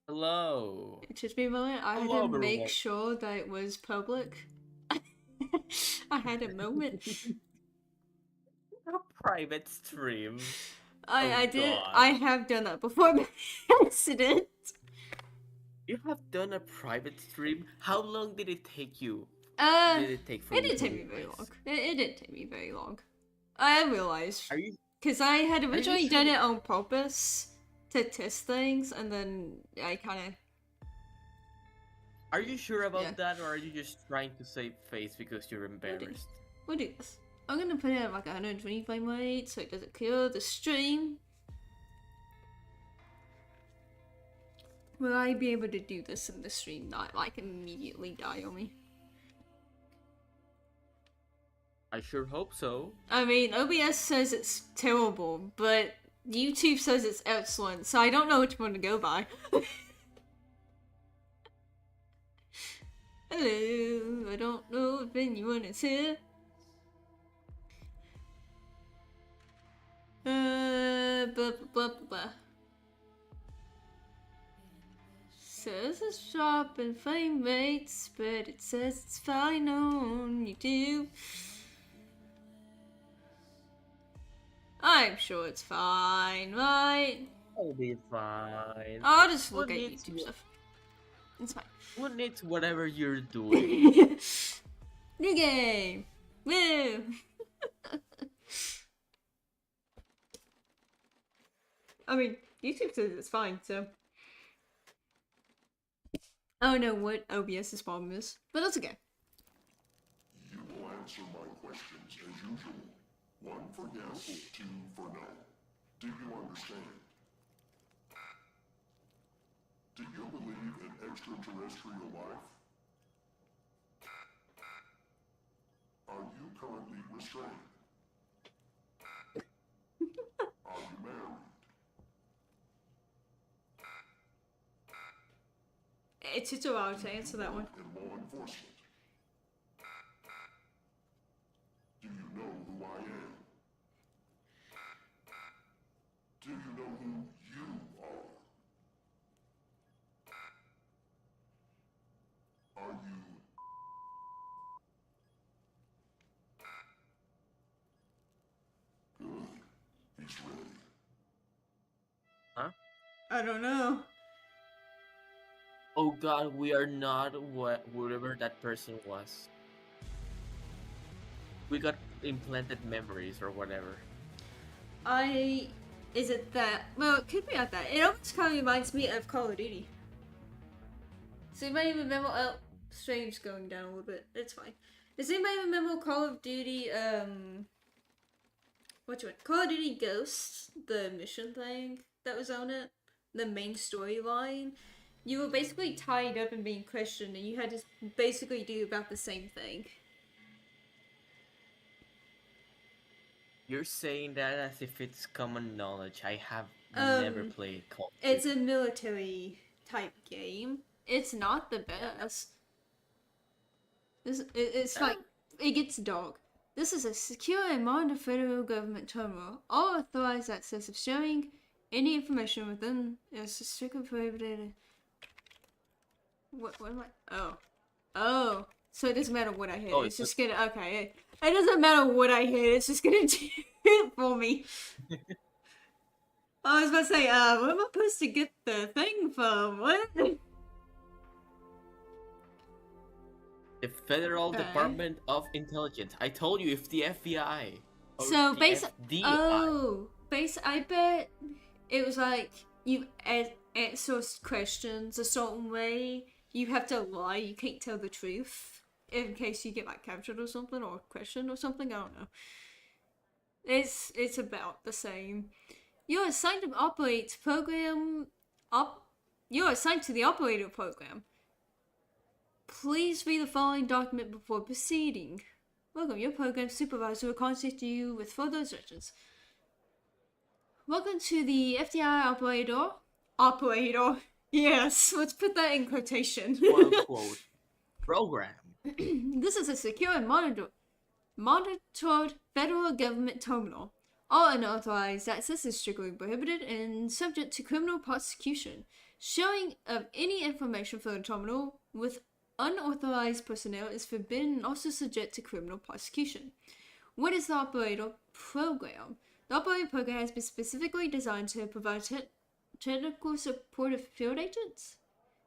Hello. It took me a moment. I had Hello, to make everyone. sure that it was public. I had a moment. A private stream. I Oh I did. God. I have done that before by accident. You have done a private stream? How long did it take you? Uh, Did it take for it you didn't to take me very long. realize? It didn't take me very long. I realized Are you because I had are you originally sure? done it on purpose to test things, and then I kind of Are you sure yeah. about that, or are you just trying to save face because you're We'll do. embarrassed? We'll do this. I'm gonna put it at like 120 frame rate so it doesn't kill the stream. Will I be able to do this in the stream? Not like immediately die on me. I sure hope so. I mean, OBS says it's terrible, but YouTube says it's excellent, so I don't know which one to go by. Hello, I don't know if anyone is here. Blah blah blah blah. Says it's dropping frame rates, but it says it's fine on YouTube. I'm sure it's fine, right? I'll be fine. I'll just look Who at needs YouTube stuff. It's fine. who needs whatever you're doing? New game! Woo! I mean, YouTube says it's fine, so. I don't know what OBS's problem is, but that's okay. You will answer my questions as usual. 1 for yes, 2 for no. Do you understand? Do you believe in extraterrestrial life? Are you currently restrained? Are you married? It took a while to answer that one. In law enforcement? Do you know who I am? Do you know who you are? Are you... Good. He's ready. Huh? I don't know. Oh God, we are not whatever that person was. We got implanted memories or whatever. Is it that? Well, it could be like that. It almost kind of reminds me of Call of Duty. Does anybody remember? Oh, stream's going down a little bit. It's fine. Does anybody remember Call of Duty? Which one? Call of Duty Ghosts, the mission thing that was on it, the main storyline. You were basically tied up and being questioned, and you had to basically do about the same thing. You're saying that as if it's common knowledge. I have never played Call of It's Duty. a military type game. It's not the best. It's like, it gets dark. This is a secure and monitored federal government terminal. All authorized access of sharing any information within is strictly prohibited. What am I? Oh. So it doesn't matter what I hit. Oh, it's just gonna, okay. It doesn't matter what I hit. It's just gonna do it for me. I was about to say, where am I supposed to get the thing from? What? The Federal Okay. Department of Intelligence. I told you, it's the FBI. Or So the basically, I bet it was like you answer questions a certain way. You have to lie. You can't tell the truth in case you get like captured or something, or questioned or something. I don't know. It's about the same. You're assigned to operate program. You're assigned to the operator program. Please read the following document before proceeding. Welcome, your program supervisor will contact you with further instructions. Welcome to the FDI operator. Operator. Yes, let's put that in quotation. quote unquote program. This is a secure and monitored federal government terminal. All unauthorized access is strictly prohibited and subject to criminal prosecution. Sharing of any information from the terminal with unauthorized personnel is forbidden and also subject to criminal prosecution. What is the operator program? The operator program has been specifically designed to provide technical support of field agents,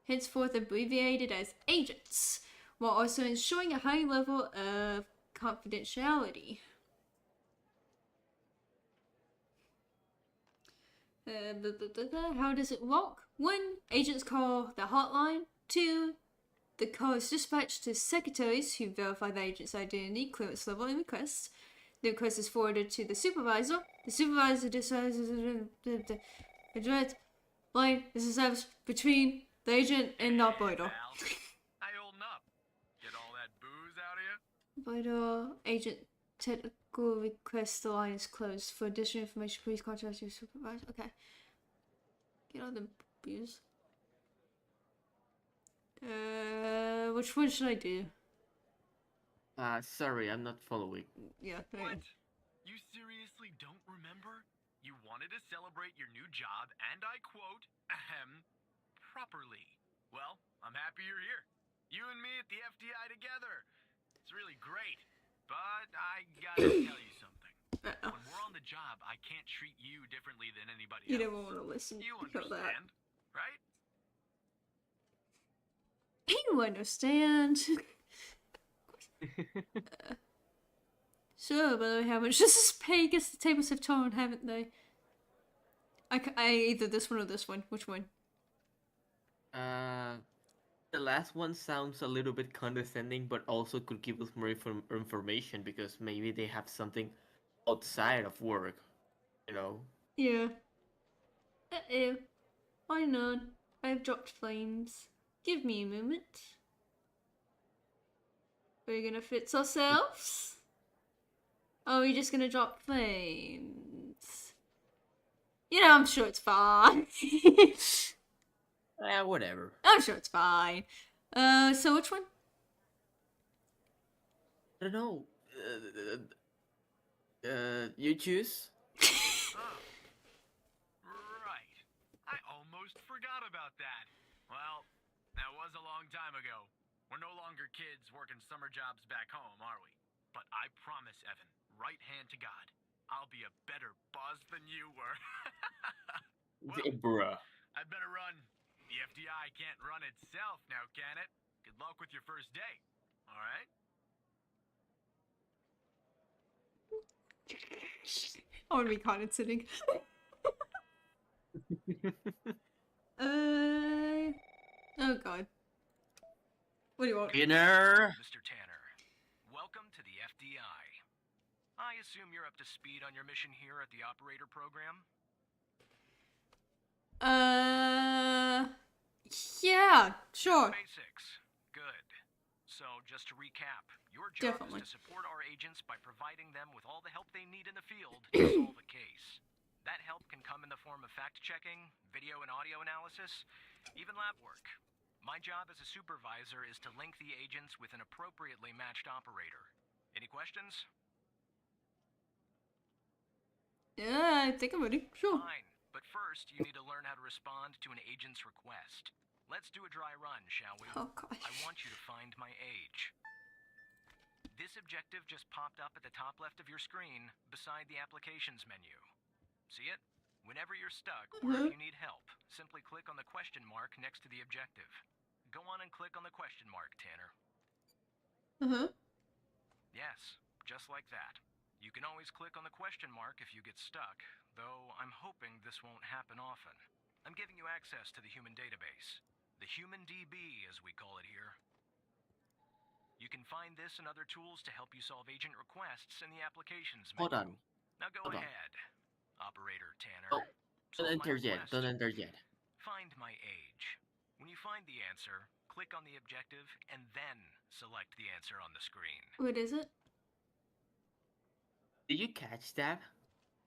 henceforth abbreviated as agents, while also ensuring a high level of confidentiality. How does it work? 1. Agents call the hotline. 2. The call is dispatched to secretaries who verify the agent's identity, clearance level, and request. The request is forwarded to the supervisor. The supervisor decides the direct line is established between the agent and the operator. How you holding up? Get all that booze out of you? Operator, agent technical request, the line is closed. For additional information, please contact your supervisor. Okay. Get all the booze. Which one should I do? Sorry, I'm not following. Yeah. What? You seriously don't remember? You wanted to celebrate your new job, and I quote, properly. Well, I'm happy you're here. You and me at the FDI together. It's really great. But I gotta tell you something. When we're on the job, I can't treat you differently than anybody else. You don't want to listen. You about that. understand, right? You understand. So, by the way, how much does this pay? I guess the tables have turned, haven't they? I either this one or this one. Which one? The last one sounds a little bit condescending, but also could give us more information because maybe they have something outside of work, you know? Yeah. Uh-oh. Why not? I've dropped flames. Give me a moment. Are we gonna fix ourselves? Oh, we're just gonna drop flames. You know, I'm sure it's fine. Whatever. I'm sure it's fine. So which one? I don't know. You choose? Right. I almost forgot about that. Well, that was a long time ago. We're no longer kids working summer jobs back home, are we? But I promise, Evan, right hand to God, I'll be a better boss than you were. Well, Bruh. I'd better run. The FDI can't run itself now, can it? Good luck with your first day. All right? I want to be condescending. Oh god. What do you want? Dinner. Mr. Tanner, welcome to the FDI. I assume you're up to speed on your mission here at the operator program? Yeah, sure. Basics. Good. So, just to recap, your job Definitely. is to support our agents by providing them with all the help they need in the field to solve a case. That help can come in the form of fact-checking, video and audio analysis, even lab work. My job as a supervisor is to link the agents with an appropriately matched operator. Any questions? Yeah, I think I'm ready. Sure. Fine. But first, you need to learn how to respond to an agent's request. Let's do a dry run, shall we? Oh gosh. I want you to find my age. This objective just popped up at the top left of your screen, beside the applications menu. See it? Whenever you're stuck, or if you need help, simply click on the question mark next to the objective. Go on and click on the question mark, Tanner. Yes, just like that. You can always click on the question mark if you get stuck, though I'm hoping this won't happen often. I'm giving you access to the human database. The Human DB, as we call it here. You can find this and other tools to help you solve agent requests in the applications menu. Hold on. Now go Hold on. ahead, Operator Tanner. Oh, Solve don't my enter yet. request. Don't enter yet. Find my age. When you find the answer, click on the objective and then select the answer on the screen. What is it? Did you catch that?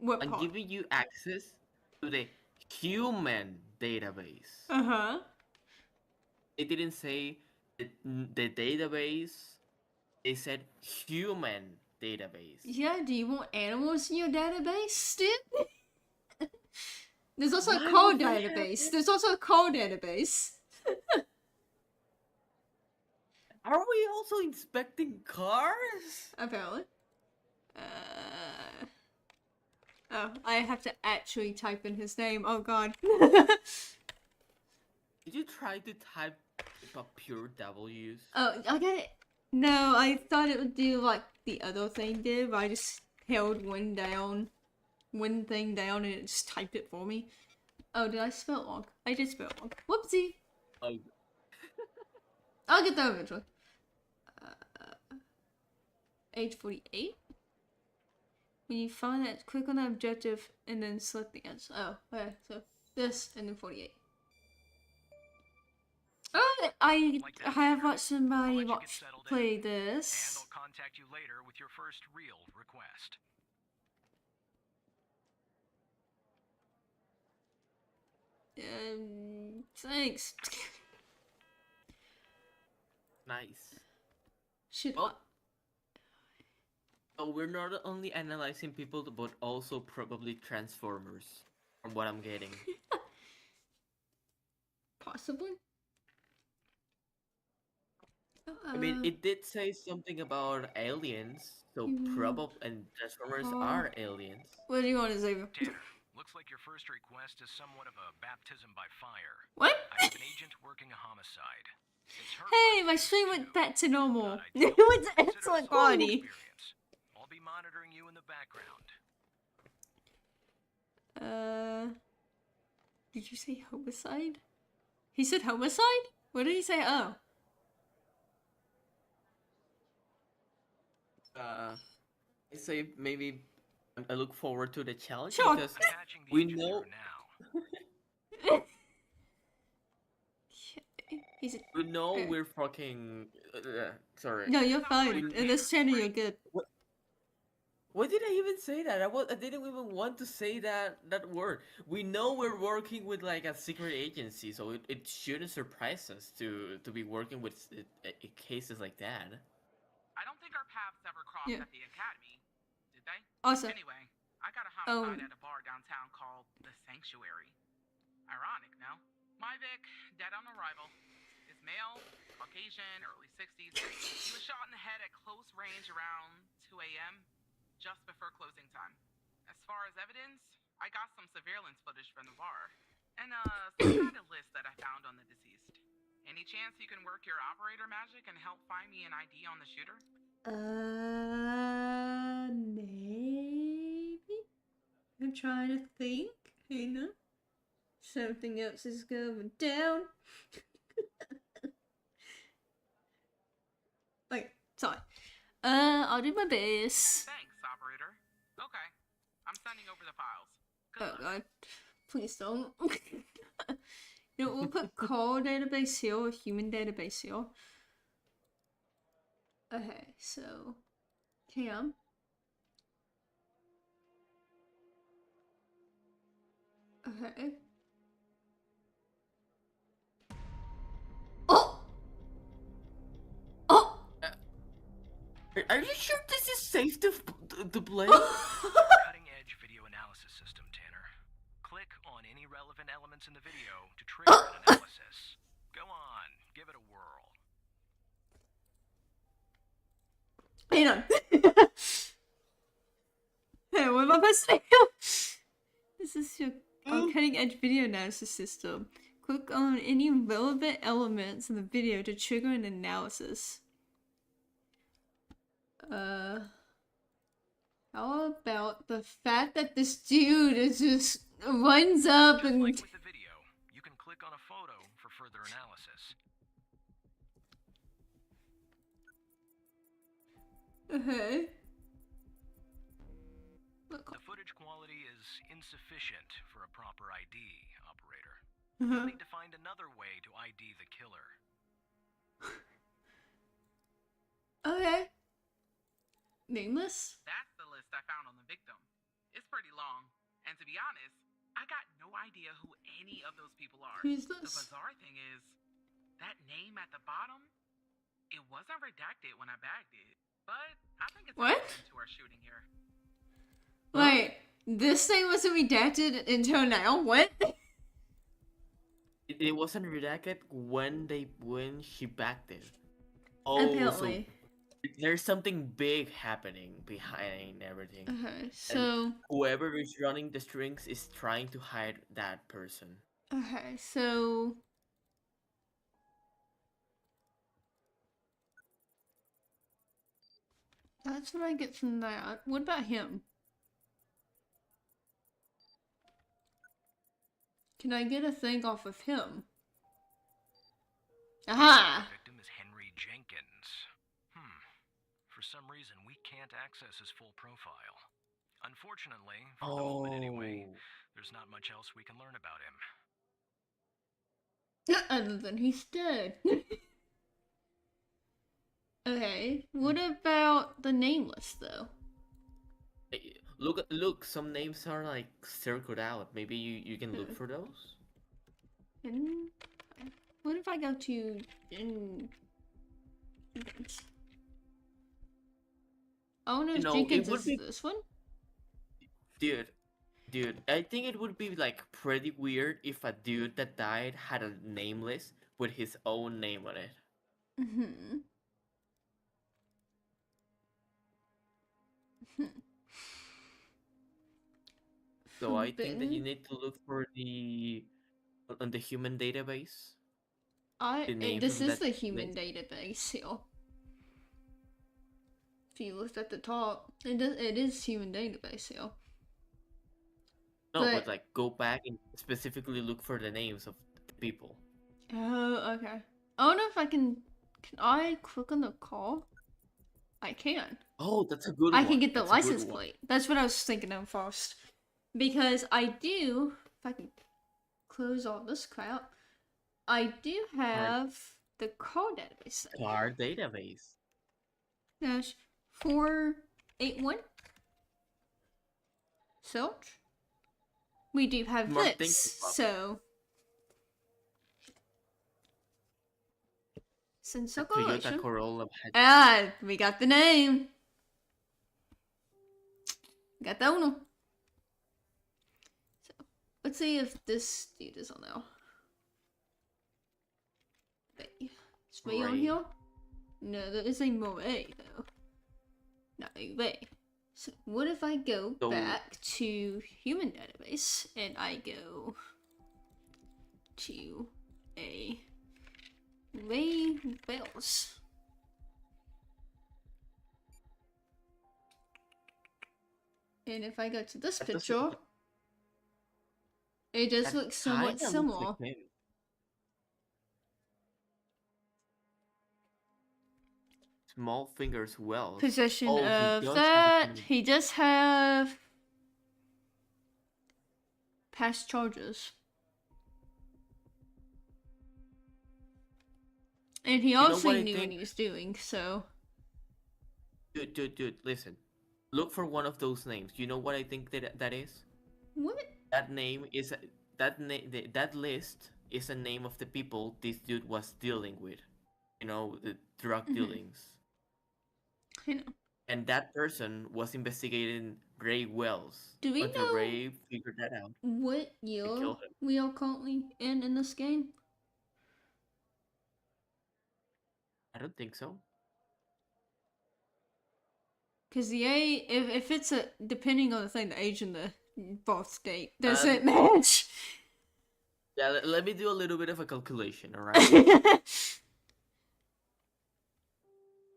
What I'm part? giving you access to the human database. It didn't say the database. They said human database. Yeah, do you want animals in your database, dude? There's also a Why call would we have database. it? There's also a call database. Are we also inspecting cars? Apparently. Oh, I have to actually type in his name. Oh god. Did you try to type up pure W's? Oh, I got it. No, I thought it would do like the other thing did, but I just held one thing down, and it just typed it for me. Oh, did I spell it wrong? I did spell it wrong. Whoopsie. Oh, I'll get that eventually. Age 48? When you find that, click on the objective and then select the answer. Oh, okay, so this and then 48. Oh, I have watched somebody play And this. I'll contact you later with your first real request. Thanks. nice. Should Well, oh, we're not only analyzing people, but also probably Transformers, from what I'm getting. possibly? I mean, it did say something about aliens, so probably, and Transformers are aliens. What do you want to say? Tanner, looks like your first request is somewhat of a baptism by fire. What? I have an agent working a homicide. It's her Hey, first my stream too. went back to normal. Not It ideal. was Consider excellent this a quality. experience. I'll be monitoring you in the background. Did you say homicide? He said homicide? What did he say? Oh. I say maybe I look forward to the challenge Sure. because Attaching the we engineer know now. He's we know Okay. we're fucking. Sorry. No, you're fine. We- In this channel, you're good. Why did I even say that? I didn't even want to say that word. We know we're working with like a secret agency, so it shouldn't surprise us to be working with cases like that. I don't think our paths ever crossed Yeah. at the academy, did they? Also, Anyway, I got a Oh. homicide at a bar downtown called The Sanctuary. Ironic, no? My Vic, dead on arrival, is male, Caucasian, early 60s. He was shot in the head at close range around 2 a.m., just before closing time. As far as evidence, I got some surveillance footage from the bar, and some kind of list that I found on the deceased. Any chance you can work your operator magic and help find me an ID on the shooter? maybe? I'm trying to think. Hang on. Something else is going down. Wait, sorry. I'll do my best. Thanks, operator. Okay, I'm sending over the files. Good Oh luck. god. Please don't. You know, we'll put call database here or human database here. Okay, so Cam. Okay. Oh! Oh! Are you sure this is safe to play? Cutting-edge video analysis system, Tanner. Click on any relevant elements in the video to trigger an analysis. Go on, give it a whirl. Hang on. Hey, what am I supposed to do? This is your cutting edge video analysis system. Click on any relevant elements in the video to trigger an analysis. How about the fact that this dude is just runs up Just and like with the video, you can click on a photo for further analysis. okay. The footage quality is insufficient for a proper ID, operator. Uh-huh. You'll need to find another way to ID the killer. Okay. Nameless? That's the list I found on the victim. It's pretty long, and to be honest, I got no idea who any of those people are. Who's The this? bizarre thing is, that name at the bottom, it wasn't redacted when I bagged it. But I think it's What? important to our shooting here. Wait, this thing wasn't redacted until now? What? It wasn't redacted when she backed it. Oh, so Apparently. there's something big happening behind everything. Okay, And so. whoever is running the strings is trying to hide that person. Okay, so. That's what I get from that. What about him? Can I get a thing off of him? Aha! Victim is Henry Jenkins. For some reason, we can't access his full profile. Unfortunately, for the moment anyway, Oh, there's not much else we can learn about him. Other than he's dead. Okay, what about the nameless though? look, some names are like circled out. Maybe you can look for those. And what if I go to oh no, You know, Jenkins it would is be this one? dude. I think it would be like pretty weird if a dude that died had a nameless with his own name on it. Mm-hmm. So I think that you Forbidden. need to look for on the human database the names This of is that the human list. database here. If you looked at the top, it is human database here. No, But but like go back and specifically look for the names of the people. oh, okay. I don't know if I can. Can I click on the call? I can. Oh, that's a good I one. can get the That's a good license one. plate. That's what I was thinking of first. Because I do, if I can close all this crap, I do have the call database thing. Our database. Dash 481. Search. We do have More this, things to so. Since Toyota circulation. Corolla had Ah, we got the name. Got that one. So, let's see if this dude is on now. Wait, is Ray on Ray. here? No, there is a Moray though. Not a Ray. So what if I go So- back to human database and I go to a Ray Wells. And if I go to this That doesn't picture, look- it does that look somewhat kinda looks similar. like him. Small fingers well. Possession Oh, he of does have a that. criminal- He does have past charges. And he know also what I knew what think? he was doing, so. Dude, listen. Look for one of those names. You know what I think that is? What? That name is that list is a name of the people this dude was dealing with. You know, the drug Mhm. dealings. I know. And that person was investigating Ray Wells Do we until know Ray figured that out. what year killed him. we are currently in this game? I don't think so. Because the age, if it's a, depending on the thing, the age and the birth date doesn't Um, match. Yeah, let me do a little bit of a calculation, alright?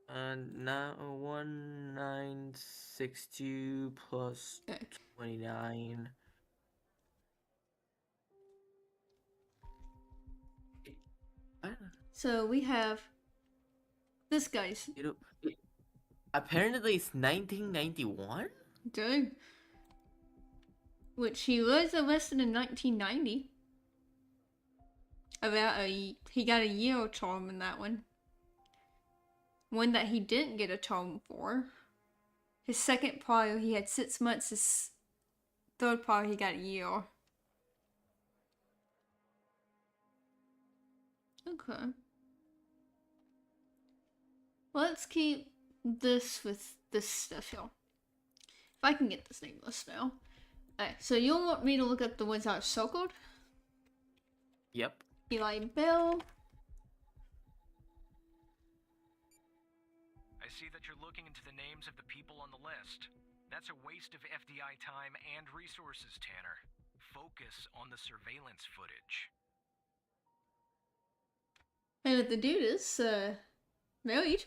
And now 1962 plus 29. I don't know. So we have this guy's Apparently it's 1991? dog, which he was arrested in 1990. He got a year term in that one. One that he didn't get a term for. His second prior, he had 6 months. His third prior, he got a year. Okay. Let's keep this with this stuff here. If I can get this name list now. Alright, so you want me to look up the ones that are circled? Yep. Eli Bell. I see that you're looking into the names of the people on the list. That's a waste of FDI time and resources, Tanner. Focus on the surveillance footage. And the dude is, married.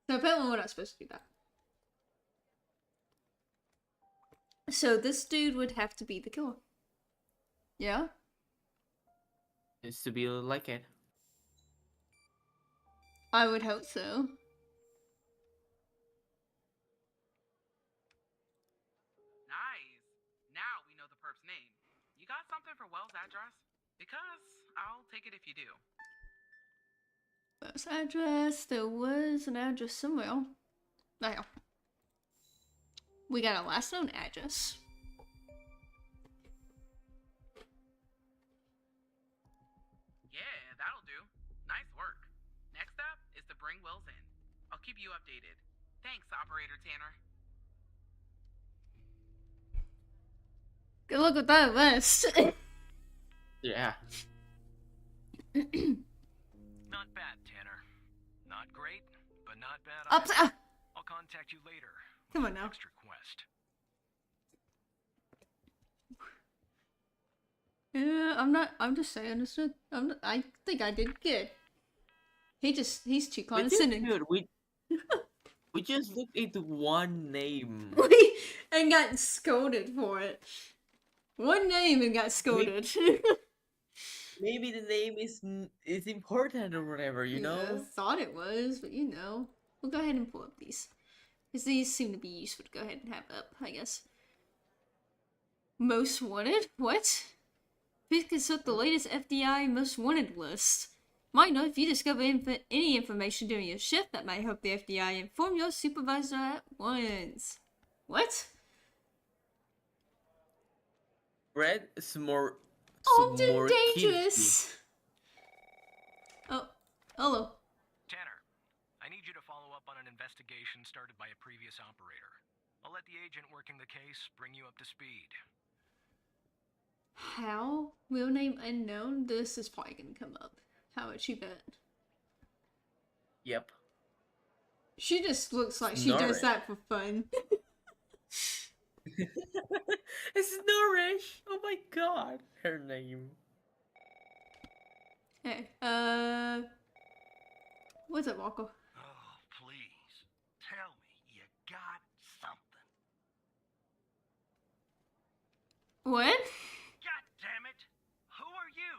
So apparently we're not supposed to do that. So this dude would have to be the killer. Yeah? It's to be like it. I would hope so. Nice. Now we know the perp's name. You got something for Wells' address? Because I'll take it if you do. First address, there was an address somewhere. Now, we got a last known address. Yeah, that'll do. Nice work. Next up is to bring Wells in. I'll keep you updated. Thanks, Operator Tanner. Good luck with that list. Yeah. Not bad, Tanner. Not great, but not bad Up, either. I'll contact you later. Come on now. Next request. Yeah, I'm just saying this. I think I did good. He's too We did condescending. good. We just looked into one name. And got scolded for it. One name and got scolded. Maybe the name is important or whatever, you know? Yeah, thought it was, but you know. We'll go ahead and pull up these. Because these seem to be useful to go ahead and have up, I guess. Most wanted? What? Please consult the latest FDI most wanted list. Might know if you discover any information during your shift that might help the FBI, inform your supervisor at once. What? Red is more. Often dangerous. Oh, hello. Tanner, I need you to follow up on an investigation started by a previous operator. I'll let the agent working the case bring you up to speed. How? Real name unknown? This is probably gonna come up. How much you bet? Yep. She just looks like she does Snoring. that for fun. It's Nourish. Oh my god. Her name. Hey, what's up, Walker? Oh, please. Tell me you got something. What? God damn it. Who are you?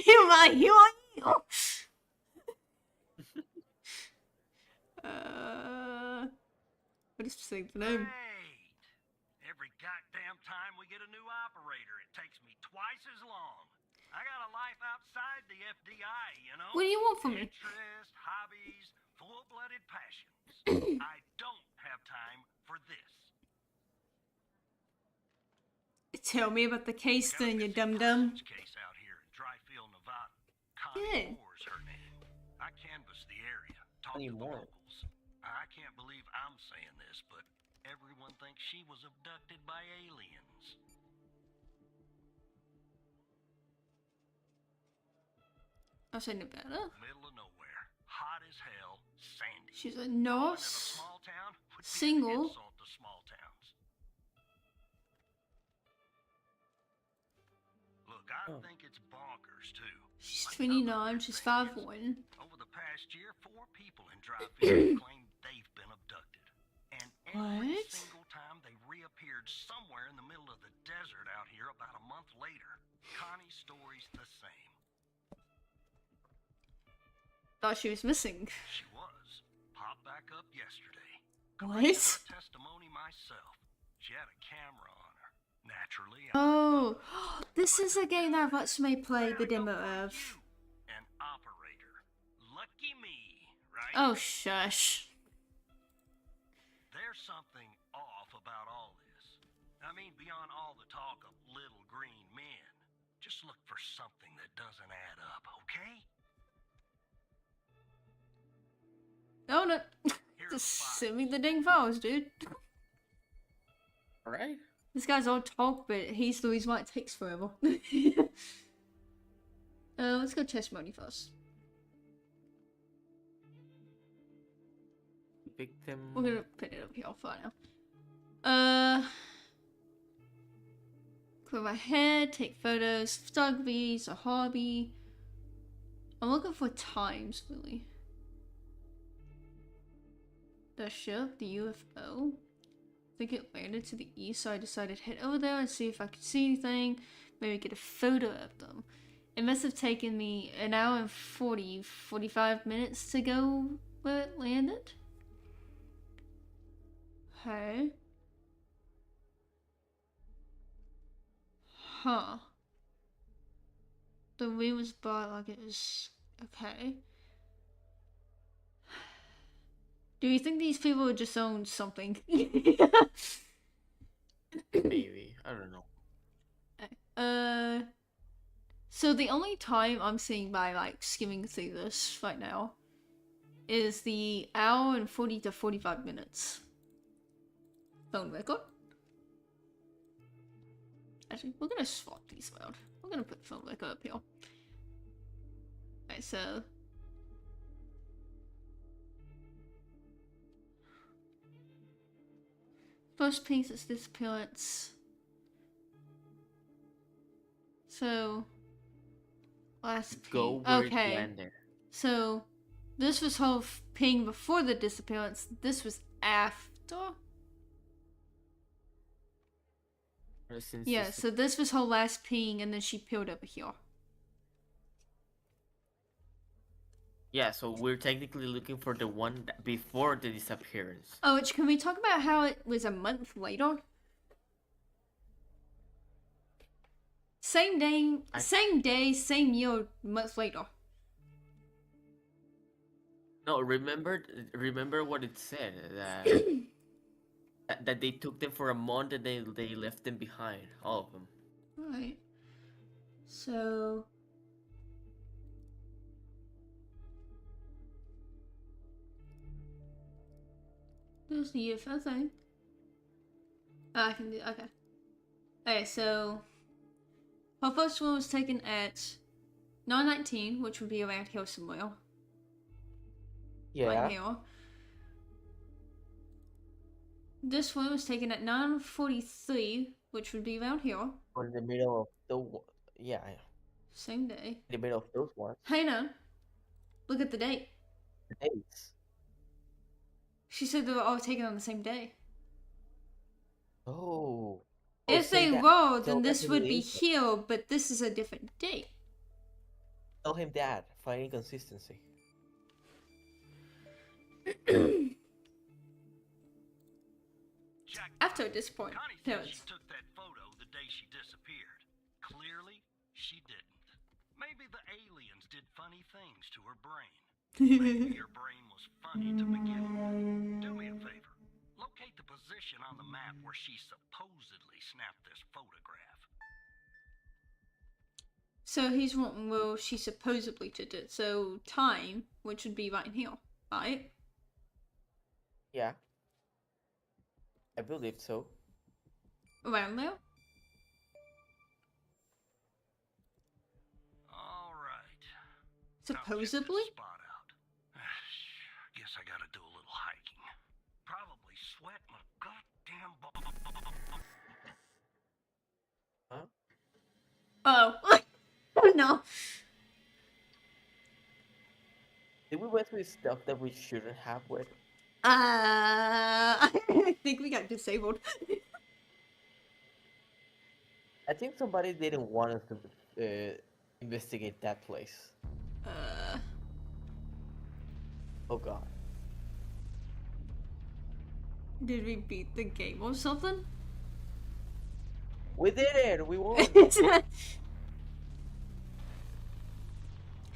You are you? What is the name? Great. Every goddamn time we get a new operator, it takes me twice as long. I got a life outside the FDI, you know? What do you want from me? Interests, hobbies, full-blooded passions. I don't have time for this. Tell me about the case Got a then, you missing dum-dum. persons case out here in Dryfield, Nevada. Connie Good. Moore's her name. I canvassed the area, talked Connie to the Moore. locals. I can't believe I'm saying this, but everyone thinks she was abducted by aliens. I say Nevada. Middle of nowhere, hot as hell, sandy. She's a Calling it a nurse. small town would be an Single. insult to small towns. Look, I Oh. think it's bonkers too. She's Another 29. She's thing is, 5'1". over the past year, 4 people in Dryfield claim they've been abducted. And every What? single time they reappeared somewhere in the middle of the desert out here about a month later. Connie's story's the same. Thought she was missing. She was. Popped back up yesterday. What? Collected her testimony myself. She had a camera on her. Naturally, Oh, this is a game that I've watched me play the demo of. an operator. Lucky me, right? Oh, shush. There's something off about all this. I mean, beyond all the talk of little green men. Just look for something that doesn't add up, okay? No, no. Here's Just the send me the dang files, dude. Alright. This guy's all talk, but he's the reason why it takes forever. Let's go testimony first. Victim. We're gonna put it up here for now. Clear my head, take photos. Photography is a hobby. I'm looking for times, really. The ship, the UFO. I think it landed to the east, so I decided to head over there and see if I could see anything. Maybe get a photo of them. It must have taken me an hour and 45 minutes to go where it landed. Okay. Huh. The wind was brought like it was... Okay. Do you think these people just own something? Maybe. I don't know. So the only time I'm seeing by like skimming through this right now is the hour and 40 to 45 minutes. Phone record. Actually, we're gonna swap these around. We're gonna put phone record up here. Alright, so first piece is disappearance. So last Go ping. where Okay. it landed. So this was whole ping before the disappearance. This was after. Since Yeah. this- So this was her last ping, and then she peeled over here. Yeah, so we're technically looking for the one before the disappearance. Oh, which can we talk about how it was a month later? Same day, same year, month later. No, remember what it said that they took them for a month and they left them behind, all of them. Right. So there's the UFO thing. Oh, I can do okay. Okay, so her first one was taken at 9:19, which would be around here somewhere. Right here. This one was taken at 9:43, which would be around here. Or in the middle of the Same day. in the middle of those ones. Hang on. Look at the date. The dates. She said they were all taken on the same day. Oh. If say they that. were, Tell then this would be Emily here, but this is a different date. Tell him that. Find inconsistency. Check. After this point, Connie no, said she it's- took that photo the day she disappeared. Clearly, she didn't. Maybe the aliens did funny things to her brain. Maybe your brain was funny to begin with. Do me a favor. Locate the position on the map where she supposedly snapped this photograph. So he's wanting where she supposedly did it. So time, which would be right in here, right? Yeah. I believe so. Around there? All right. Supposedly? Now check this spot out. Guess I gotta do a little hiking. Probably sweat my goddamn Huh? Oh. Oh no. Did we went with stuff that we shouldn't have with? I think we got disabled. I think somebody didn't want us to investigate that place. Oh god. Did we beat the game or something? We did it! We won!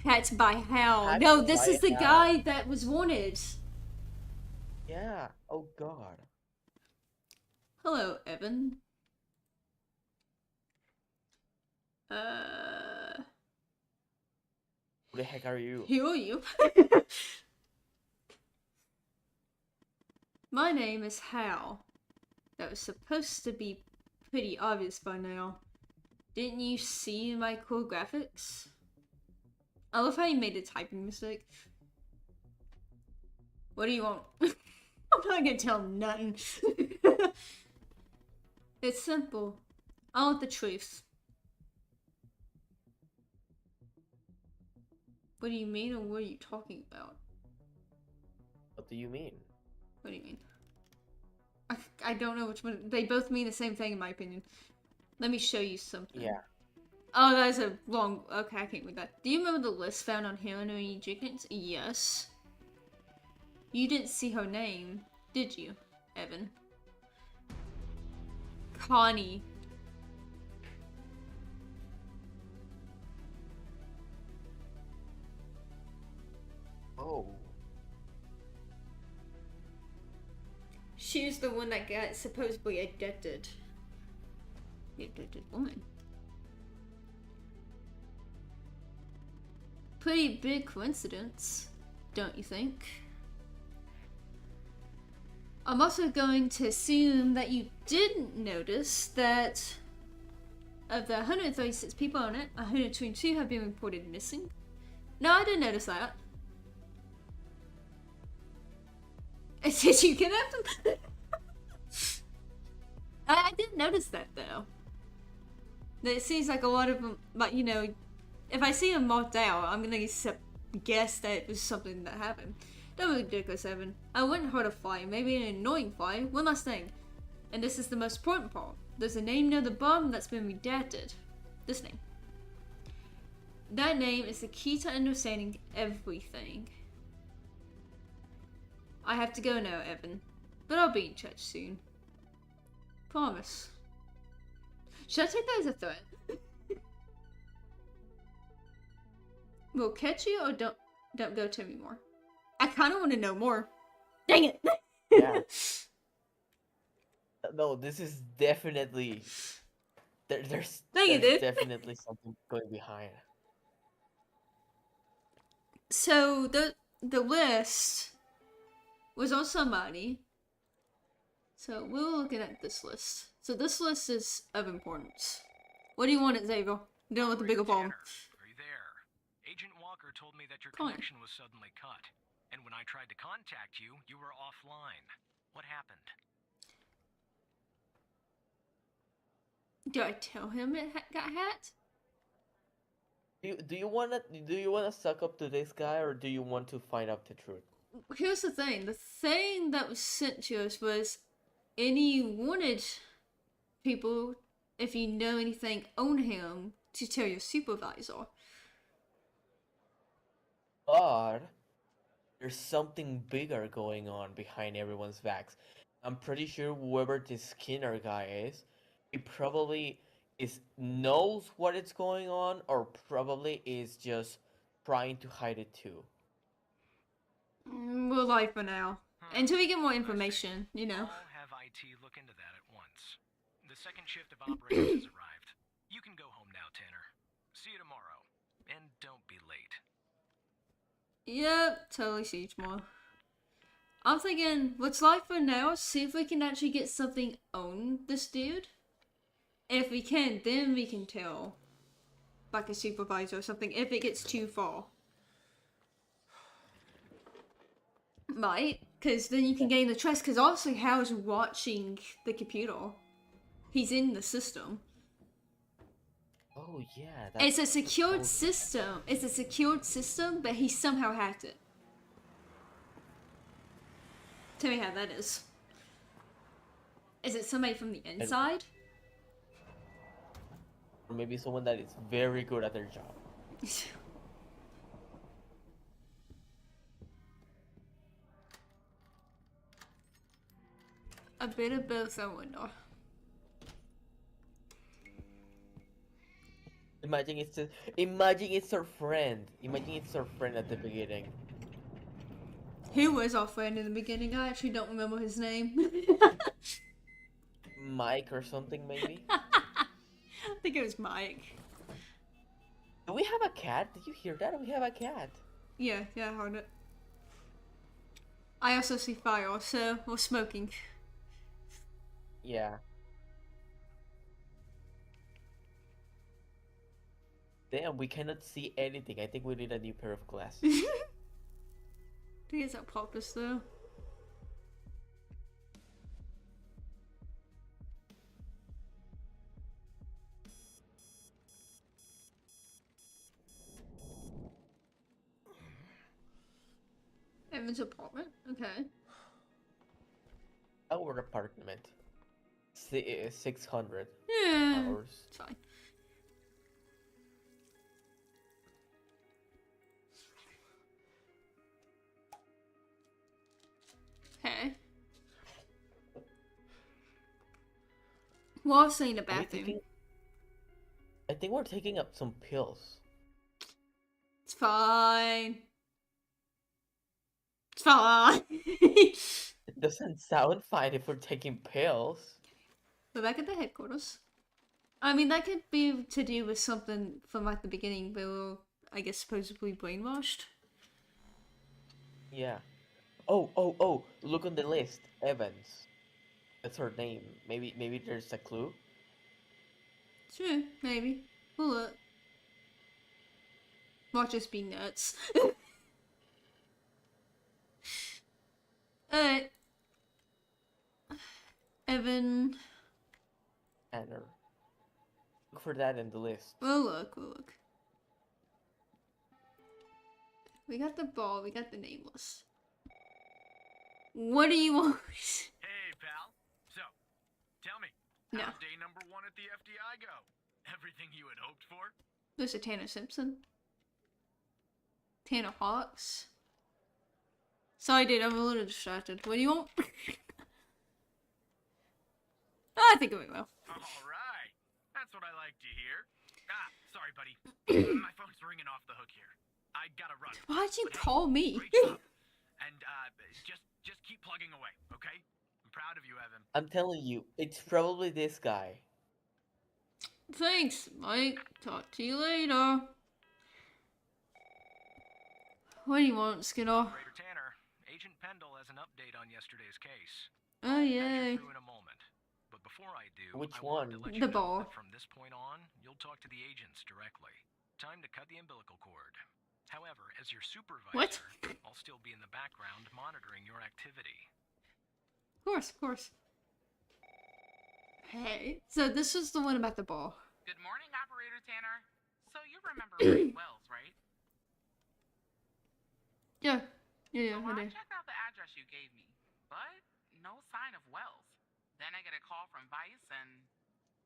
That's by hell. That's No, this by is the hell. guy that was wanted. Yeah. Oh god. Hello, Evan. Who the heck are you? Who are you? My name is Hal. That was supposed to be pretty obvious by now. Didn't you see my cool graphics? I love how you made a typing mistake. What do you want? I'm not gonna tell him nothing. It's simple. I want the truth. What do you mean, or what are you talking about? What do you mean? What do you mean? I don't know which one. They both mean the same thing in my opinion. Let me show you something. Yeah. Oh, that is a long... Okay, I can't read that. Do you remember the list found on Hillary Jenkins? Yes. You didn't see her name, did you, Evan? Connie. Oh. She's the one that got supposedly abducted. The abducted woman. Pretty big coincidence, don't you think? I'm also going to assume that you didn't notice that of the 136 people on it, 122 have been reported missing. No, I didn't notice that. Did you get at them? I didn't notice that though. It seems like a lot of them, but you know, if I see them marked out, I'm gonna guess that it was something that happened. That was ridiculous, Evan. I wouldn't hurt a fly, maybe an annoying fly. One last thing, and this is the most important part. There's a name near the bottom that's been redacted. This name. That name is the key to understanding everything. I have to go now, Evan, but I'll be in touch soon. Promise. Should I take that as a threat? We'll catch you, or don't go tell me more. I kind of want to know more. Dang it! Yeah. No, this is definitely there's definitely something going behind. So the list was on somebody. So we're looking at this list. So this list is of importance. What do you want, Xavier? Dealing with the bigger problem. Are you there? Agent Walker told me that your Colin. connection was suddenly cut. And when I tried to contact you, you were offline. What happened? Do I tell him it got hacked? Do you wanna suck up to this guy, or do you want to find out the truth? Here's the thing. The thing that was sent to us was any wanted people, if you know anything on him, to tell your supervisor. But there's something bigger going on behind everyone's backs. I'm pretty sure whoever this Skinner guy is, he probably knows what is going on, or probably is just trying to hide it too. We'll lie for now. Until we get more information, you know. I'll have IT look into that at once. The second shift of operations has arrived. You can go home now, Tanner. See you tomorrow. And don't be late. Yep, totally see you tomorrow. I'm thinking, let's lie for now, see if we can actually get something on this dude. If we can, then we can tell, like a supervisor or something, if it gets too far. Right? Because then you can gain the trust, because obviously Hal's watching the computer. He's in the system. Oh yeah, It's a secured system. It's a secured system, but he somehow hacked it. Tell me how that is. Is it somebody from the inside? Or maybe someone that is very good at their job. A bit of both, I wonder. Imagine it's her friend. Imagine it's her friend at the beginning. Who was our friend in the beginning? I actually don't remember his name. Mike or something, maybe? I think it was Mike. Do we have a cat? Did you hear that? We have a cat. Yeah, I heard it. I also see fire, also, or smoking. Yeah. Damn, we cannot see anything. I think we need a new pair of glasses. I think it's that purpose though. Evan's apartment. Okay. Our apartment. 600 Yeah. hours. It's fine. Okay. Well, I've seen a Are we bathroom. I think we're taking up some pills. It's fine. It's fine. It doesn't sound fine if we're taking pills. We're back at the headquarters. I mean, that could be to do with something from like the beginning, but we were, I guess, supposedly brainwashed. Yeah. Oh, look on the list. Evans. That's her name. Maybe there's a clue. Sure, maybe. We'll look. Might just be nuts. Alright. Evan. Tanner. Look for that in the list. We'll look, we'll look. We got the ball, we got the nameless. What do you want? Hey, pal. So, tell me, No. how's day number 1 at the FDI go? Everything you had hoped for? There's a Tanner Simpson. Tanner Hawks. Sorry, dude, I'm a little distracted. What do you want? I think it went well. All right. That's what I like to hear. Ah, sorry, buddy. My phone's ringing off the hook here. I gotta run. Why'd you But hey, call me? Great job. And just keep plugging away, okay? I'm proud of you, Evan. I'm telling you, it's probably this guy. Thanks, Mike. Talk to you later. What do you want, Skinner? Operator Tanner, Agent Pendle has an update on yesterday's case. Oh, Patch yeah. you through in a moment. But before I do, Which I wanted to one? let The you know ball. that from this point on, you'll talk to the agents directly. Time to cut the umbilical cord. However, as your supervisor, What? I'll still be in the background monitoring your activity. Of course, of course. Hey, so this is the one about the ball. Good morning, Operator Tanner. So you remember Ray Wells, right? Yeah, yeah, So I I do. checked out the address you gave me, but no sign of Wells. Then I get a call from Vice, and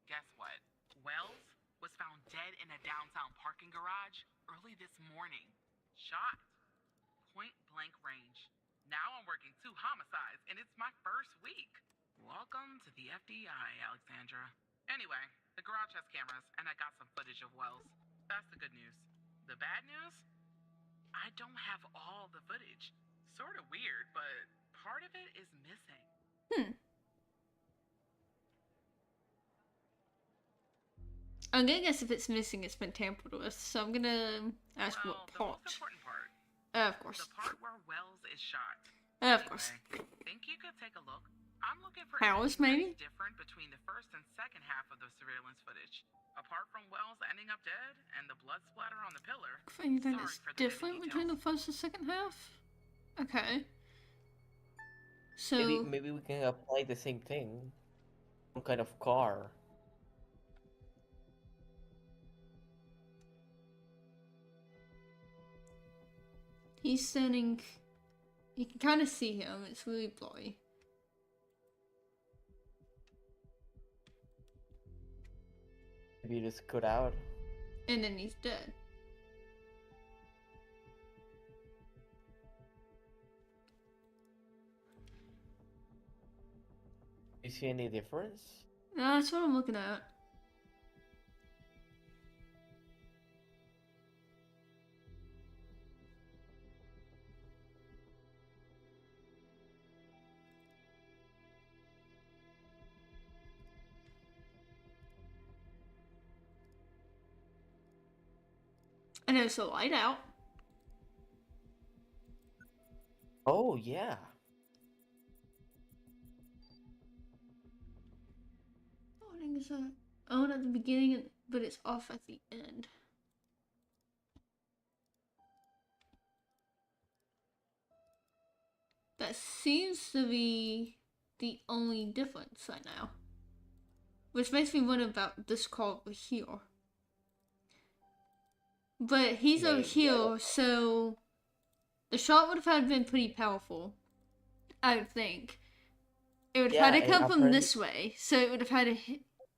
guess what? Wells was found dead in a downtown parking garage early this morning. Shot. Point blank range. Now I'm working 2 homicides, and it's my first week. Welcome to the FDI, Alexandra. Anyway, the garage has cameras, and I got some footage of Wells. That's the good news. The bad news? I don't have all the footage. Sort of weird, but part of it is missing. I'm gonna guess if it's missing, it's been tampered with. So I'm gonna ask Well, what the part. most important part. Of course. The part where Wells is shot. Of course. Anyway, think you could take a look? I'm looking for House, anything maybe? that's different between the first and second half of the surveillance footage. Apart from Wells ending up dead and the blood splatter on the pillar. Anything Sorry that's for the heavy different between the details. first and second half? Okay. So Maybe we can apply the same thing. Some kind of car. he's standing. You can kind of see him. It's really blurry. Maybe you just cut out. And then he's dead. You see any difference? No, that's what I'm looking at. And there's a light out. Oh yeah. It's on at the beginning, but it's off at the end. That seems to be the only difference right now. Which makes me wonder about this car over here. But he's over here, so the shot would have had been pretty powerful, I would think. It would have had to come from this way, so it would have had to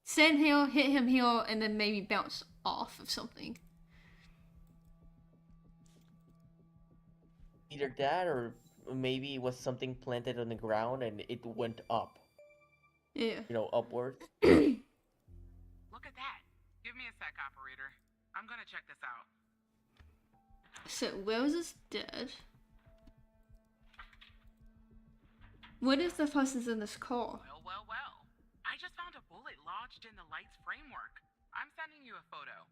stand here, hit him here, and then maybe bounce off of something. Either that or maybe it was something planted on the ground and it went up. Yeah. You know, upward. Look at that. Give me a sec, operator. I'm gonna check this out. So, Wells is dead. What if the person's in this car? Well. I just found a bullet lodged in the light's framework. I'm sending you a photo.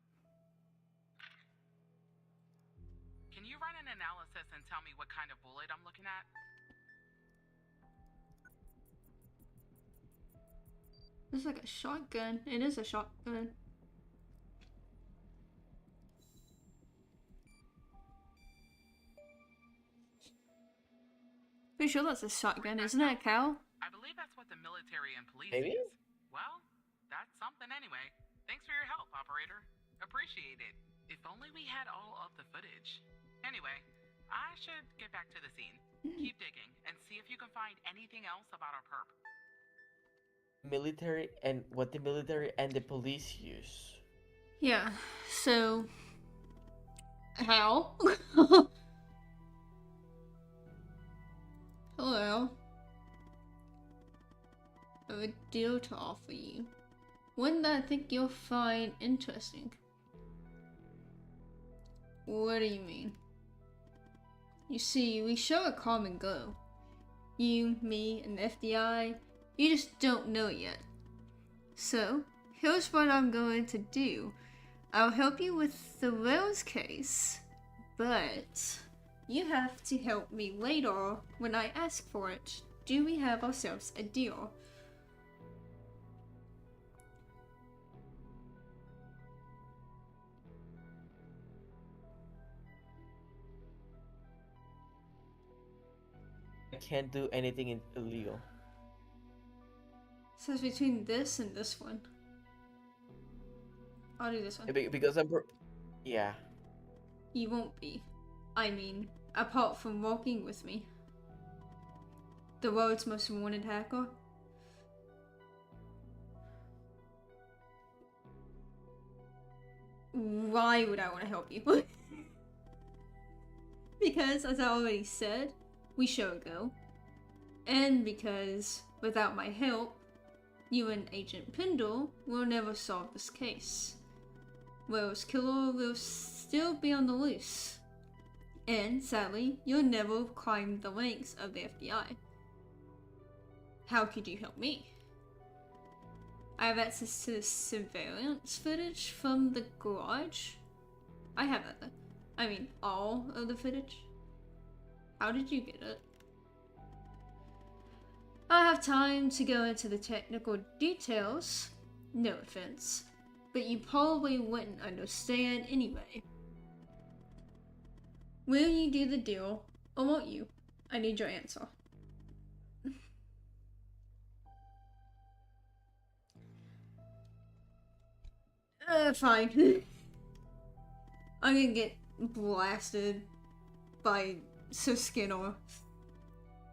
Can you run an analysis and tell me what kind of bullet I'm looking at? It's like a shotgun. It is a shotgun. Pretty sure that's a shotgun, isn't it, Cal? I believe that's what the military and police Maybe? use. Well, that's something anyway. Thanks for your help, operator. Appreciate it. If only we had all of the footage. Anyway, I should get back to the scene. Keep digging and see if you can find anything else about our perp. Military and what the military and the police use. Yeah, so... How? Hello. I have a deal to offer you. One that I think you'll find interesting. What do you mean? You see, we share a common goal. You, me, and the FDI. You just don't know it yet. So, here's what I'm going to do. I'll help you with the Wells case, but you have to help me later when I ask for it. Do we have ourselves a deal? I can't do anything illegal. So it's between this and this one. I'll do this one. Because yeah. You won't be. I mean, apart from walking with me. The world's most wanted hacker. Why would I want to help you? Because, as I already said, we shall go. And because, without my help, you and Agent Pendle will never solve this case. Wells' killer will still be on the loose. And, sadly, you'll never climb the ranks of the FBI. How could you help me? I have access to the surveillance footage from the garage. I have that. I mean, all of the footage. How did you get it? I have time to go into the technical details. No offense. But you probably wouldn't understand anyway. Will you do the deal, or won't you? I need your answer. Fine. I'm gonna get blasted by Skinner.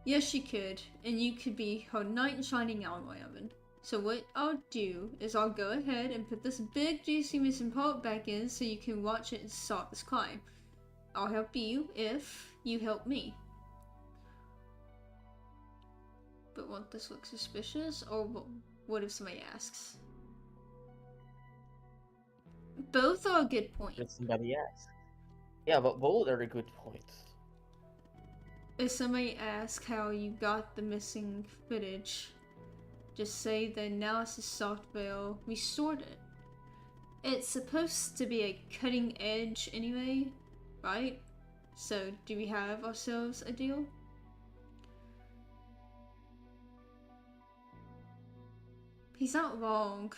Yes, you could, and you could be her knight in shining armor, Evan. So what I'll do is I'll go ahead and put this big juicy missing part back in so you can watch it and start this climb. I'll help you if you help me. But won't this look suspicious, or what if somebody asks? Both are a good point. If somebody asks. Yeah, but both are a good points. If somebody asks how you got the missing footage, just say the analysis software restored it. It's supposed to be a cutting edge anyway, right? So, do we have ourselves a deal? He's not wrong.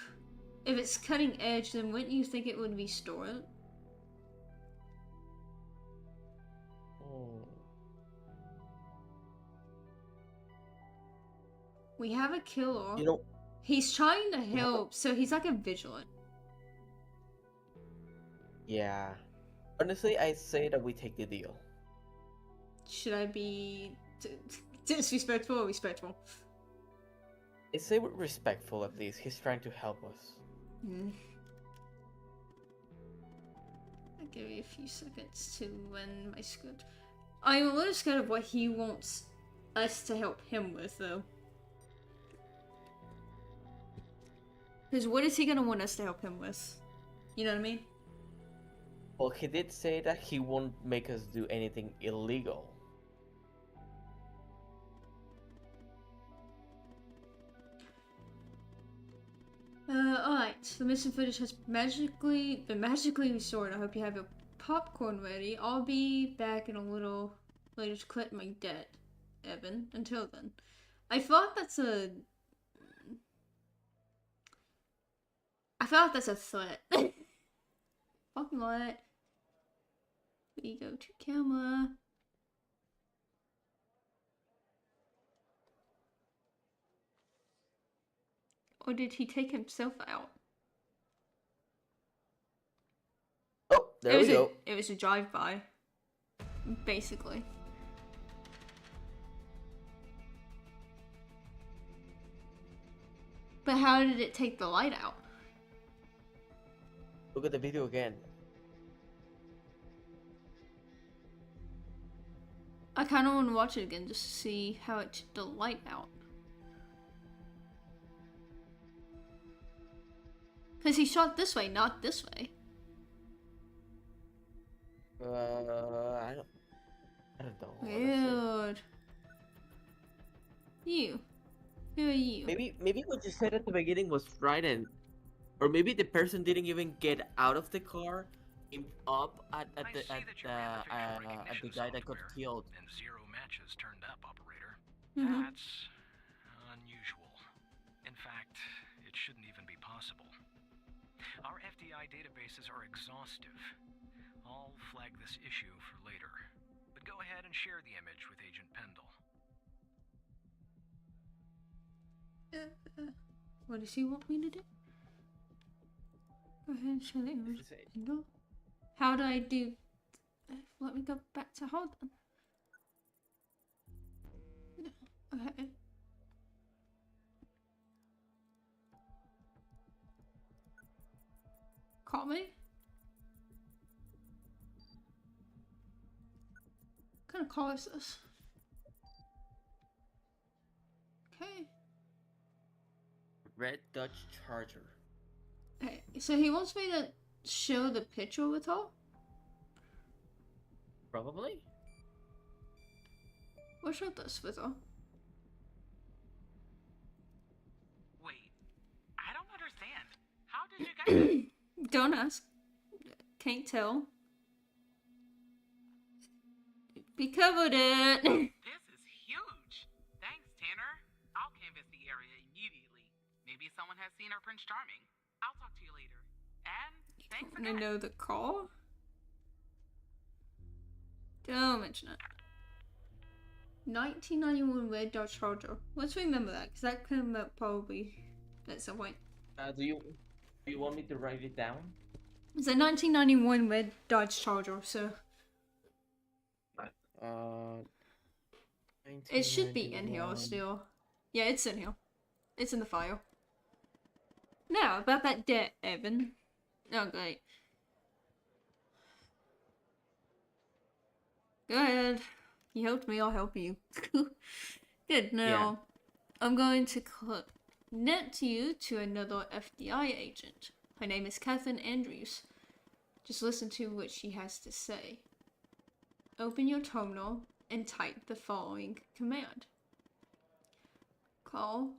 If it's cutting edge, then wouldn't you think it would be stored? Oh. We have a killer. You know, He's trying to we have a- help, so he's like a vigilant. yeah. Honestly, I say that we take the deal. Should I be disrespectful or respectful? I say we're respectful at least. He's trying to help us. I'll give you a few seconds to win my script. I'm a little scared of what he wants us to help him with, though. Because what is he gonna want us to help him with? You know what I mean? Well, he did say that he won't make us do anything illegal. Alright, the missing footage has been magically restored. I hope you have your popcorn ready. I'll be back in a little later to collect my debt, Evan. Until then. I feel like that's a threat. Fucking what? We go to camera. Or did he take himself out? Oh, there we go. It was a drive-by, basically. But how did it take the light out? Look at the video again. I kind of want to watch it again just to see how it took the light out. Because he shot this way, not this way. I don't know. honestly. Weird. You. Who are you? Maybe what you said at the beginning was right, or maybe the person didn't even get out of the car, aimed up at I the see that your manufacturing at the recognition guy that got software killed. and 0 matches turned up, operator. Mhm. That's unusual. In fact, it shouldn't even be possible. Our FDI databases are exhaustive. I'll flag this issue for later. But go ahead and share the image with Agent Pendle. What does he want me to do? Go ahead and show the image. Just say- No. How do I do? Let me go back to hold on. Okay. Call me? What kind of call is this? Okay. Red Dodge Charger. Okay, so he wants me to show the picture with her? Probably. We'll show this with her. Wait, I don't understand. How did you guys... Don't ask. Can't tell. We covered it. This is huge. Thanks, Tanner. I'll canvass the area immediately. Maybe someone has seen our Prince Charming. I'll talk to you later. And thanks Wanna again. know the call? Don't mention it. 1991 Red Dodge Charger. Let's remember that, because that came up probably at some point. Do you want me to write it down? It's a 1991 Red Dodge Charger, so it should be in here 1991. still. Yeah, it's in here. It's in the file. Now, about that debt, Evan. Oh, great. Go ahead. You helped me, I'll help you. Good, now I'm going to connect you to another FBI agent. Her name is Catherine Andrews. Just listen to what she has to say. Open your terminal and type the following command. Call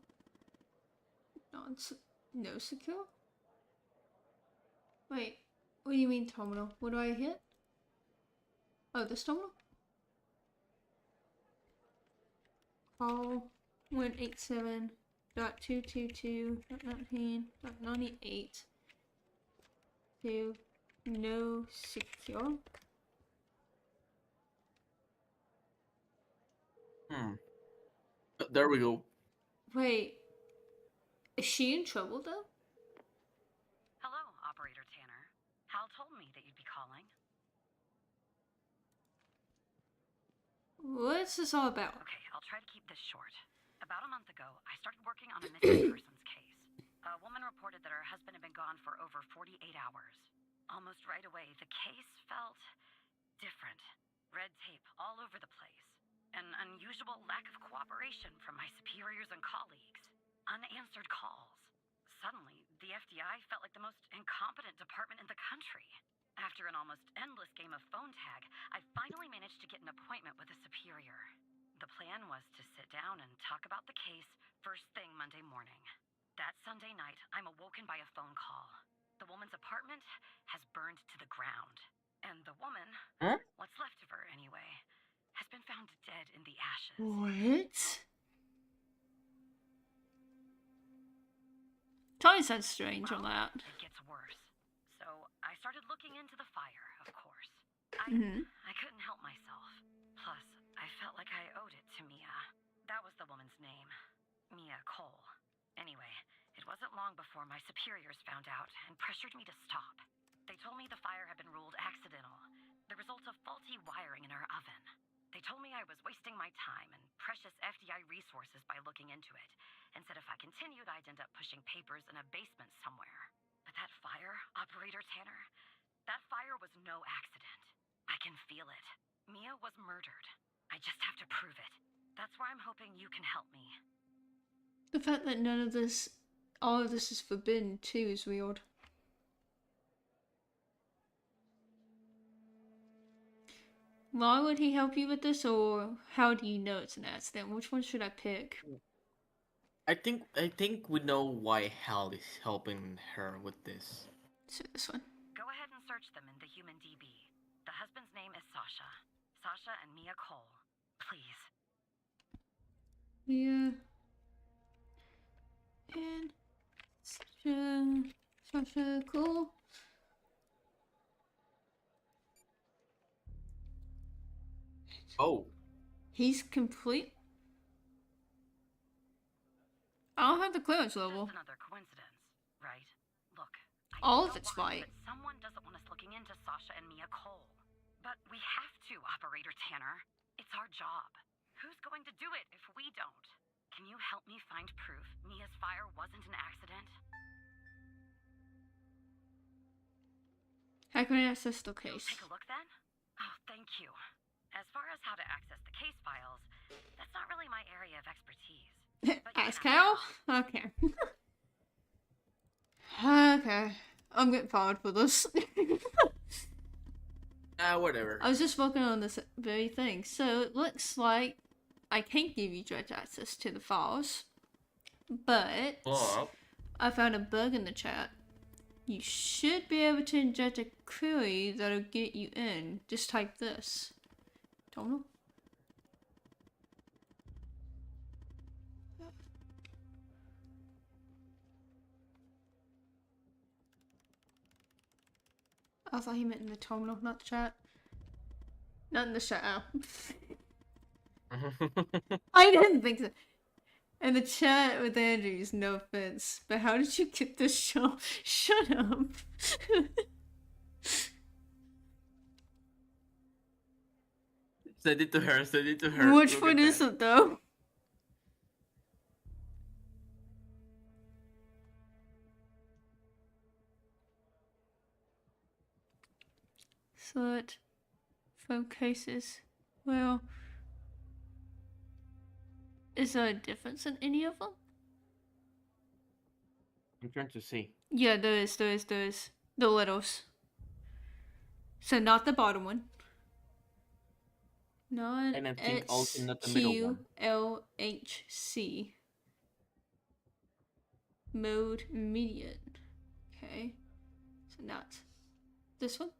no secure? Wait, what do you mean terminal? What do I hit? Oh, this terminal? Call 187 .222.19.98 to no secure. There we go. Wait, is she in trouble though? Hello, Operator Tanner. Hal told me that you'd be calling. What's this all about? Okay, I'll try to keep this short. About a month ago, I started working on a missing persons case. A woman reported that her husband had been gone for over 48 hours. Almost right away, the case felt different. Red tape all over the place. An unusual lack of cooperation from my superiors and colleagues. Unanswered calls. Suddenly, the FBI felt like the most incompetent department in the country. After an almost endless game of phone tag, I finally managed to get an appointment with a superior. The plan was to sit down and talk about the case first thing Monday morning. That Sunday night, I'm awoken by a phone call. The woman's apartment has burned to the ground. And the woman, what's left of her anyway, has been found dead in the ashes. What? Tony sounds strange on that. It gets worse. So I started looking into the fire, of course. I couldn't help myself. Plus, I felt like I owed it to Mia. That was the woman's name. Mia Cole. Anyway, it wasn't long before my superiors found out and pressured me to stop. They told me the fire had been ruled accidental, the result of faulty wiring in our oven. They told me I was wasting my time and precious FDI resources by looking into it, and said if I continued, I'd end up pushing papers in a basement somewhere. But that fire, Operator Tanner, that fire was no accident. I can feel it. Mia was murdered. I just have to prove it. That's where I'm hoping you can help me. The fact that all of this is forbidden too is weird. Why would he help you with this, or how do you know it's an accident? Which one should I pick? I think we know why Hal is helping her with this. So this one. Go ahead and search them in the human DB. The husband's name is Sasha. Sasha and Mia Cole. Please. Yeah. And Sasha Cole. Oh. He's complete. I don't have the clearance level. Just another coincidence, right? Look, I All don't of it's know fine. why, but someone doesn't want us looking into Sasha and Mia Cole. But we have to, Operator Tanner. It's our job. Who's going to do it if we don't? Can you help me find proof Mia's fire wasn't an accident? How can I access the You'll case? take a look then? Oh, thank you. As far as how to access the case files, that's not really my area of expertise. But you Ask can how? help. Okay. Okay. I'm getting fired for this. Whatever. I was just working on this very thing. So it looks like I can't give you direct access to the files. But I found a bug in the chat. You should be able to inject a query that'll get you in. Just type this. Don't know. I thought he meant in the terminal, not the chat. Not in the chat. I didn't think so. In the chat with Andrews, no offense, but how did you get this show? Shut up. Send it to her. Send it to her. Which Look one at is that. it though? Select phone cases. Well, is there a difference in any of them? I'm trying to see. Yeah, there is. The littles. So not the bottom one. Not And I think also not the middle one. SQLHC. Mode immediate. Okay. So not this one.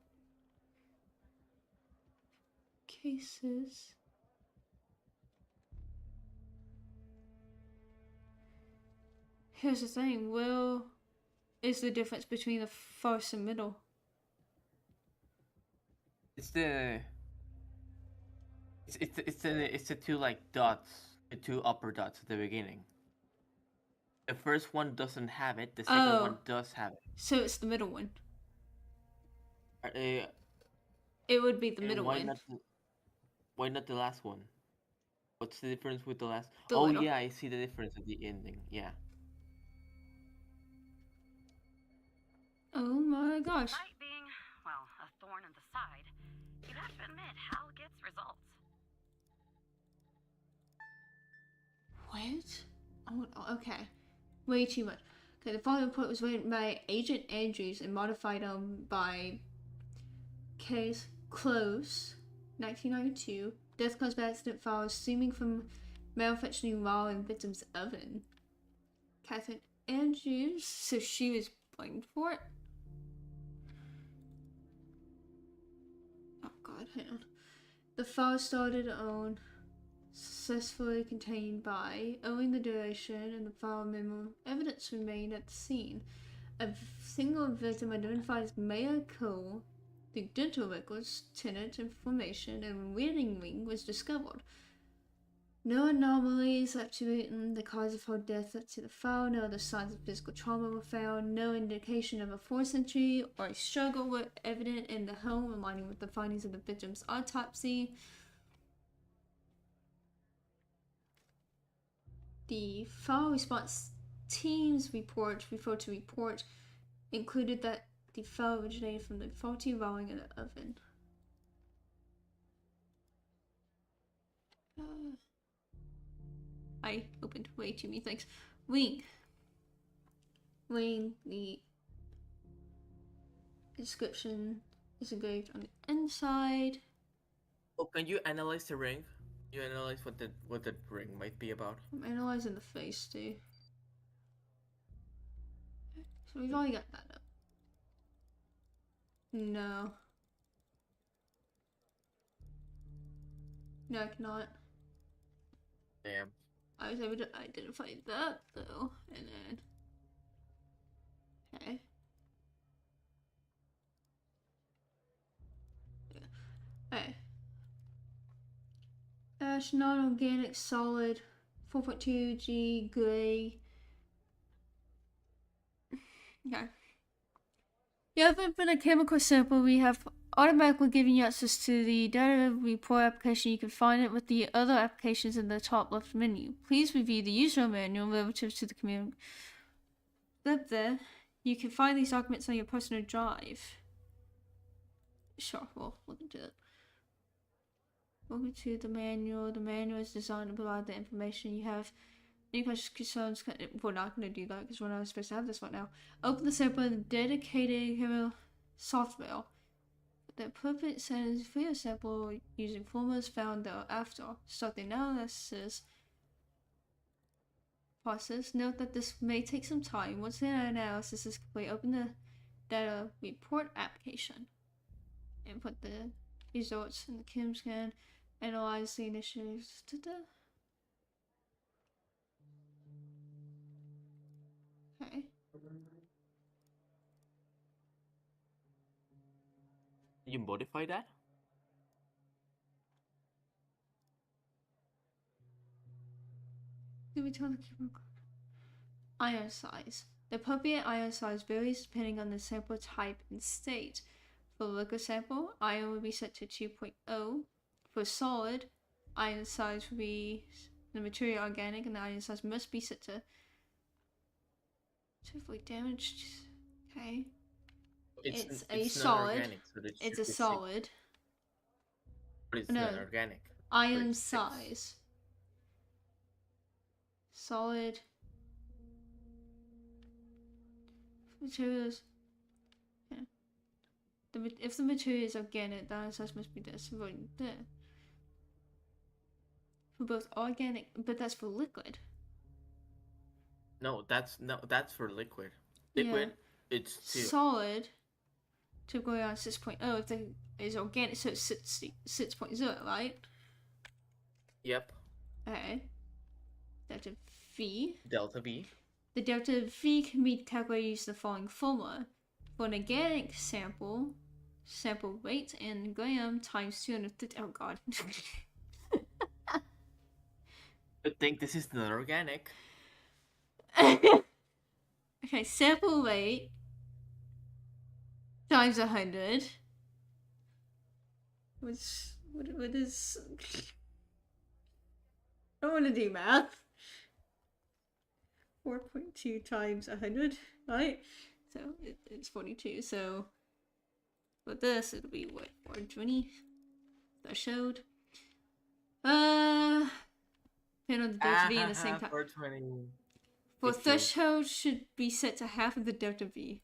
Cases. Here's the thing, Will is the difference between the first and middle. It's the it's the two like dots, the two upper dots at the beginning. The first one doesn't have it. The second one does have it. So it's the middle one. Uh, It would be the and middle why one. not? Why not the last one? What's the difference with the last? The Oh little. yeah, I see the difference at the ending. Yeah. Oh my gosh. Despite being, well, a thorn in the side, you have to admit Hal gets results. What? Oh, okay. Way too much. Okay, the following report was written by Agent Andrews and modified by Case Close, 1992. Death caused by accident files stemming from malfunctioning while in victim's oven. Catherine Andrews, so she was blamed for it? Oh god, hang on. The file started on successfully contained by, owing the duration and the file memo, evidence remained at the scene. A single victim identified as Maya Cole, the dental records, tenant information, and wedding ring was discovered. No anomalies attributing the cause of her death to the file, no other signs of physical trauma were found, no indication of a forced entry or a struggle were evident in the home, aligning with the findings of the victim's autopsy. The file response team's report included that the file originated from the faulty routing in the oven. I opened way too many things. Wing, the inscription is engraved on the inside. Oh, can you analyze the ring? You analyze what the ring might be about. I'm analyzing the face too. So we've already got that up. No. No, I cannot. Damn. I was able to identify that though, and then okay. Okay. Ash non-organic solid 4.2 G gray. Okay. You haven't been a chemical sample. We have automatically given you access to the data report application. You can find it with the other applications in the top left menu. Please review the user manual relative to the community. Up there, you can find these documents on your personal drive. Sure, we'll look into it. Welcome to the manual. The manual is designed to provide the information you have. Any questions, concerns? We're not going to do that because we're not supposed to have this right now. Open the sample in dedicated software. The appropriate settings for your sample using formulas found thereafter. Start the analysis process. Note that this may take some time. Once the analysis is complete, open the data report application. Input the results in the chem scan. Analyze the initiatives. Okay. You modify that? Did we tell the camera? Ion size. The appropriate ion size varies depending on the sample type and state. For liquid sample, ion will be set to 2.0. For solid, ion size will be the material organic, and the ion size must be set to avoid damage. Okay. It's a solid. Organic, so it's a solid. But it's No. not organic. Ion size. Solid. Materials. Yeah. If the material is organic, the ion size must be this. Right there. For both organic, but that's for liquid. No, that's for liquid. Liquid, it's 2. Solid. To go on 6.0. If it is organic, so it's 6.0, right? Yep. Okay. Delta V. Delta V. The delta V can be calculated using the following formula. For an organic sample weight in gram times 250. Oh god. I think this is not organic. Okay, sample weight times 100. What is... I don't want to do math. 4.2 times 100, right? So it's 42. So with this, it'll be what, 420 threshold. Depending on the delta V in the same time. 420. For It's threshold should be set to half of the delta V.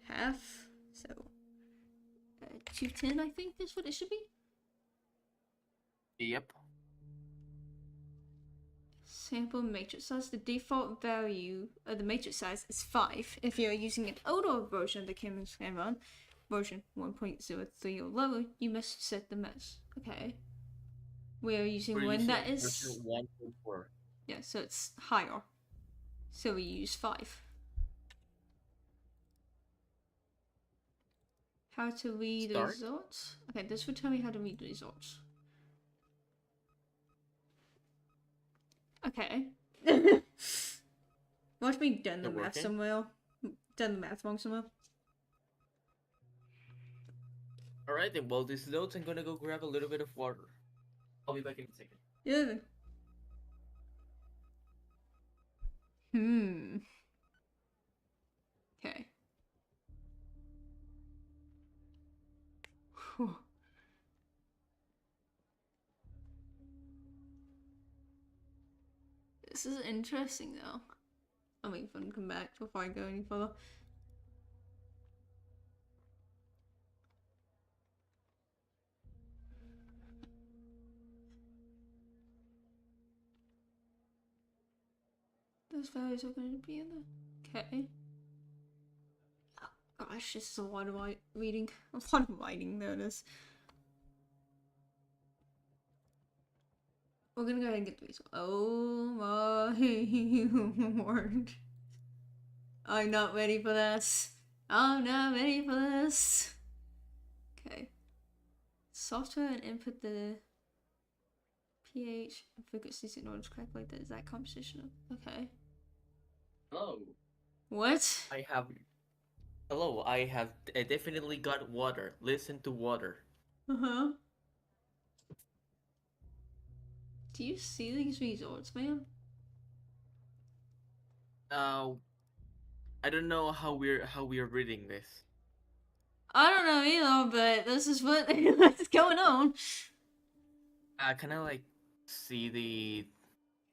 Half. So 210, I think, is what it should be. Yep. Sample matrix size. The default value of the matrix size is 5. If you're using an older version of the Cameron version 1.03 or lower, you must set the max. Okay. We're using one that is... version 1.4. Yeah, so it's higher. So we use 5. How to read Start. results? Okay, this will tell me how to read results. Okay. Must be done the They're math working? somewhere. Done the math wrong somewhere. Alright then, while this loads, I'm gonna go grab a little bit of water. I'll be back in a second. Yeah. Okay. Whew. This is interesting though. I'll wait for them to come back before I go any further. Those values are going to be in there. Okay. Oh, gosh, this is a lot of reading. A lot of writing, there it is. We're gonna go ahead and get the result. Oh my word. I'm not ready for this. I'm not ready for this. Okay. Software and input the pH and frequencies in order to calculate the exact composition of... Okay. Hello. What? Hello, I definitely got water. Listen to water. Uh-huh. Do you see these results, man? I don't know how we're reading this. I don't know either, but this is what's going on. Can I like see the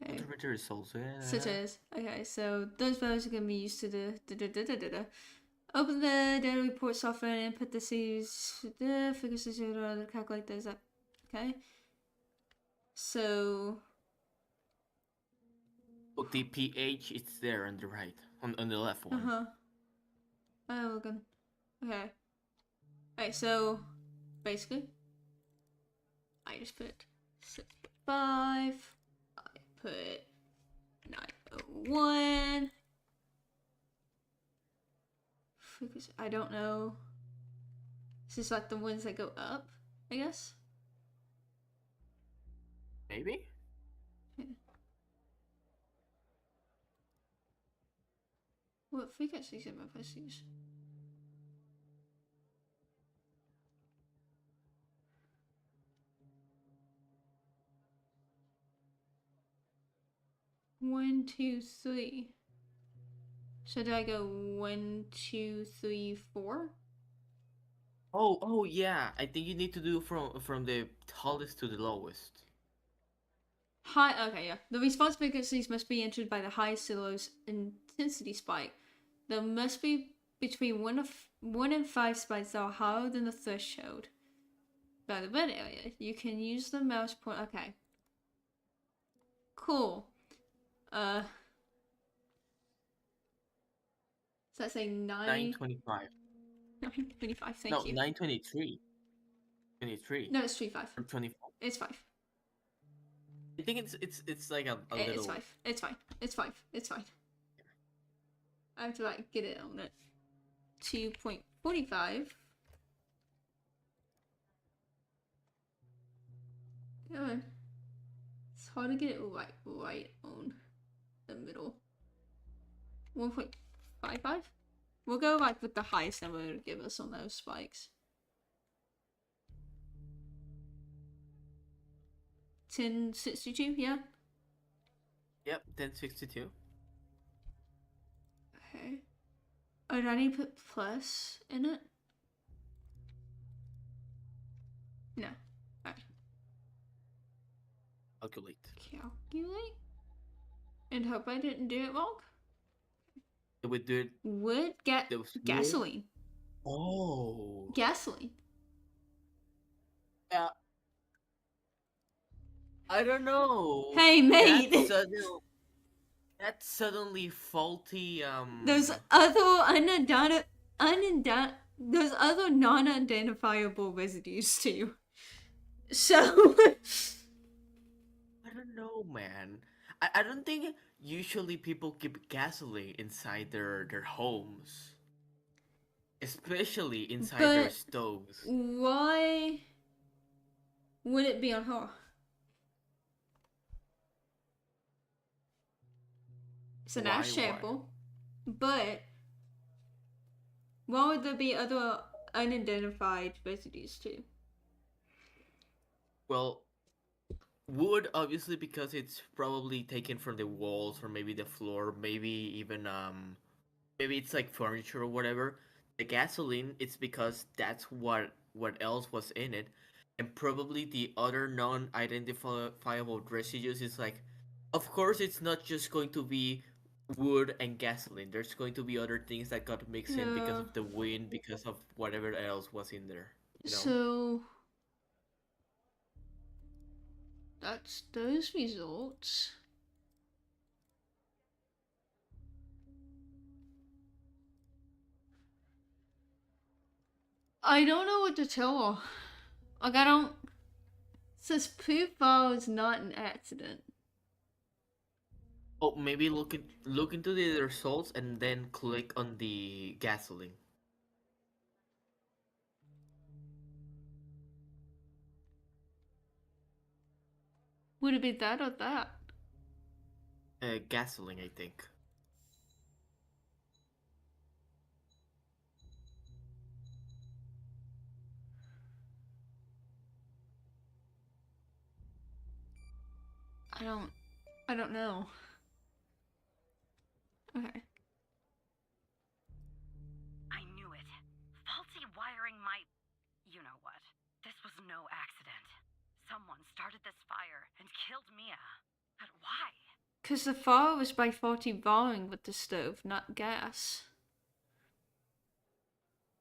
Okay. results? Such as, okay, so those values are going to be used to the open the data report software and input the series, the figures to calculate those up. Okay. So. Oh, the pH it's there on the right, on the left one. Uh huh. Oh, looking. Okay. Alright, so basically, I just put 65. I put 901. Because I don't know. This is like the ones that go up, I guess. Maybe. Yeah. What frequencies am I supposed to use? One, two, three. Should I go 1, 2, 3, 4? Oh yeah. I think you need to do from the tallest to the lowest. Okay, yeah. The response frequencies must be entered by the highest to lowest intensity spike. There must be between 1 and 5 spikes that are higher than the threshold. By the red area, you can use the mouse point. Okay. Cool. Does that say 925. 925, thank No, you. 923. 23. No, it's 3, 5. Or 24. It's 5. I think it's like a It's little. fine. It's fine. It's fine. It's fine. I have to like get it on it. 2.45. Come on. It's hard to get it right on the middle. 1.55? We'll go like with the highest number to give us on those spikes. 1062, yeah? Yep, 1062. Okay. Oh, do I need to put plus in it? No. Alright. Calculate. Calculate? And hope I didn't do it wrong. It would do it. Wood? There was wood. Gasoline. Oh. Gasoline. Yeah. I don't know. Hey, mate! That's suddenly faulty. There's other there's other non-identifiable residues too. So I don't know, man. I don't think usually people keep gasoline inside their homes, especially inside their But stoves. why would it be on her? It's a nice Why? sample, but why would there be other unidentified residues too? Well, wood obviously because it's probably taken from the walls or maybe the floor, maybe even maybe it's like furniture or whatever. The gasoline, it's because that's what else was in it, and probably the other non-identifiable residues is like, of course, it's not just going to be wood and gasoline. There's going to be other things that got mixed in because Yeah. of the wind, because of whatever else was in there. You know. So that's those results. I don't know what to tell her. Like, I don't. It says proof file is not an accident. Oh, maybe look into the results and then click on the gasoline. Would it be that or that? Gasoline, I think. I don't know. Okay. I knew it. Faulty wiring might. You know what? This was no accident. Someone started this fire and killed Mia. But why? Because the fire was by faulty wiring with the stove, not gas.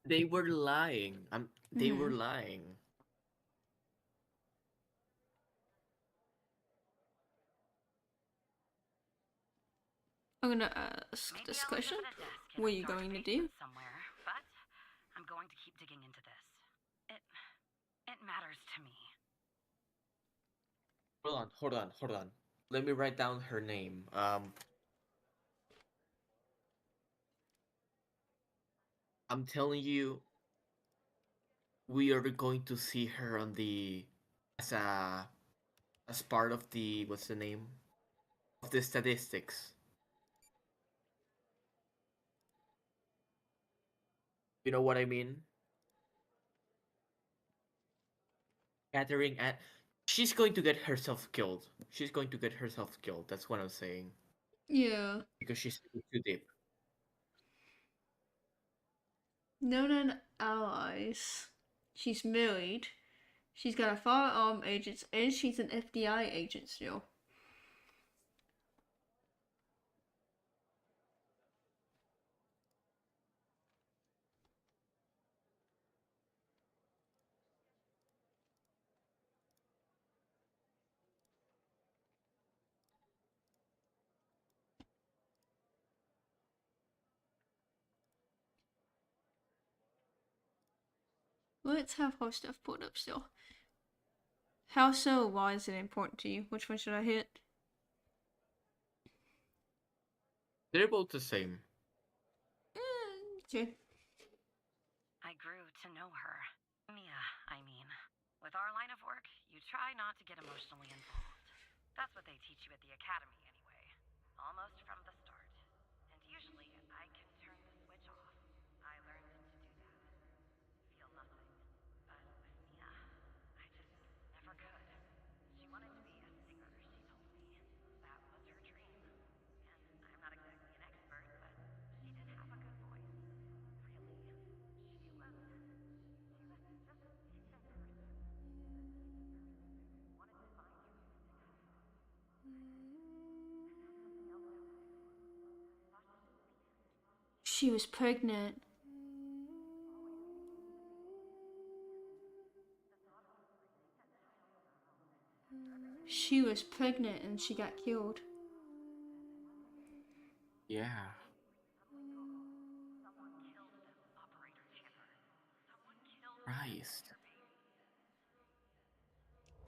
They were lying. They were lying. I'm gonna ask Maybe this I'll question. live at a desk in What a are you dark going to basement do? somewhere, but I'm going to keep digging into this. It matters to me. Hold on. Let me write down her name. I'm telling you, we are going to see her on the as a as part of the what's the name of the statistics. You know what I mean? Catherine and she's going to get herself killed. She's going to get herself killed. That's what I'm saying. Yeah. Because she's too deep. Known allies. She's married. She's got a firearm agent, and she's an FBI agent still. Let's have her stuff pulled up still. How so? Why is it important to you? Which one should I hit? They're both the same. Okay. I grew to know her. Mia, I mean. With our line of work, you try not to get emotionally involved. That's what they teach you at the academy, anyway. Almost from the start. And usually, I can turn the switch off. I learned to do that. Feel nothing. But with Mia, I just never could. She wanted to be a singer, she told me. That was her dream. And I'm not exactly an expert, but she did have a good voice. Really. She was just a decent person. Wanted to find your music, I thought. I found something else out there. Sasha shouldn't be here. She was pregnant. She was pregnant and she got killed. Yeah. Someone killed them, Operator Tanner. Someone killed Christ. their baby.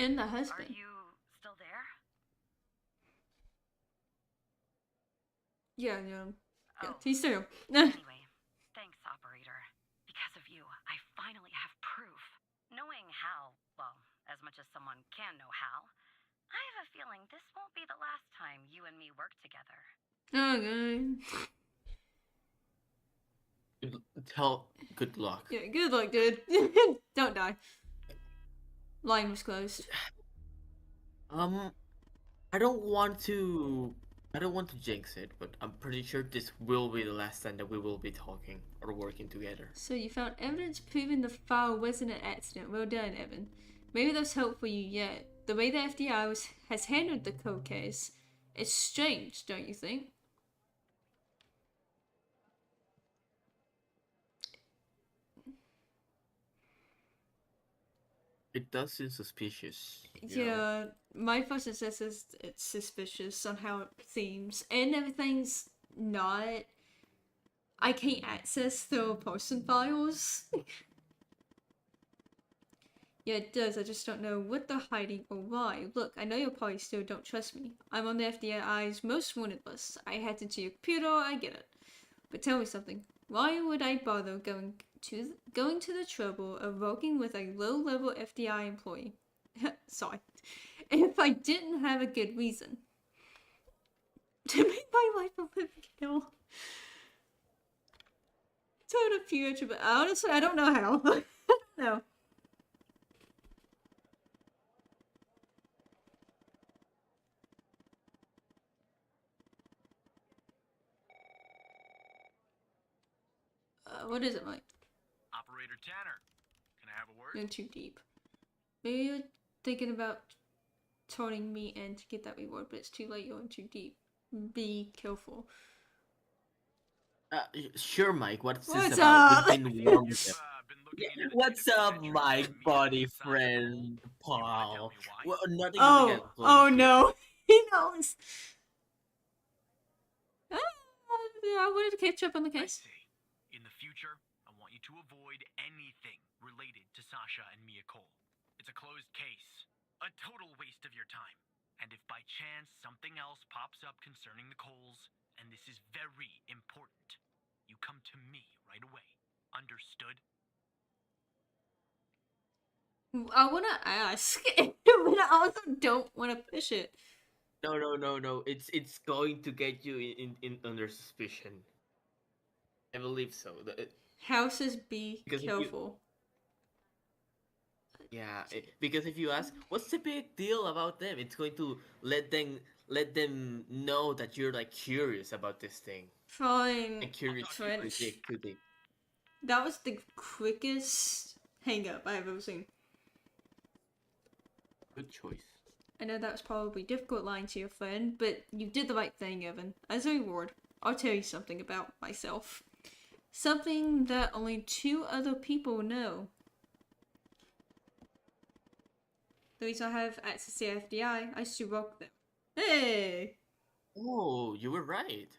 And the Are husband. you still there? Yeah, Oh. he's still. Anyway, thanks, Operator. Because of you, I finally have proof. Knowing Hal, well, as much as someone can know Hal, I have a feeling this won't be the last time you and me work together. Okay. Good luck. Yeah, good luck, dude. Don't die. Line was closed. I don't want to jinx it, but I'm pretty sure this will be the last time that we will be talking or working together. So you found evidence proving the file wasn't an accident. Well done, Evan. Maybe that's helpful you yet. The way the FBI has handled the cold case, it's strange, don't you think? It does seem suspicious. Yeah, my first assess is it's suspicious on how it seems, and everything's not. I can't access the person files. Yeah, it does. I just don't know what they're hiding or why. Look, I know you probably still don't trust me. I'm on the FBI's most wanted list. I hacked into your computer. I get it. But tell me something. Why would I bother going to the trouble of working with a low-level FBI employee? Sorry. If I didn't have a good reason to make my life a living hell. Total future, but honestly, I don't know how. No. What is it, Mike? Operator Tanner, can I have a word? You're too deep. Maybe you're thinking about turning me in to get that reward, but it's too late. You're in too deep. Be careful. Sure, Mike. What's this What's about? up? We've been warned. Been looking into the What's Database up, entries my between me buddy and Sasha friend, Cole. You wanna tell Paul? me why? Well, nothing Oh, oh no. He knows. I wanted to catch up on the I case. see. In the future, I want you to avoid anything related to Sasha and Mia Cole. It's a closed case. A total waste of your time. And if by chance something else pops up concerning the Coles, and this is very important, you come to me right away. Understood? I want to ask, but I also don't want to push it. No. It's going to get you in under suspicion. I believe so. Houses, be Because careful. Because if you ask, what's the big deal about them? It's going to let them know that you're like curious about this thing. Fine. And curious French. too deep. That was the quickest hang up I've ever seen. Good choice. I know that was probably difficult lying to your friend, but you did the right thing, Evan. As a reward, I'll tell you something about myself. Something that only 2 other people know. The reason I have access to the FBI, I used to work with them. Hey! Oh, you were right.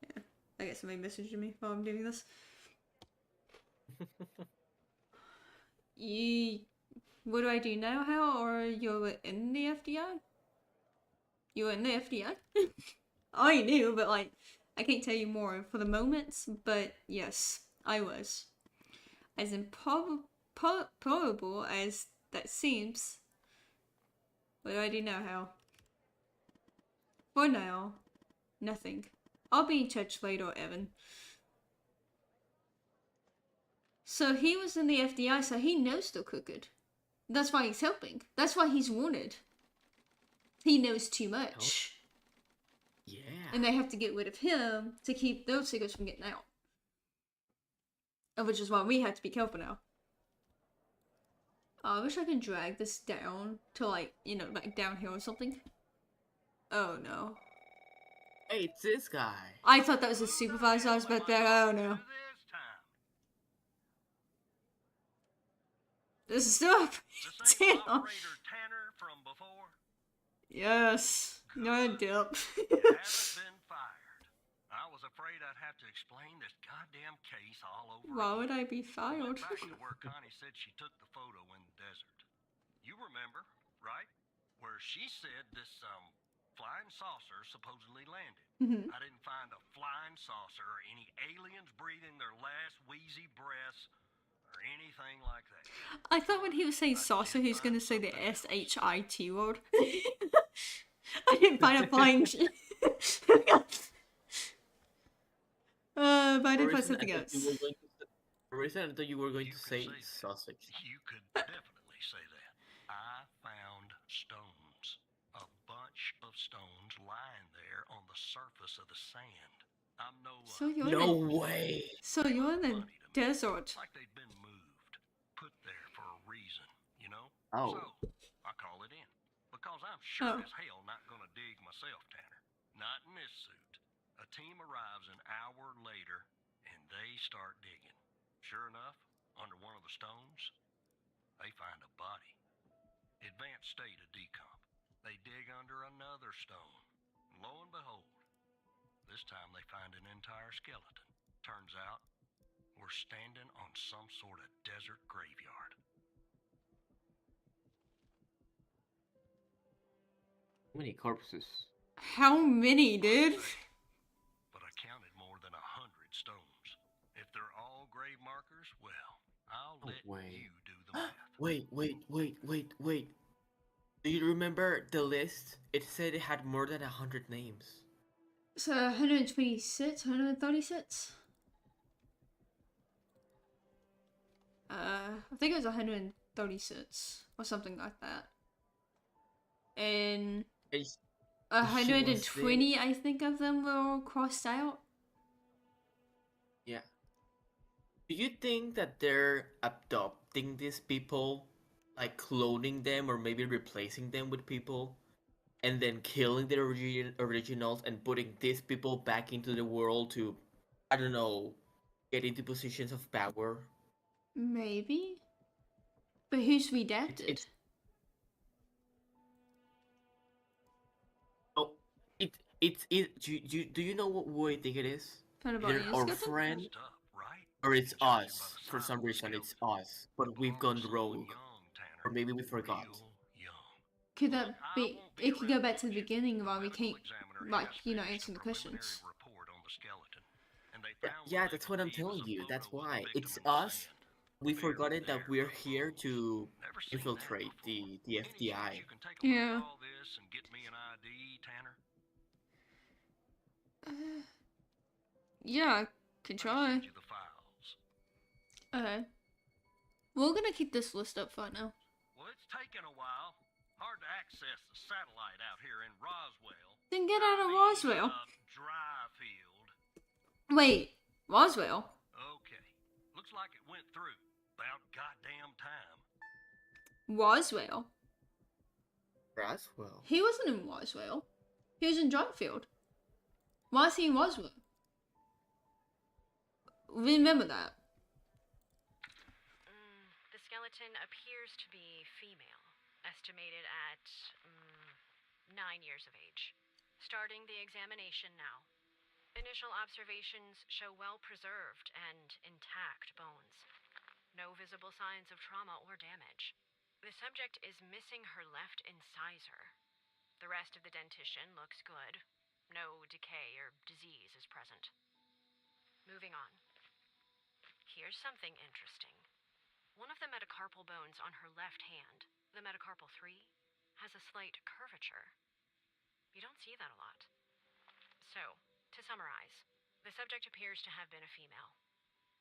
Yeah, I get somebody messaging me while I'm doing this. what do I do now, Hal? Or you're in the FDI? You were in the FDI? I knew, but like, I can't tell you more for the moment. But yes, I was. As improbable as that seems, what do I do now, Hal? For now, nothing. I'll be in touch later, Evan. So he was in the FDI, so he knows the crooked. That's why he's helping. That's why he's wanted. He knows too much. Yeah. And they have to get rid of him to keep those secrets from getting out. Which is why we have to be careful now. I wish I could drag this down to like, you know, like down here or something. Oh no. Hey, it's this guy. I thought that was a supervisor. I was about there. Oh no. This is still Same damn. operator Tanner from before. Yes. No dip. Haven't been fired. I was afraid I'd have to explain this goddamn case all over Why again. would I be I fired? went back to where Connie said she took the photo in the desert. You remember, right? Where she said this, flying saucer supposedly landed. Mhm. I didn't find a flying saucer or any aliens breathing their last wheezy breaths or anything like that. I thought when he was saying saucer, he was going to say the S-H-I-T word. I didn't find a flying... but I did find something else. For a reason, I thought you were going to say that. sausage. You could definitely say that. I found stones. A bunch of stones lying there on the surface of the sand. I'm no... So you're No in the, way. so you're in the desert. like they'd been moved. Put there for a reason, you know? Oh. So, I call it in. Because I'm sure Oh. as hell not gonna dig myself, Tanner. Not in this suit. A team arrives an hour later, and they start digging. Sure enough, under one of the stones, they find a body. Advanced state of decomp. They dig under another stone. Lo and behold, this time they find an entire skeleton. Turns out, we're standing on some sort of desert graveyard. How many corpses? How many, dude? But I counted more than 100 stones. If they're all grave markers, well, I'll No let way. you do the math. Wait. Do you remember the list? It said it had more than 100 names. So 126, 136? I think it was 136 or something like that. And It's, 120, I think, of them were all crossed out. yeah. Do you think that they're adopting these people, like cloning them or maybe replacing them with people, and then killing the originals and putting these people back into the world to, I don't know, get into positions of power? Maybe. But who's redacted? Oh, do you know what I think it is? Kind of Either body our skeleton? friend Stuff, right? or it's Judging by us. the For size some of the reason, it's skeleton, us. But we've gone belongs to someone rogue. young, Tanner. Or maybe we forgot. Real young. Could that Look, I be? won't be It could go around back to the much. beginning The while we medical can't, examiner like, has you know, finished answer a the questions. preliminary report on the skeleton, and they Yeah, found yeah, what they that's what I'm believe is telling a you. photo That's of the why. victim It's in the us. sand. We Barely forgot it that there, we're I here suppose. to Never seen that infiltrate before. the Any chance FDI. you can take a look Yeah. at all this and get me an ID, Tanner? Yeah, I could Let me try. send you the files. Okay. We're gonna keep this list up for now. Well, it's taken a while. Hard to access the satellite out here in Roswell. Then get out of Roswell. Dry field. Wait, Roswell? Okay. Looks like it went through. About goddamn time. Roswell? Roswell. He wasn't in Roswell. He was in Dryfield. Why is he in Roswell? Remember that. The skeleton appears to be female, estimated at 9 years of age. Starting the examination now. Initial observations show well-preserved and intact bones. No visible signs of trauma or damage. The subject is missing her left incisor. The rest of the dentition looks good. No decay or disease is present. Moving on. Here's something interesting. One of the metacarpal bones on her left hand, the metacarpal 3, has a slight curvature. You don't see that a lot. So, to summarize, the subject appears to have been a female,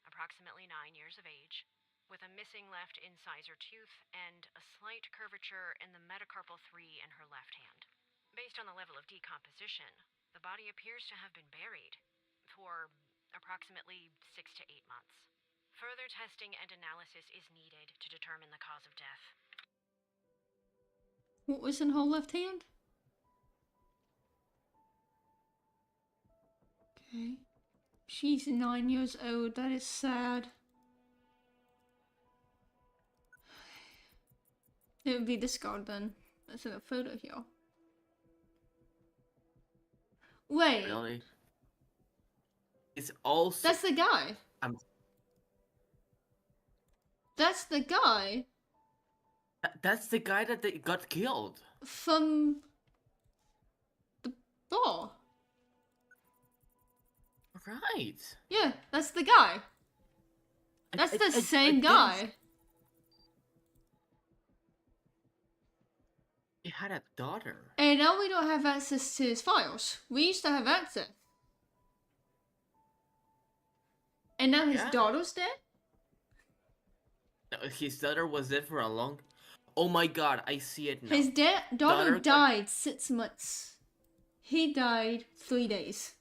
approximately 9 years of age, with a missing left incisor tooth and a slight curvature in the metacarpal 3 in her left hand. Based on the level of decomposition, the body appears to have been buried for approximately 6 to 8 months. Further testing and analysis is needed to determine the cause of death. What was in her left hand? Okay. She's 9 years old. That is sad. It would be this guard then. That's in a photo here. Wait. Really? It's also. That's the guy. That's the guy. That's the guy that got killed. From the bar. Right. Yeah, that's the guy. That's the same guy. He had a daughter. And now we don't have access to his files. We used to have access. And now his daughter's dead? No, his daughter was dead for a long... Oh my god, I see it now. His daughter died 6 months. He died 3 days.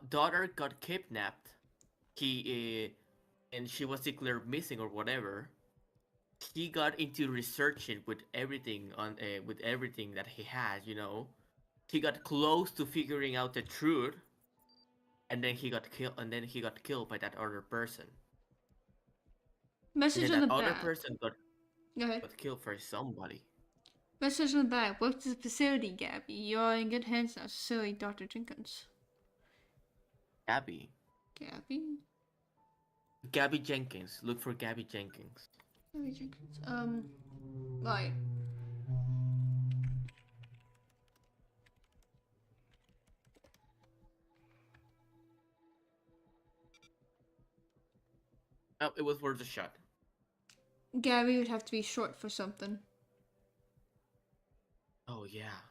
Daughter got kidnapped. And she was declared missing or whatever. He got into researching with everything that he had, you know. He got close to figuring out the truth, and then he got killed. And then he got killed by that other person. Message on the back. Other person got Go ahead. got killed for somebody. Message on the back. Work to the facility, Gabby. You are in good hands now. Silly Dr. Jenkins. Gabby. Gabby Jenkins. Look for Gabby Jenkins. Gabby Jenkins. Right. Oh, it was worth a shot. Gabby would have to be short for something. Oh yeah.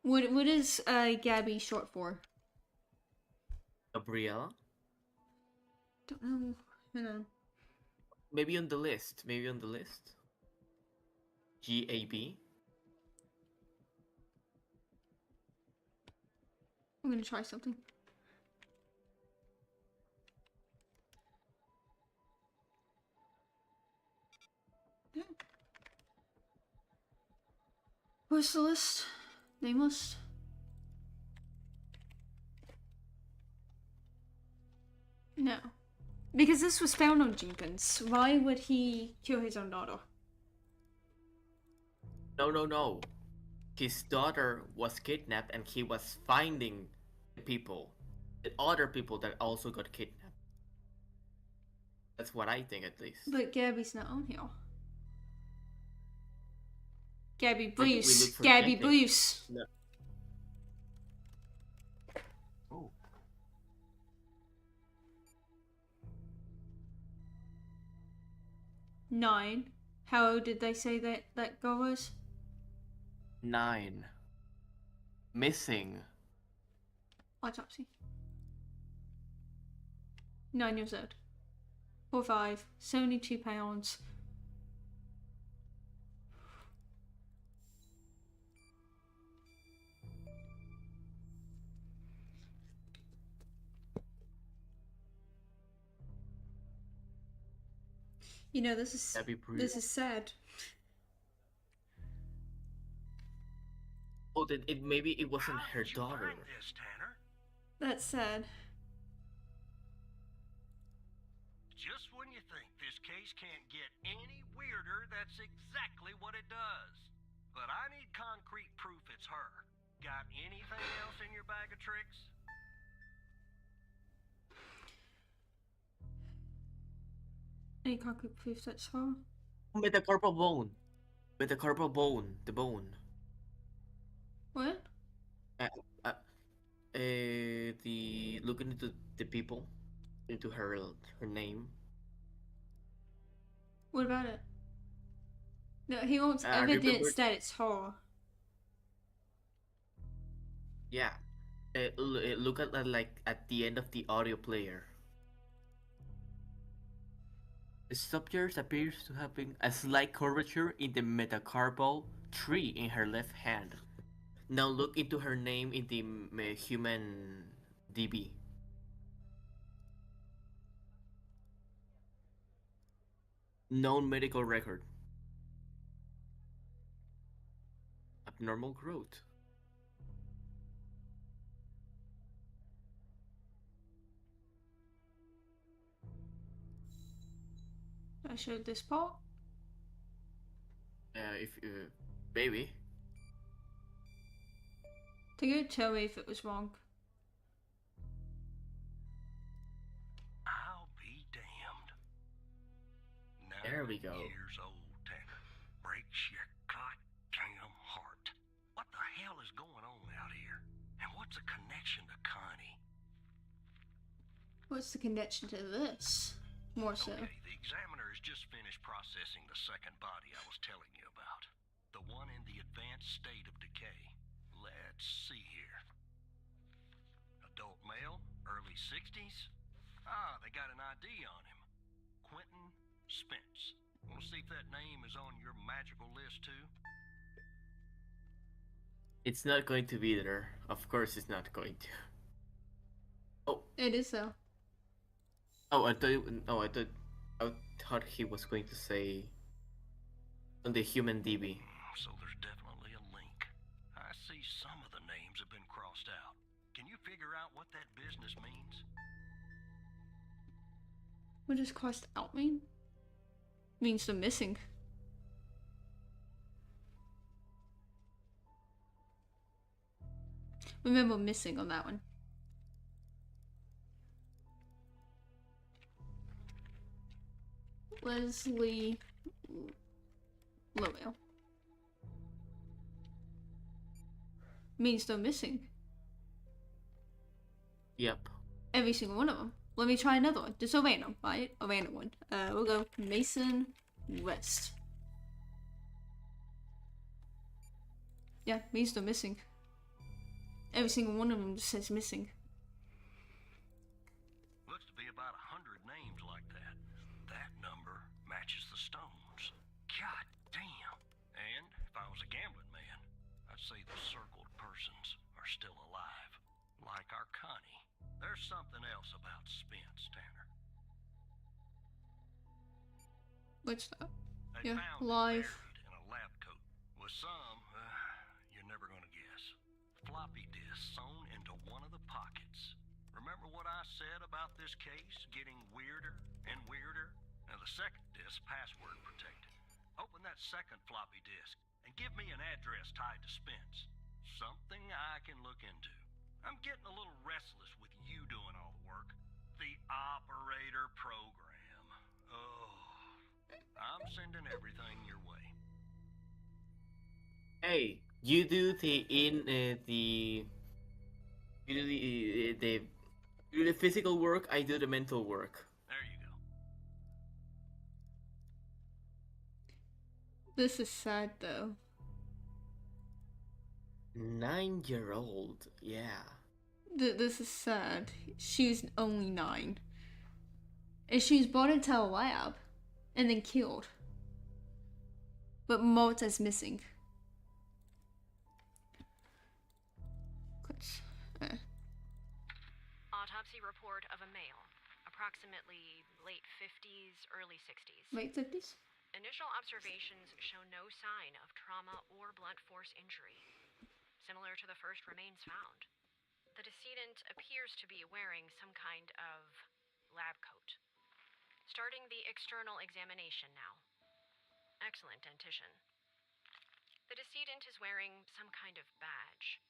What is Gabby short for? Gabriella? Don't know. Hang on. Maybe on the list. G-A-B? I'm gonna try something. Where's the list? Name list? No. Because this was found on Jenkins. Why would he kill his own daughter? No. His daughter was kidnapped and he was finding the other people that also got kidnapped. That's what I think, at least. But Gabby's not on here. Gabby We Bruce. look for Gabby Jenkins. Bruce. No. Oh. 9. How old did they say that girl was? 9. Missing. Autopsy. 9 years old. 4'5", 72 pounds. You know, this is sad. Oh, then maybe it wasn't her daughter. This, Tanner? That's sad. Just when you think this case can't get any weirder, that's exactly what it does. But I need concrete proof it's her. Got anything else in your bag of tricks? Any concrete proof that's her? Metacarpal bone. Metacarpal bone. The bone. What? Uh, uh, the looking into the people, into her name. What about it? No, he wants I evidence remember. that it's her. Yeah. Look at like at the end of the audio player. The subject appears to have a slight curvature in the metacarpal tree in her left hand. Now look into her name in the human DB. Known medical record. Abnormal growth. I showed this part. If Baby. To go tell me if it was wrong. I'll be damned. There we 9 go. years old, Tanner. Breaks your goddamn heart. What the hell is going on out here? And what's the connection to Connie? What's the connection to this? More so. Okay, the examiner has just finished processing the second body I was telling you about. The one in the advanced state of decay. Let's see here. Adult male, early 60s. Ah, they got an ID on him. Quentin Spence. Want to see if that name is on your magical list too? It's not going to be there. Of course, it's not going to. Oh. It is though. Oh, I thought he was going to say on the human DB. So there's definitely a link. I see some of the names have been crossed out. Can you figure out what that business means? What does crossed out mean? Means the missing. Remember missing on that one. Leslie Lowell. Means they're missing. Yep. Every single one of them. Let me try another one. Just a random, right? A random one. We'll go Mason West. Yeah, means they're missing. Every single one of them just says missing. Looks to be about 100 names like that. That number matches the stones. God damn. And if I was a gambling man, I'd say the circled persons are still alive. Like our Connie. There's something else about Spence, Tanner. What's that? They Yeah, found him live. buried in a lab coat. With some, you're never gonna guess. Floppy disk sewn into one of the pockets. Remember what I said about this case getting weirder and weirder? Now the second disk password protected. Open that second floppy disk and give me an address tied to Spence. Something I can look into. I'm getting a little restless with you doing all the work. The operator program. Oh, I'm sending everything your way. Hey, you do the you do the physical work. I do the mental work. There you go. This is sad though. 9-year-old. Yeah. This is sad. She's only 9. And she's brought into a lab and then killed. But Malta's missing. Autopsy report of a male, approximately late 50s, early 60s. Late 50s? Initial observations show no sign of trauma or blunt force injury, similar to the first remains found. The decedent appears to be wearing some kind of lab coat. Starting the external examination now. Excellent dentition. The decedent is wearing some kind of badge.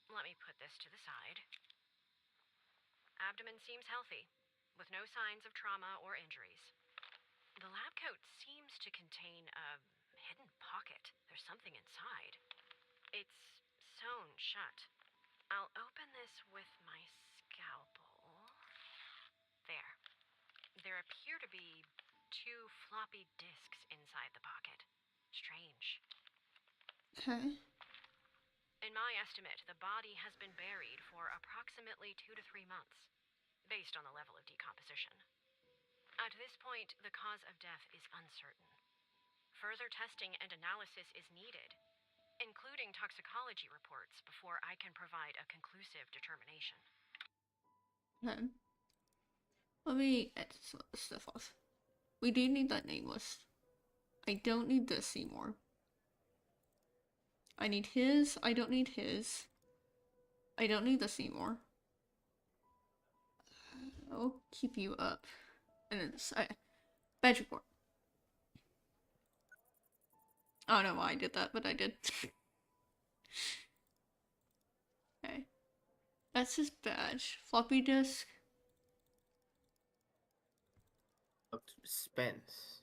Let me put this to the side. Abdomen seems healthy, with no signs of trauma or injuries. The lab coat seems to contain a hidden pocket. There's something inside. It's sewn shut. I'll open this with my scalpel. There. There appear to be 2 floppy disks inside the pocket. Strange. Okay. In my estimate, the body has been buried for approximately 2 to 3 months, based on the level of decomposition. At this point, the cause of death is uncertain. Further testing and analysis is needed, including toxicology reports, before I can provide a conclusive determination. Okay. Let me edit some of this stuff off. We do need that nameless. I don't need this anymore. I need his. I don't need his. I don't need this anymore. I'll keep you up. And then this. Badge report. I don't know why I did that, but I did. Okay. That's his badge. Floppy disk. Spence.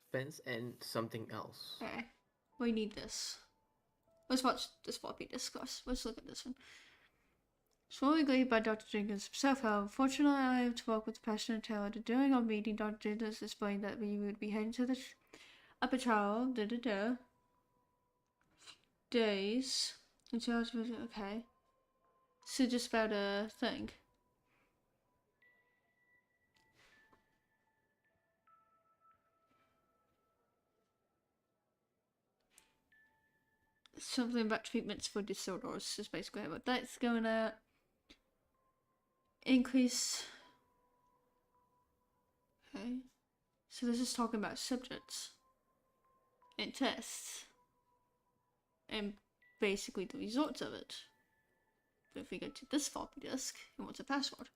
Spence and something else. Okay. We need this. Let's watch this floppy disk. Let's look at this one. Slowly graded by Dr. Jenkins himself, however. Fortunately, I have to work with a passionate tailor. During our meeting, Dr. Jenkins explained that we would be heading to the upper trial, days. Okay. So just about a thing. Something about treatments for disorders is basically what that's going at. Increase. Okay. So this is talking about subjects and tests and basically the results of it. But if we go to this floppy disk, and what's a password?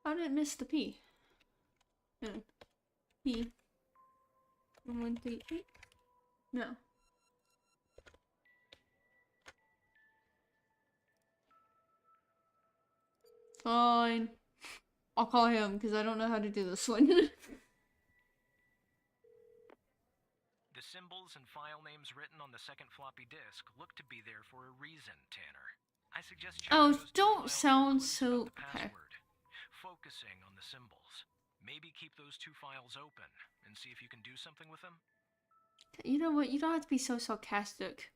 I didn't miss the P. No. P. 138? No. Fine. I'll call him because I don't know how to do this one. The symbols and file names written on the second floppy disk look to be there for a reason, Tanner. I suggest checking Oh, those 2 don't files sound and clues so- about the okay. password. Focusing on the symbols. Maybe keep those 2 files open and see if you can do something with them. You know what? You don't have to be so sarcastic.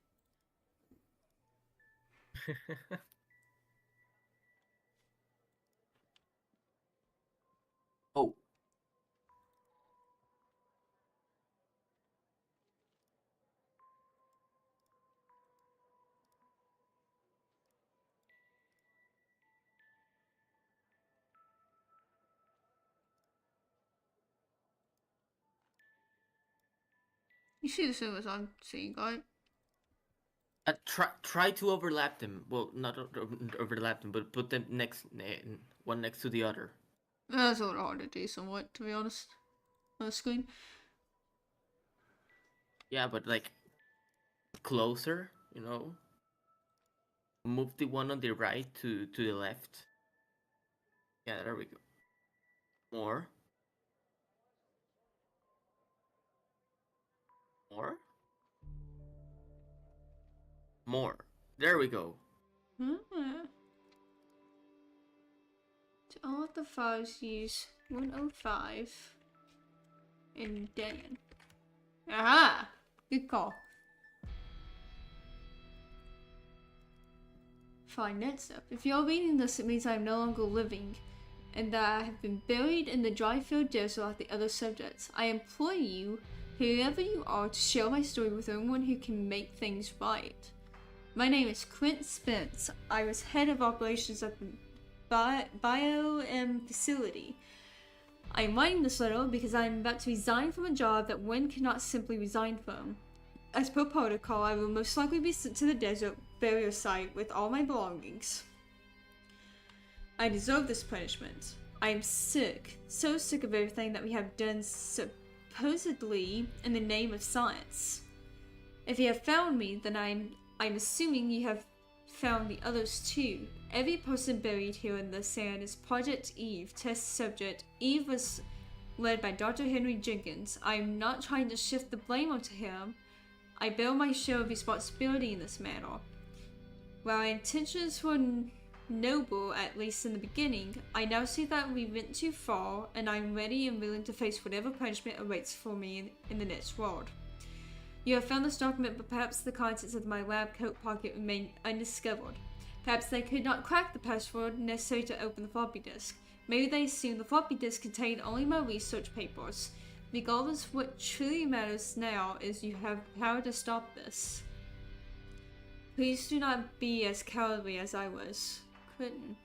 Oh. You see the same as I'm seeing, right? Try to overlap them. Well, not overlap them, but put them one next to the other. That's a little hard to do somewhat, to be honest. On the screen. Yeah, but like closer, you know. Move the one on the right to the left. Yeah, there we go. More. More. More. There we go. To all of the files, use 105 and Dan. Aha! Good call. Fine, next up. If you're reading this, it means I am no longer living, and that I have been buried in the dry field desert like the other subjects. I implore you, whoever you are, to share my story with anyone who can make things right. My name is Quint Spence. I was head of operations at the Bio-M facility. I am writing this letter because I am about to resign from a job that one cannot simply resign from. As per protocol, I will most likely be sent to the desert burial site with all my belongings. I deserve this punishment. I am sick, so sick of everything that we have done supposedly in the name of science. If you have found me, then I'm assuming you have found the others too. Every person buried here in the sand is Project Eve, test subject. Eve was led by Dr. Henry Jenkins. I'm not trying to shift the blame onto him. I bear my share of responsibility in this matter. While our intentions were noble, at least in the beginning, I now see that we went too far, and I'm ready and willing to face whatever punishment awaits for me in the next world. You have found this document, but perhaps the contents of my lab coat pocket remain undiscovered. Perhaps they could not crack the password necessary to open the floppy disk. Maybe they assumed the floppy disk contained only my research papers. Regardless, what truly matters now is you have power to stop this. Please do not be as cowardly as I was. Quentin.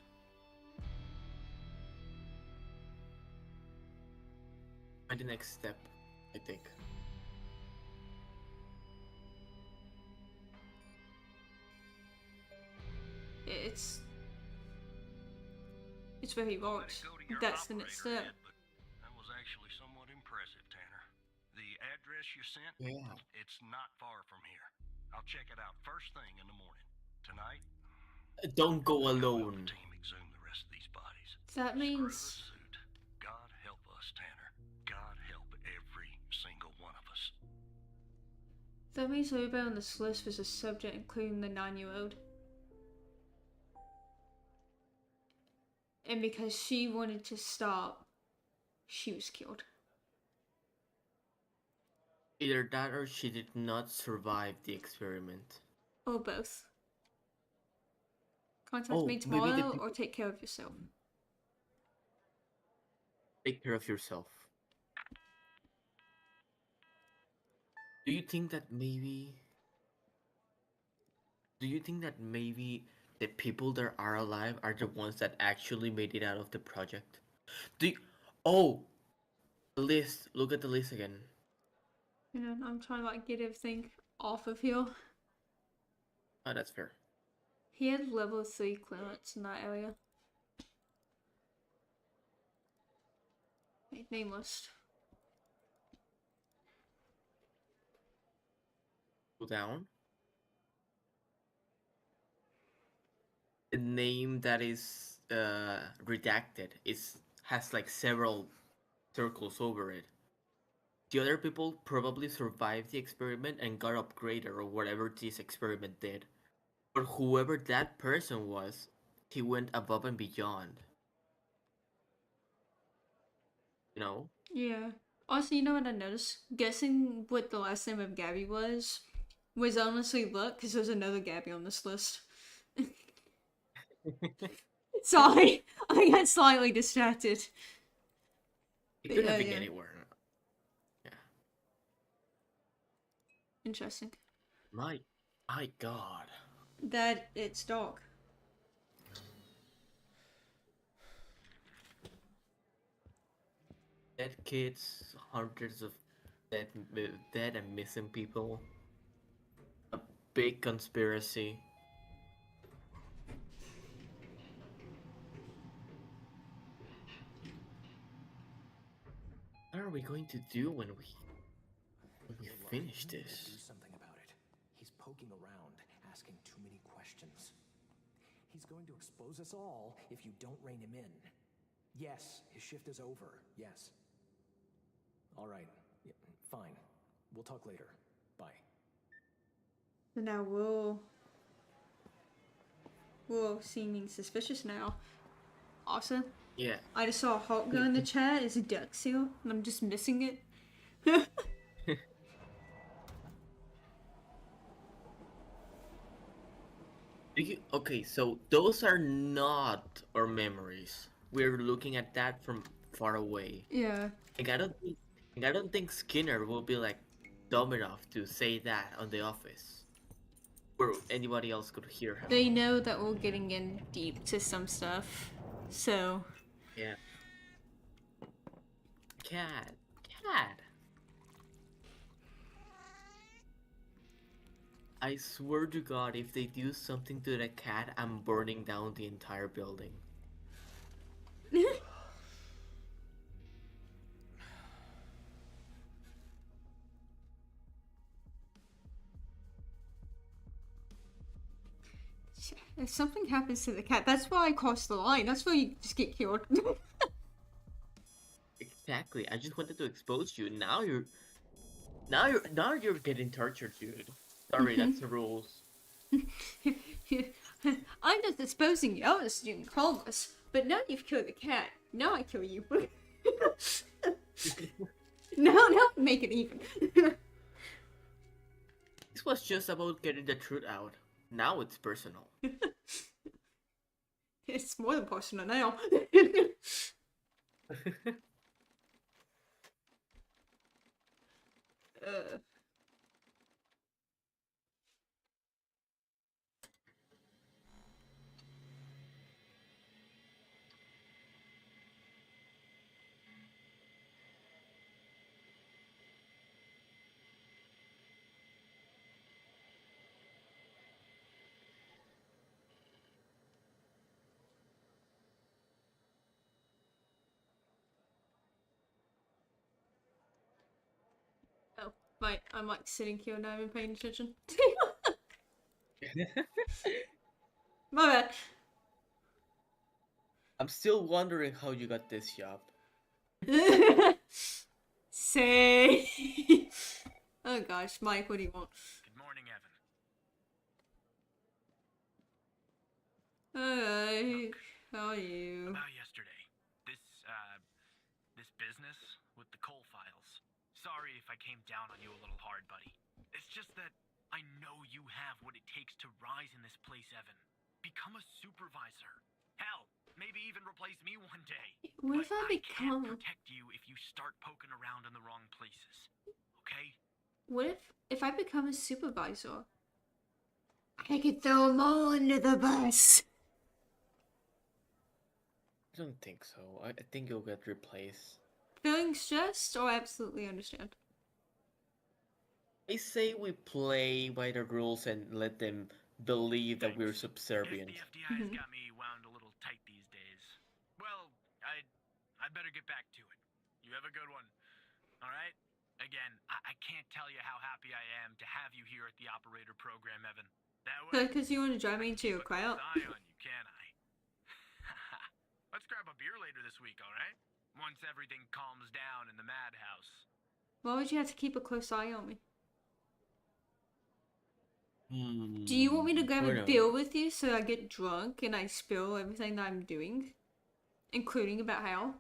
And the next step, I think. It's very large. That's the next step. That was actually somewhat impressive, Tanner. The address you sent, Yeah. it's not far from here. I'll check it out first thing in the morning. Tonight, Don't go I'll help alone. the team exhume the rest of these bodies. That Screw the means suit. God help us, Tanner. God help every single one of us. everybody on this list was a subject, including the 9-year-old. And because she wanted to stop, she was killed. Either that or she did not survive the experiment. Or both. Contact Oh, me maybe the tomorrow people- or take care of yourself. Take care of yourself. Do you think that maybe the people that are alive are the ones that actually made it out of the project? Oh, the list. Look at the list again. You know, I'm trying to like get everything off of here. Oh, that's fair. He had level 3 clearance in that area. Wait, name list. Go down. The name that is redacted has like several circles over it. The other people probably survived the experiment and got upgraded or whatever this experiment did. But whoever that person was, he went above and beyond. You know? Yeah. Also, you know what I noticed? Guessing what the last name of Gabby was honestly luck, because there's another Gabby on this list. Sorry, I got slightly distracted. It could have Yeah, been yeah. anywhere. Yeah. Interesting. My God. That it's dark. Dead kids, hundreds of dead and missing people. A big conspiracy. What are we going to do when we finish Do this? something about it. He's poking around, asking too many questions. He's going to expose us all if you don't rein him in. Yes, his shift is over. Yes. All right. Yeah, fine. We'll talk later. Bye. So now we're seeming suspicious now. Awesome. Yeah. I just saw a Hulk go in the chat. It's a duck seal, and I'm just missing it. Okay, so those are not our memories. We're looking at that from far away. Yeah. Like I don't think Skinner will be like dumb enough to say that on the office, where anybody else could hear him. They know that we're getting in deep to some stuff, so. Yeah. Cat. I swear to God, if they do something to the cat, I'm burning down the entire building. If something happens to the cat, that's why I crossed the line. That's why you just get killed. Exactly. I just wanted to expose you. Now you're getting tortured, dude. Sorry, that's the rules. I'm just exposing you. I was doing harmless. But now you've killed the cat. Now I kill you. No, make it even. This was just about getting the truth out. Now it's personal. It's more than personal now. Oh, right. I'm like sitting here now and paying attention. My bad. I'm still wondering how you got this job. Say. Oh gosh, Mike, what do you want? Good morning, Evan. Hi, how are you? About yesterday. This business with the coal files. Sorry if I came down on you a little hard, buddy. It's just that I know you have what it takes to rise in this place, Evan. Become a supervisor. Hell, maybe even replace me one day. What if But I can't become? protect you if you start poking around in the wrong places. Okay? What if I become a supervisor? I could throw them all under the bus. I don't think so. I think you'll get replaced. Feeling stressed or absolutely understand? I say we play by the rules and let them believe that we're Thanks. subservient. If the FDI's got me wound a little tight these days. Well, I'd better get back to it. You have a good one. All right? Again, I can't tell you how happy I am to have you here at the operator program, Evan. That way, Because you want to drive me into your put my crowd? eye on you, can I? Let's grab a beer later this week, all right? Once everything calms down in the madhouse. Why would you have to keep a close eye on me? Hmm. Do you want me to grab Who a knows? beer with you so I get drunk and I spill everything that I'm doing? Including about Hal?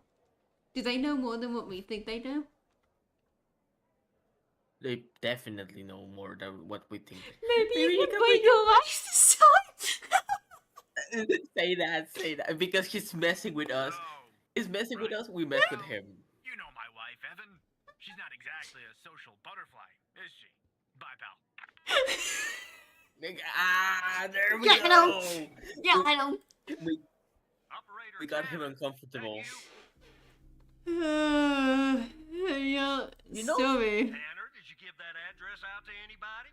Do they know more than what we think they do? They definitely know more than what we think. Maybe you can bring your life this time! Say that. Because he's messing with us. Oh, He's messing with right. us, we mess with him. You know my wife, Evan. She's not exactly a social butterfly, is she? Bye, pal. There we Yeah, I know. go! Yeah, I know. Operator We got him Tanner, uncomfortable. that Yeah, You know- sorry. Tanner, did you give that address out to anybody?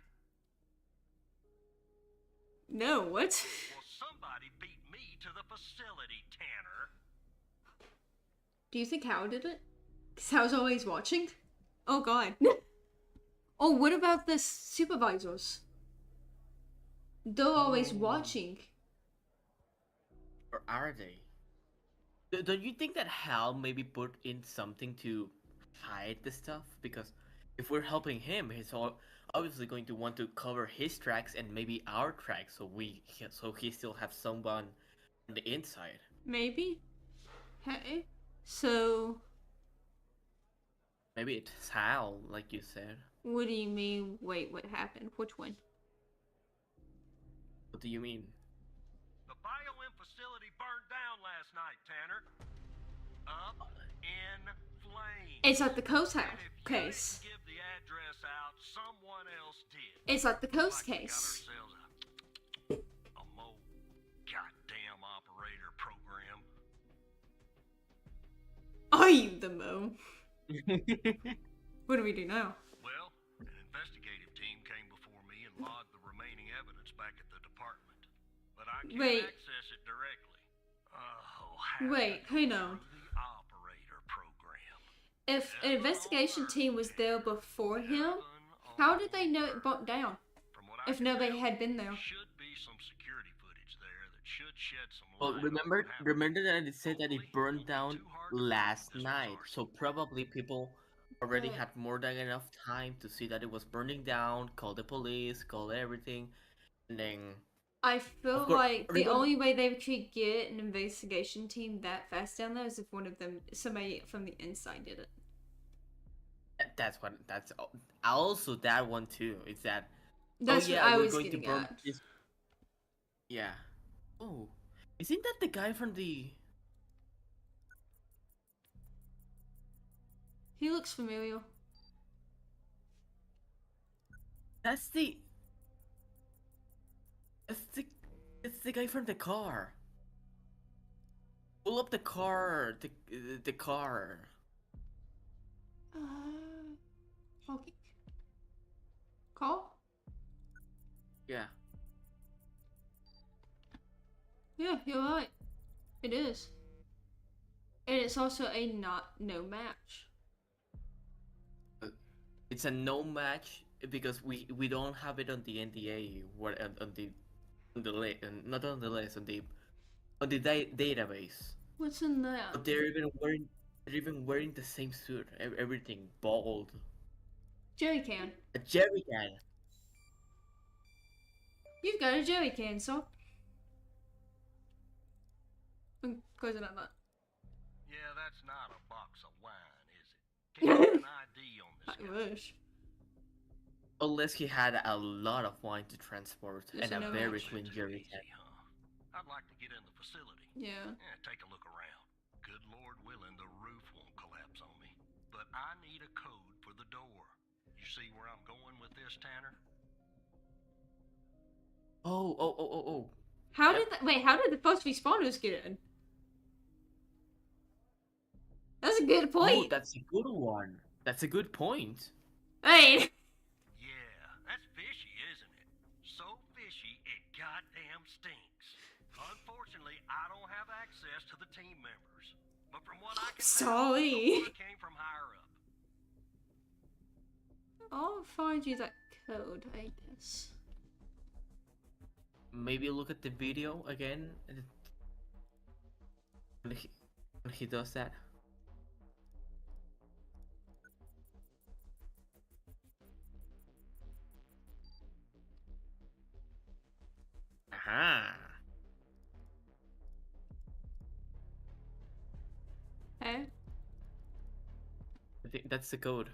No, what? Well, somebody beat me to the facility, Tanner. Do you think Hal did it? Because Hal's always watching? Oh god. Oh, what about the supervisors? They're always watching. Or are they? Don't you think that Hal maybe put in something to hide the stuff? Because if we're helping him, he's obviously going to want to cover his tracks and maybe our tracks, so he still have someone on the inside. Maybe? Hey? So, Maybe it's Hal, like you said. what do you mean? Wait, what happened? Which one? What do you mean? The BioM facility burned down last night, Tanner. Up in flames. It's like the Coast And House if you case. didn't give the address out, someone else did. It's like the Coast Like we got case. ourselves a mo goddamn operator program. Are you the Mo? What do we do now? Well, an investigative team came before me and logged the remaining evidence back at the department. But I can't Wait. access it directly. Oh, Wait, hang on. the operator program. If an investigation team was there before him, how did they know it burnt down? From what I If can nobody tell, had been there. should be some security footage there could shed some Well, light on what happened. remember that it said that it Hopefully, burned won't be down too hard to prove last this was night, arson. so probably people already But had more than enough time to see that it was burning down, call the police, call everything, and then I of feel course, like or the even only way they could get an investigation team that fast down there is if one of them, somebody from the inside, did it. that's also that one too. It's that oh That's what yeah, I we're was going to getting burn at. this. Yeah. Oh, isn't that the guy from the? He looks familiar. That's the. That's the. It's the guy from the car. Pull up the car. The car. Okay. Call? Yeah. Yeah, you're right. It is. And it's also a no match. It's a no match because we don't have it on the NDA. What on the not on the list on the database. What's in that? But they're even wearing the same suit. Everything bald. Jerry can. A jerry can. You've got a jerry can, so. I'm closing that. Yeah, that's not a box of wine, is it? Can you get an ID on this I guy? wish. Unless he had a lot of wine to transport Yes, and I a know very that. clean jerry can. Easy, huh? I'd like to get in the facility. Yeah. Yeah, take a look around. Good Lord willing, the roof won't collapse on me. But I need a code for the door. You see where I'm going with this, Tanner? Oh. How Yep. did that? Wait, how did the first respawners get in? That's a good Oh, point. that's a good one. That's a good point. Hey. Yeah, that's fishy, isn't it? So fishy, it goddamn stinks. Unfortunately, I don't have access to the team members. But from what I can tell, Sorry. the order came from higher up. I'll find you that code, I guess. Maybe look at the video again when he does that. Aha. Hey? I think that's the code.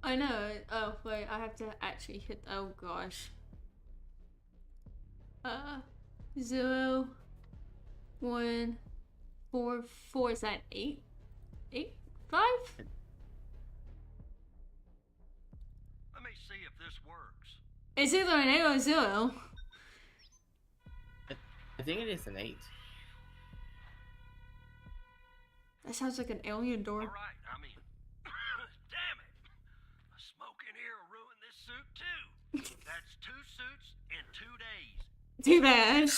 I know. Oh, wait, I have to actually hit. Oh, gosh. 0, 1, 4, 4. Is that 8? 8? 5? Let me see if this works. It's either an 8 or a 0. I think it is an 8. That sounds like an alien door. All right, I mean, damn it. A smoke in here will ruin this suit too. That's 2 suits in 2 days. Too bad.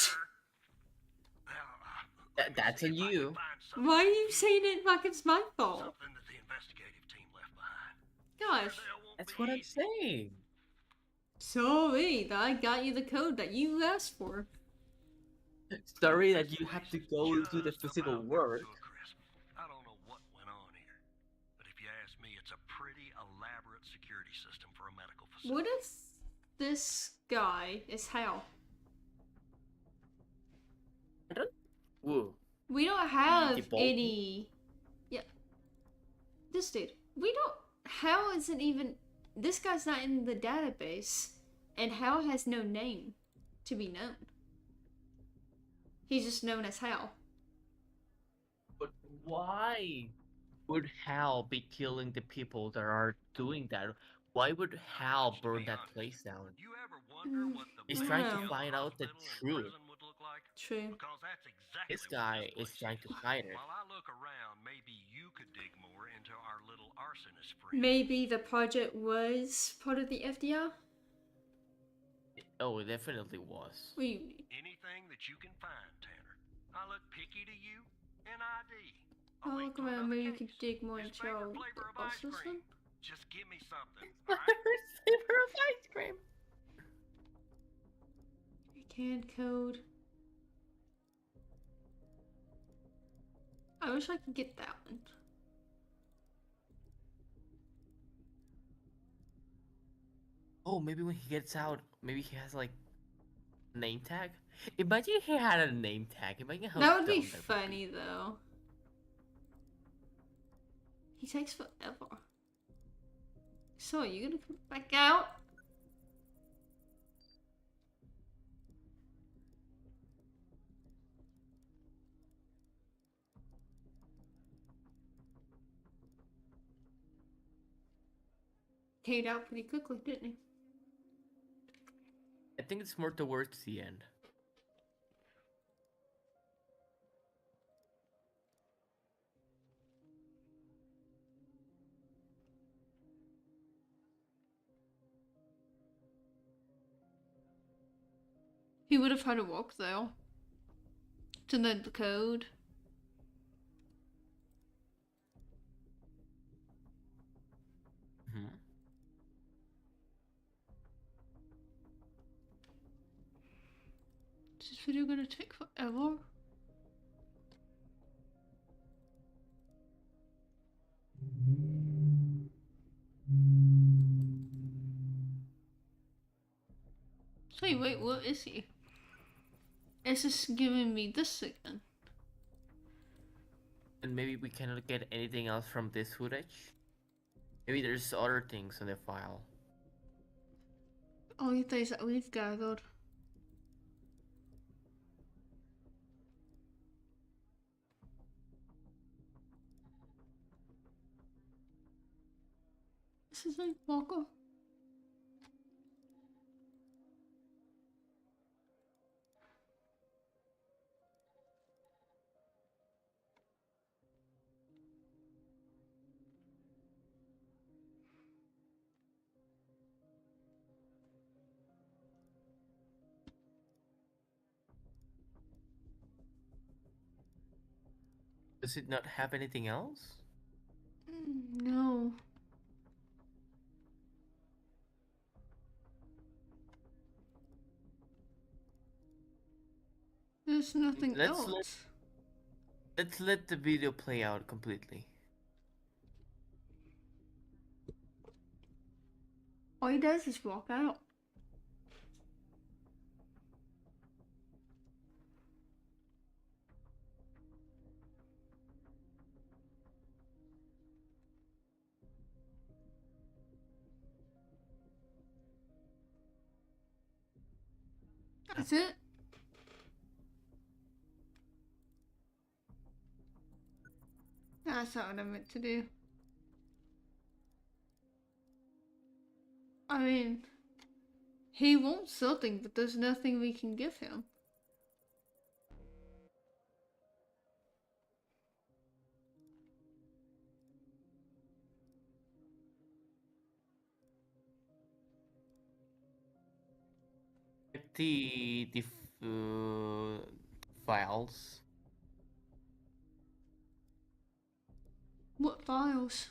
That's on you. Why are you saying it like it's my fault? Something that the investigative team left behind. Gosh. That's what I'm saying. Sorry that I got you the code that you asked for. Sorry that you have to go do the physical work. I don't know what went on here, but if you ask me, it's a pretty elaborate security system for a medical facility. What if this guy is Hal? I don't. Whoa. We don't have Default. any. Yeah. This dude. We don't. Hal isn't even. This guy's not in the database, and Hal has no name to be known. He's just known as Hal. But why would Hal be killing the people that are doing that? Why would Hal burn that place down? You ever wonder what the He's I trying don't to know. find out the hospital and truth. prison would look like? True. Because that's exactly This what guy this is place trying to hide it. While I look around, maybe you could dig more into our little arsonist friend. Maybe the project was part of the FDR? Oh, it definitely was. What do you mean? Anything that you can find, Tanner. I look picky to you, and ID. I'll look around, maybe you could dig more His into favorite our flavor of ice also cream. Just give me something. Flavor of ice cream. Canned code. I wish I could get that one. Oh, maybe when he gets out, maybe he has like name tag. Imagine if he had a name tag. Imagine how That would be dumb that would be. funny though. He takes forever. So, are you gonna come back out? Came out pretty quickly, didn't he? I think it's more towards the end. He would have had to walk though. To know the code. Mm-hmm. Is this video gonna take forever? Say, wait, what is he? It's just giving me this again. And maybe we cannot get anything else from this footage. Maybe there's other things in the file. Only things that we've gathered. This is like Walker. Does it not have anything else? No. There's nothing Let's else. let's let the video play out completely. All he does is walk out. That's it. That's not what I meant to do. I mean, he wants something, but there's nothing we can give him. The files. What files?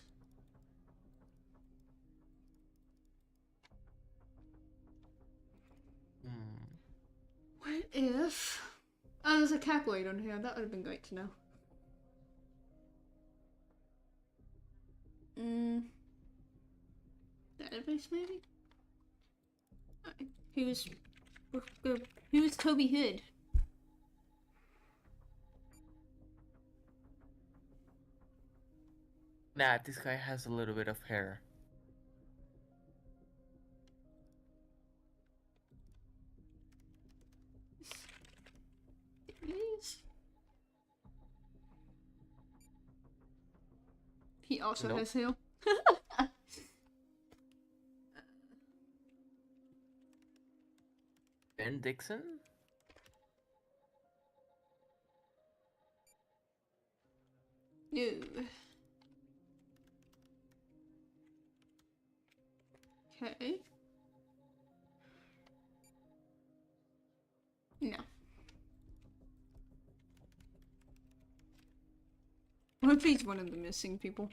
What if... Oh, there's a calculator on here. That would have been great to know. Database, maybe? He was Toby Hood. Nah, this guy has a little bit of hair. Please. He also Nope. has hair. Ben Dixon? No. Okay. No. What if he's one of the missing people?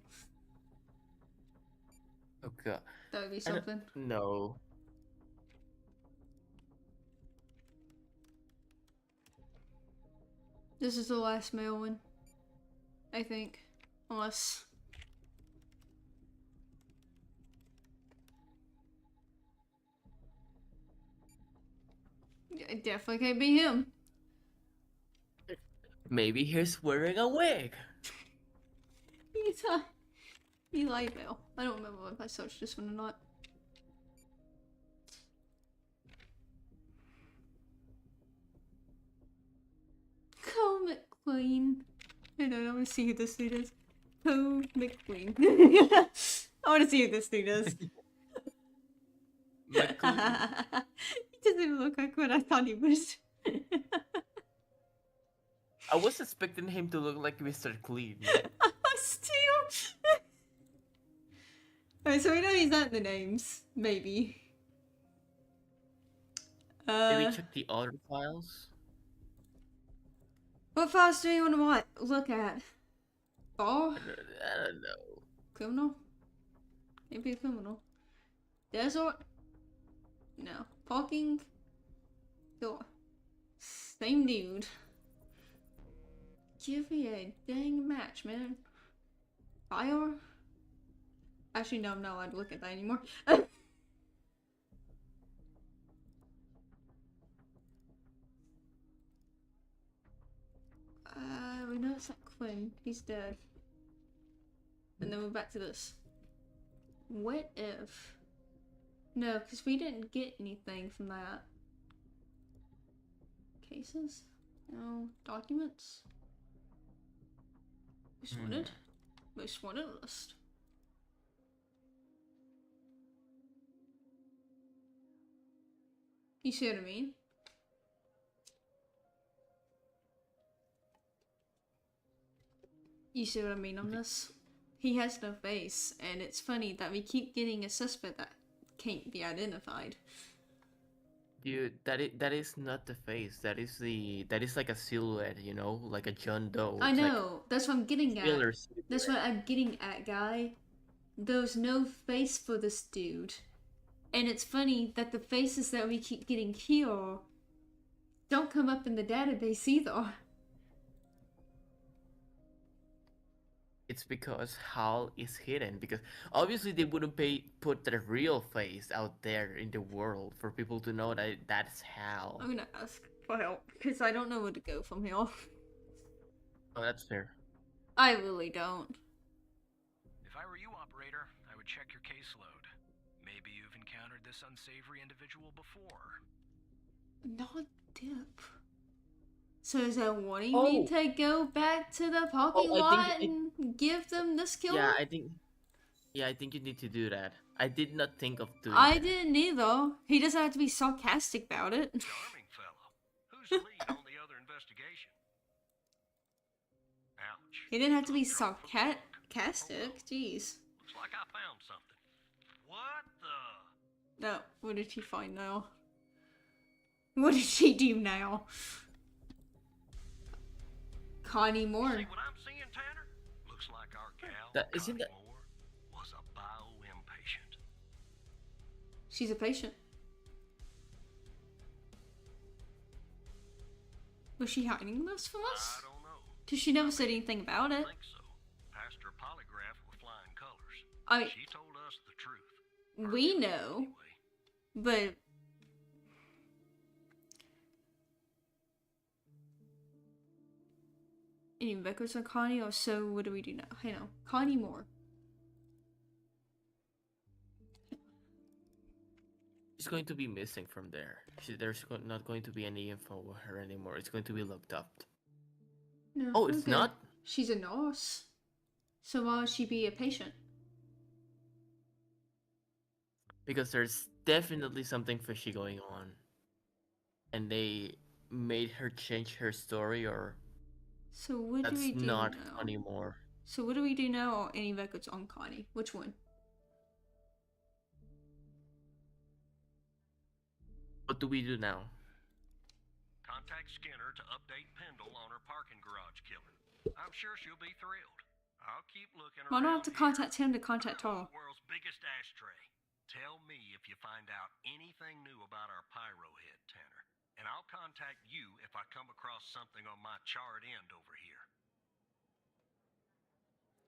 Oh god. That would be I don't- something. No. This is the last male one. I think. Unless... It definitely can't be him. Maybe he's wearing a wig. He's Eli Bell. I don't remember if I searched this one or not. Cole McQueen. I don't know, I want to see who this dude is. Cole McQueen. I want to see who this dude is. McLean. He doesn't even look like what I thought he was. I was expecting him to look like Mr. Clean. Still. Alright, so we know he's not in the names. Maybe. Maybe check the other files. What files do you want to look at? Bar? I don't know. Criminal? Maybe a criminal. Desert? No. Parking? Door. Same dude. Give me a dang match, man. Fire? Actually, no, I'm not allowed to look at that anymore. We know it's not Quinn. He's dead. And then we're back to this. What if... No, because we didn't get anything from that. Cases? No. Documents? Most wanted? Most wanted list. You see what I mean? You see what I mean on this? He has no face, and it's funny that we keep getting a suspect that can't be identified. Dude, that is not the face. That is like a silhouette, you know, like a John Doe. I It's like know. That's what I'm getting at. killer That's what I'm getting at, guy. There's no face for this dude. And it's funny that the faces that we keep getting here don't come up in the database either. It's because Hal is hidden. Because obviously they wouldn't put their real face out there in the world for people to know that that's Hal. I'm gonna ask for help, because I don't know where to go from here. Oh, that's fair. I really don't. If I were you, operator, I would check your caseload. Maybe you've encountered this unsavory individual before. Not Dip. So is that wanting me to go back to the parking lot and give them this killer? Yeah, I think you need to do that. I did not think of doing I that. didn't either. He doesn't have to be sarcastic about it. Charming fellow. Who's the lead on the other investigation? Ouch. He didn't have to be sarcastic. Jeez. Looks like I found something. What the? No, what did he find now? What did he do now? Connie Moore. See what I'm seeing, Tanner? Looks like our gal, Isn't Connie that... Moore, was a bio-impatient. She's a patient. Was she hiding this from us? I don't know. Because she never said anything about I it. think so. Passed her polygraph with flying colors. I She told us the truth. we know, Anyway. but any records on Connie, or so what do we do now? I know. Connie Moore. She's going to be missing from there. There's not going to be any info on her anymore. It's going to be looked up. No, Oh, it's okay. not? She's a nurse. So why would she be a patient? Because there's definitely something fishy going on. And they made her change her story, or So what do that's we do not now? anymore. So what do we do now, or any records on Connie? Which one? What do we do now? Contact Skinner to update Pendle on her parking garage killer. I'm sure she'll be thrilled. I'll keep looking Why around. not have to contact him to contact her? World's biggest ashtray. Tell me if you find out anything new about our pyro head, Tanner. And I'll contact you if I come across something on my charred end over here.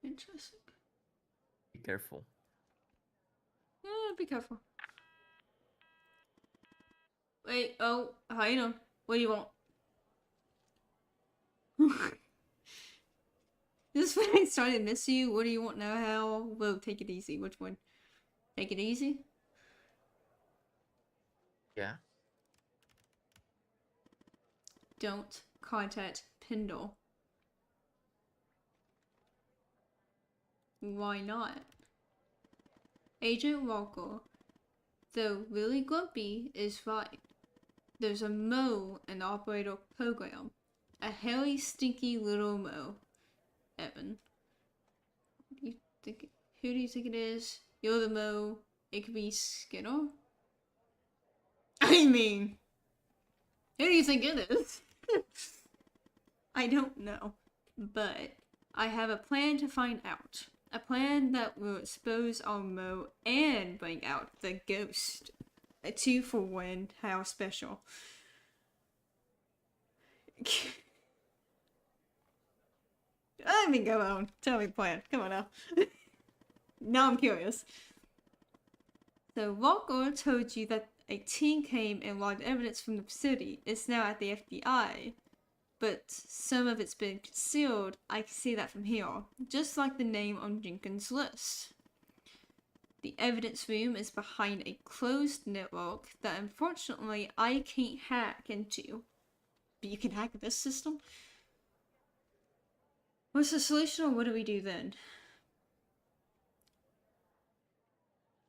Interesting. Be careful. Be careful. Wait, oh, hang on. What do you want? Just when I started to miss you, what do you want now? How? Well, take it easy. Which one? Take it easy? Yeah. Don't contact Pendle. Why not? Agent Walker, though really grumpy, is right. There's a Mo in the operator program. A hairy, stinky little Mo. Evan. Who do you think it is? You're the Mo. It could be Skinner? I mean, who do you think it is? I don't know. But I have a plan to find out. A plan that will expose our Mo and bring out the ghost. A 2-for-1. How special. I mean, go on. Tell me the plan. Come on now. Now I'm curious. So, Walker told you that a team came and logged evidence from the city. It's now at the FBI. But some of it's been concealed. I can see that from here. Just like the name on Jenkins' list. The evidence room is behind a closed network that unfortunately I can't hack into. But you can hack this system? What's the solution, or what do we do then?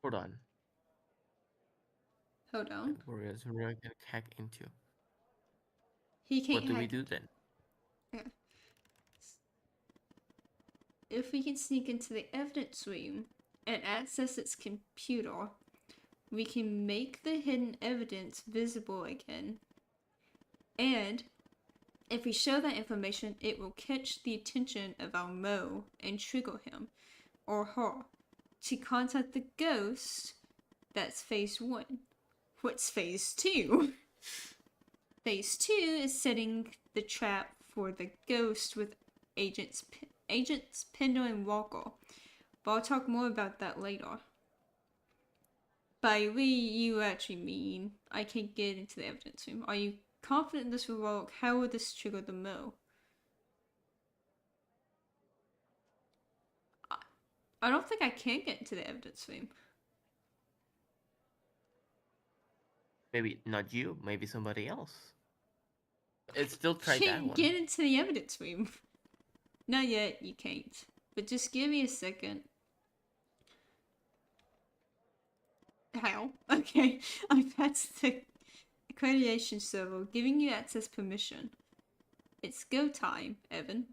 Hold on. Hold on. We're gonna hack into. He can't What do hack. we do then? Yeah. If we can sneak into the evidence room and access its computer, we can make the hidden evidence visible again. And if we show that information, it will catch the attention of our Mo and trigger him or her to contact the ghost. That's phase 1. What's phase 2? Phase 2 is setting the trap for the ghost with Agents Pendle and Walker. But I'll talk more about that later. By we, you actually mean I can't get into the evidence room. Are you confident this will work? How will this trigger the Mo? I don't think I can get into the evidence room. Maybe not you, maybe somebody else. Let's still try that Can't one. get into the evidence room. Not yet, you can't. But just give me a second. How? Okay, I've passed the accreditation server, giving you access permission. It's go time, Evan.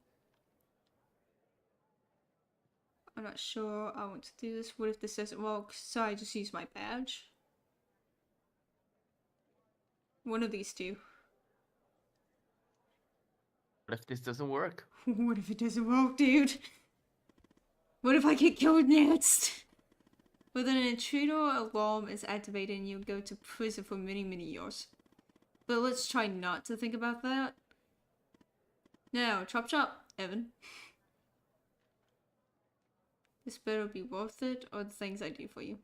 I'm not sure I want to do this. What if this doesn't work? So I just use my badge? One of these two. What if this doesn't work? What if it doesn't work, dude? What if I get killed next? When an intruder alarm is activated and you'll go to prison for many, many years. But let's try not to think about that. Now, chop chop, Evan. This better be worth it, or the things I do for you.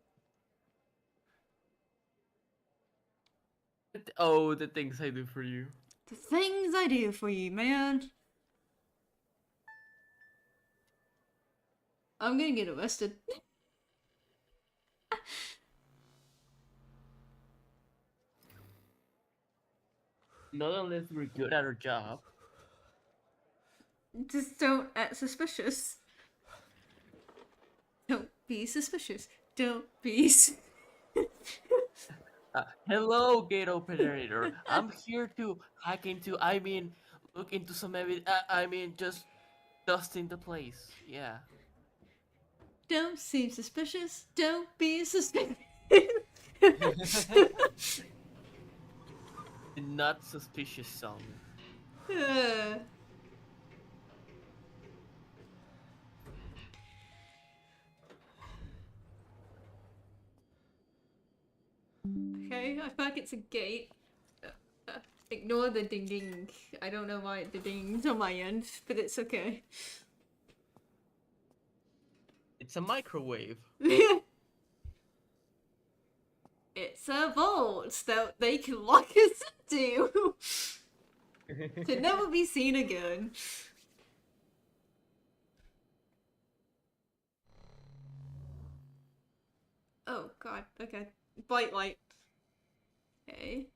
Oh, the things I do for you. The things I do for you, man. I'm gonna get arrested. Not unless we're good at our job. Just don't act suspicious. Don't be suspicious. Don't be. Hello, gate operator. I'm here to hack into. Look into some evidence. Just dusting the place. Yeah. Don't seem suspicious. Don't be suspicious. Not suspicious song. Okay, I feel like it's a gate. Ignore the ding ding. I don't know why the ding's on my end, but it's okay. It's a microwave. It's a vault that they can lock us into to never be seen again. Oh god, okay. Bright light. Okay.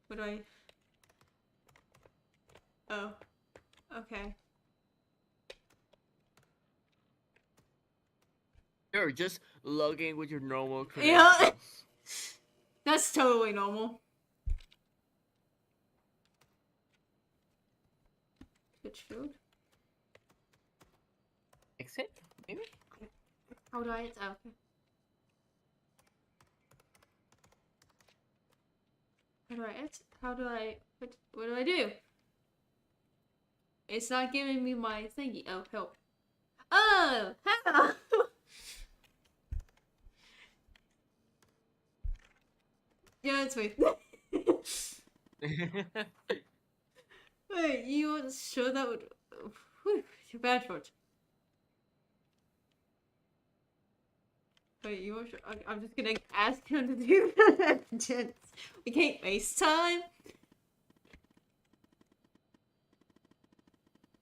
What do I... Oh. Okay. You're just logging with your normal Yeah. credentials. That's totally normal. Switch field. Exit, maybe? How do I... Oh, okay. How do I exit? How do I... What do I do? It's not giving me my thingy. Oh, help. Oh! How? Yeah, it's me. Wait, you weren't sure that would... Whew, too bad for it. Wait, you weren't sure? I'm just gonna ask him to do that. We can't waste time.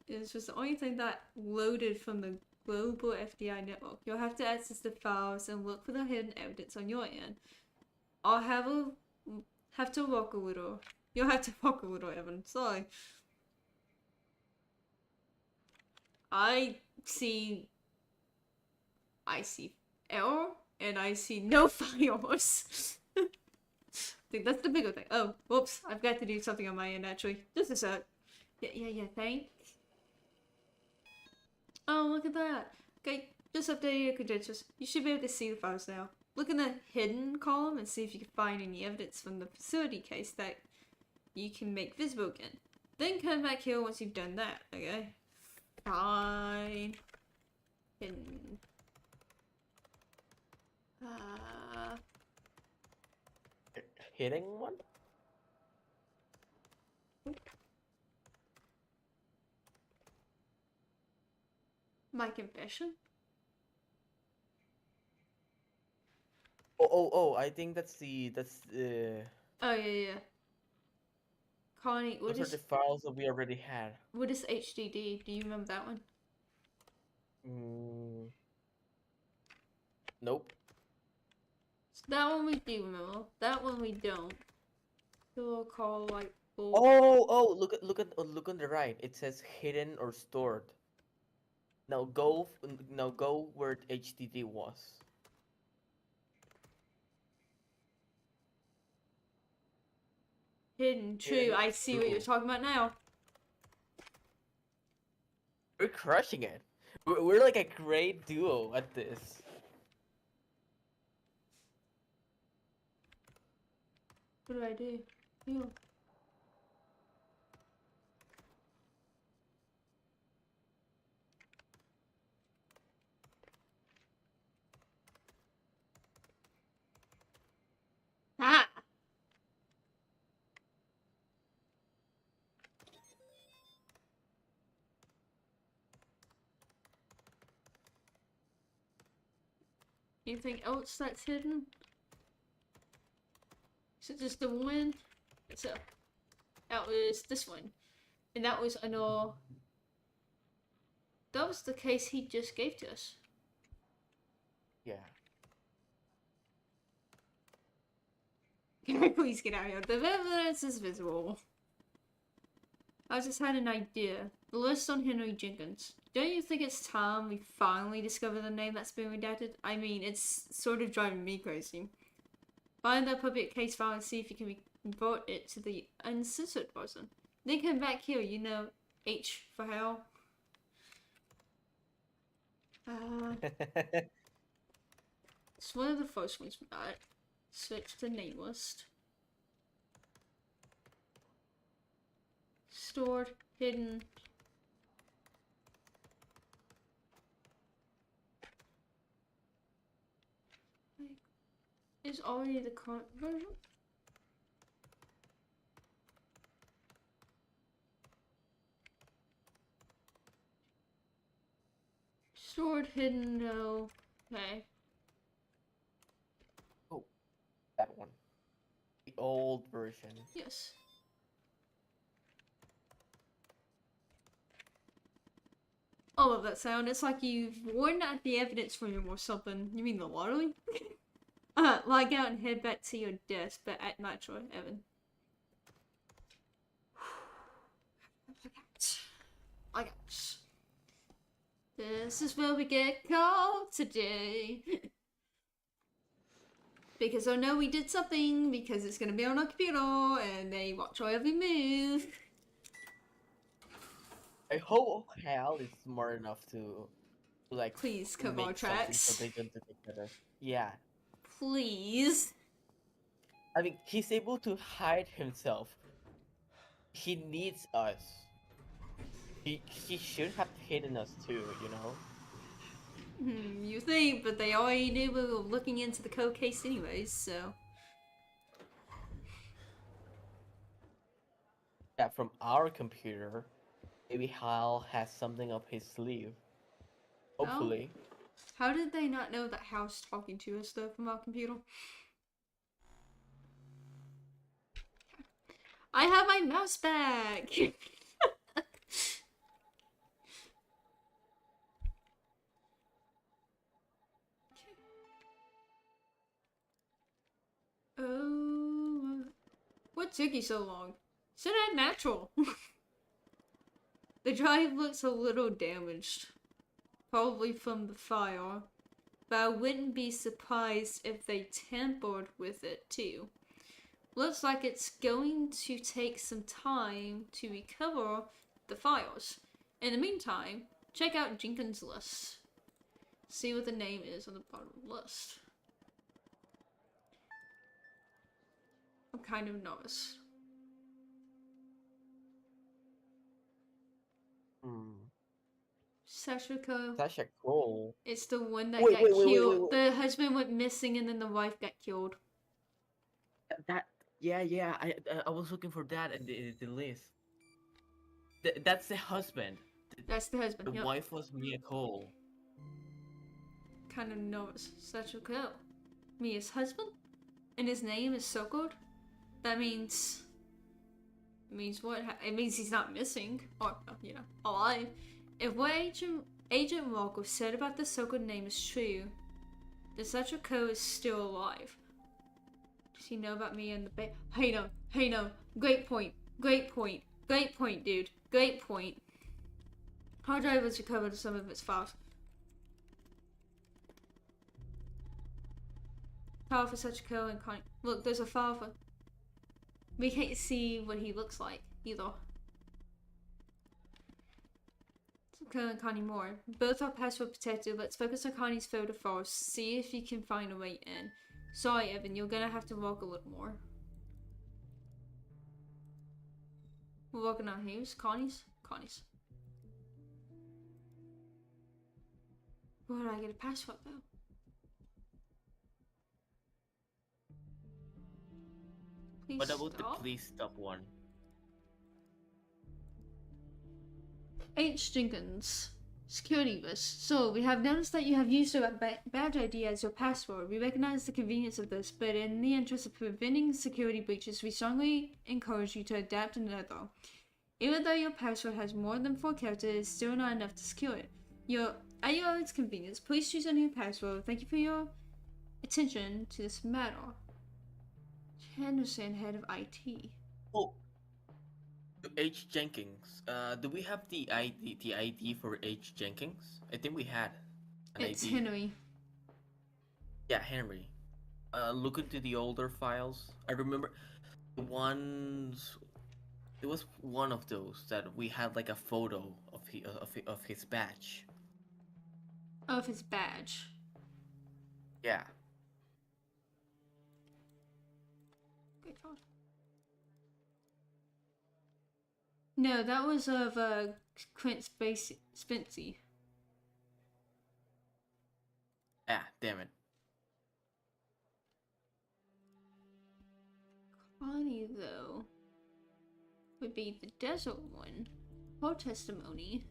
It's just the only thing that loaded from the global FDI network. You'll have to access the files and look for the hidden evidence on your end. I'll have to walk a little. You'll have to walk a little, Evan. Sorry. I see error and I see no files. I think that's the bigger thing. Oh, whoops! I've got to do something on my end actually. Just a sec. Yeah. Thanks. Oh, look at that. Okay, just updated your credentials. You should be able to see the files now. Look in the hidden column and see if you can find any evidence from the facility case that you can make visible again. Then come back here once you've done that, okay? Fine. Hidden. Hitting one? My confession? Oh, I think that's Oh, yeah. Connie, what those are is... the files that we already had. What is HDD? Do you remember that one? Nope. So that one we do remember. That one we don't. So we'll call like... Oh, look on the right. It says hidden or stored. Now go where HDD was. Hidden, true. I see what you're talking about now. We're crushing it. We're like a great duo at this. What do I do? Yeah. Ah! Anything else that's hidden? Is it just the one? So that was this one. And that was another... That was the case he just gave to us. Yeah. Can I please get out of here? The evidence is visible. I just had an idea. The list on Henry Jenkins. Don't you think it's time we finally discover the name that's been redacted? I mean, it's sort of driving me crazy. Find the public case file and see if you can convert it to the uncensored version. Then come back here, you know, H for hell. It's one of the first ones we got. Switch to name list. Stored, hidden. Is already the current version? Stored hidden no. Okay. Oh, that one. The old version. Yes. I love that sound. It's like you've worn out the evidence room or something. You mean the lottery? Lie out and head back to your desk, but at night, Troy, Evan. I got this is where we get called today. Because I know we did something, because it's gonna be on our computer, and they watch our every move. I hope Hal is smart enough to like Please cover our make something so tracks. they don't detect each other. Yeah. Please. I mean, he's able to hide himself. He needs us. He should have hidden us too, you know? You think, but they already knew we were looking into the code case anyways, so. Yeah, from our computer, maybe Hal has something up his sleeve. Hopefully. How did they not know that Hal's talking to us though from our computer? I have my mouse back! Oh, what took you so long? Should have natural. The drive looks a little damaged, probably from the fire, but I wouldn't be surprised if they tampered with it too. Looks like it's going to take some time to recover the files. In the meantime, check out Jenkins' list. See what the name is on the bottom of the list. I'm kind of nervous. Sashiko. Sasha Cole. It's the one that Wait, got wait, wait, wait, killed. wait, wait. The husband went missing and then the wife got killed. That yeah. I was looking for that in the list. That's the husband. That's the husband. The Yep. wife was Mia Cole. Kind of nervous. Sachiko. Mia's husband? And his name is circled? That means... It means what? It means he's not missing. Or, you know, alive. If what Agent Walker said about the circled name is true, then Sachiko is still alive. Does he know about Mia and the baby? Hey no. Great point, dude. Great point. Hard drive has recovered some of its files. File for Sachiko and Connie. Look, there's a file for... We can't see what he looks like, either. Sachiko and Connie Moore. Both are password protected. Let's focus on Connie's photo first. See if you can find a way in. Sorry, Evan, you're gonna have to walk a little more. We're walking on whose? Connie's? Connie's. Where did I get a password though? Please What about the stop. please stop one? H. Jenkins. Security list. So, we have noticed that you have used a badge ID as your password. We recognize the convenience of this, but in the interest of preventing security breaches, we strongly encourage you to adapt another. Even though your password has more than 4 characters, it's still not enough to secure it. At your own convenience, please choose a new password. Thank you for your attention to this matter. Henderson, head of IT. Oh, H. Jenkins. Do we have the ID for H. Jenkins? I think we had an It's ID. Henry. Yeah, Henry. Look into the older files. I remember the ones. It was one of those that we had like a photo of his badge. Of his badge. Yeah. Great job. No, that was of Clint Spency. Ah, damn it. Connie, though, would be the desert one. Her testimony.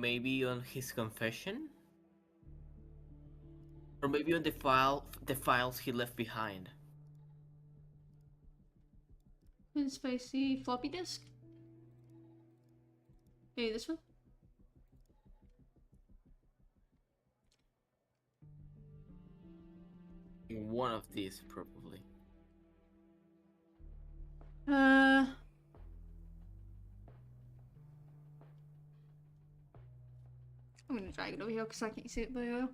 maybe on his confession, or maybe on the files he left behind. Spicy floppy disk. Hey, this one. One of these, probably. I'm gonna drag it over here because I can't see it very well.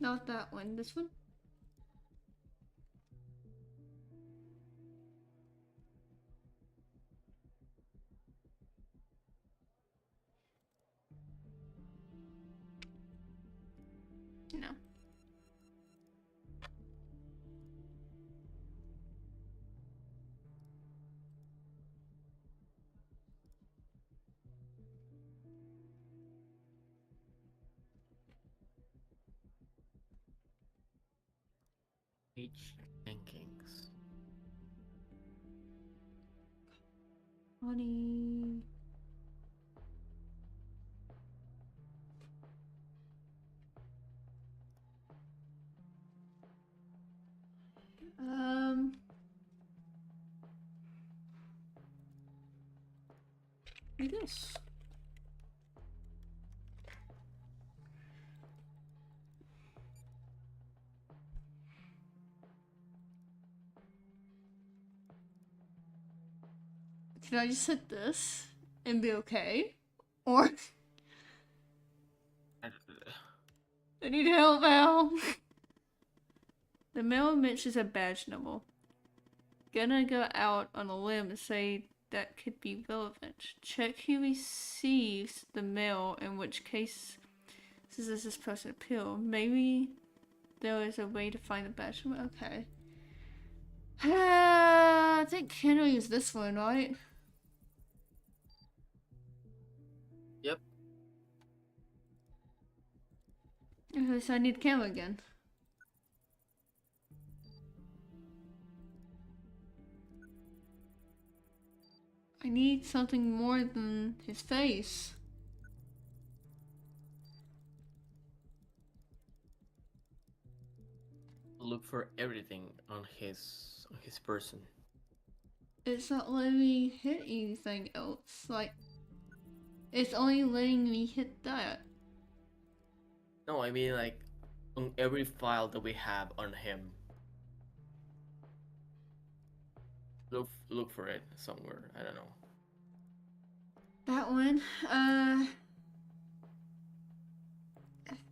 Not that one, this one. No. H. Jenkins. Honey. Like this. Can I just hit this and be okay? Or I need help, Al. The mail mentions a badge number. Gonna go out on a limb and say that could be relevant. Check who receives the mail, in which case this is this person appeal. Maybe there is a way to find the badge number. Okay. I think Henry is this one, right? Yep. Okay, so I need camera again. I need something more than his face. Look for everything on his person. It's not letting me hit anything else. Like, it's only letting me hit that. No, I mean like on every file that we have on him. Look for it somewhere. I don't know. That one.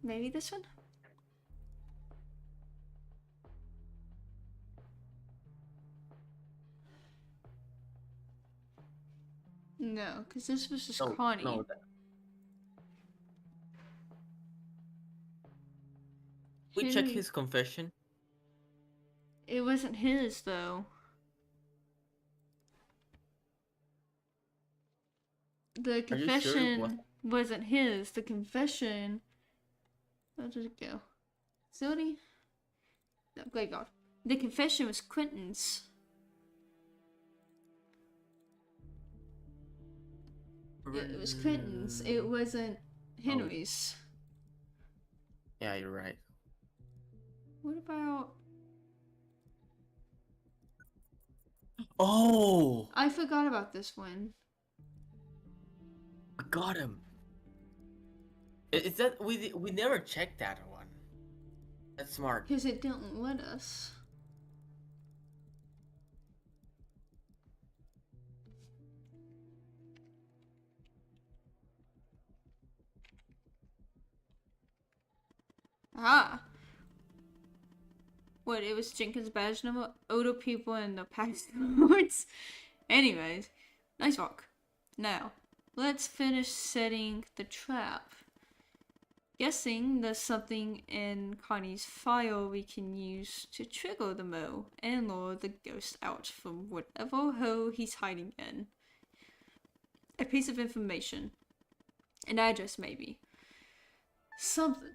Maybe this one? No, because this was just Connie. No, we check his confession. It wasn't his, though. The confession wasn't his. The confession... Where did it go? Facility? No, graveyard. The confession was Quentin's. It was Quentin's. It wasn't Henry's. Yeah, you're right. What about... Oh! I forgot about this one. I got him. Is that we never checked that one? That's smart. Because it didn't let us. Ah. What, it was Jenkins' badge number? Older people in the passports? Anyways, nice work. Now, let's finish setting the trap. Guessing there's something in Connie's file we can use to trigger the Mo and lure the ghost out from whatever hole he's hiding in. A piece of information. An address, maybe. Something.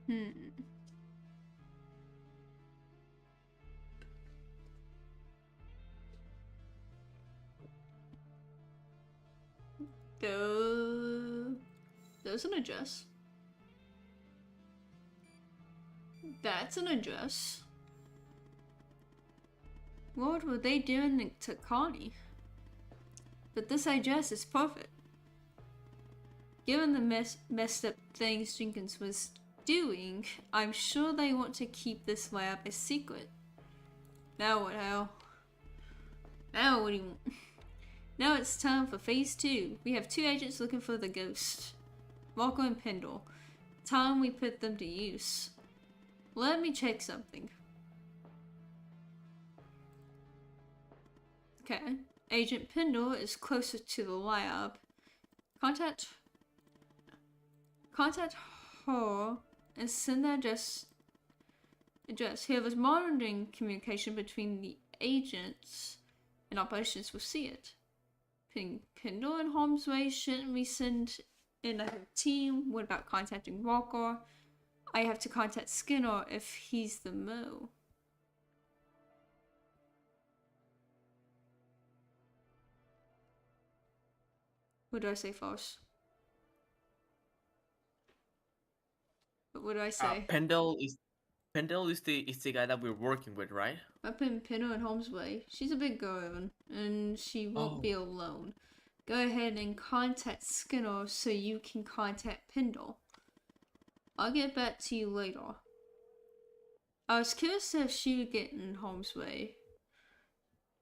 Hmm. There's an address. That's an address. What were they doing to Connie? But this address is perfect. Given the messed up things Jenkins was doing, I'm sure they want to keep this lab a secret. Now what, Hal? Now what do you want? Now it's time for phase 2. We have 2 agents looking for the ghost. Walker and Pendle. Time we put them to use. Let me check something. Okay. Agent Pendle is closer to the lab. Contact her and send the address. Whoever's monitoring communication between the agents and operations will see it. Putting Pendle in harm's way, shouldn't we send in a whole team? What about contacting Walker? I have to contact Skinner if he's the Mo. What do I say first? What do I say? Pendle is the guy that we're working with, right? I put Pendle in harm's way. She's a big girl, Evan, and she won't be alone. Go ahead and contact Skinner so you can contact Pendle. I'll get back to you later. I was curious if she would get in harm's way.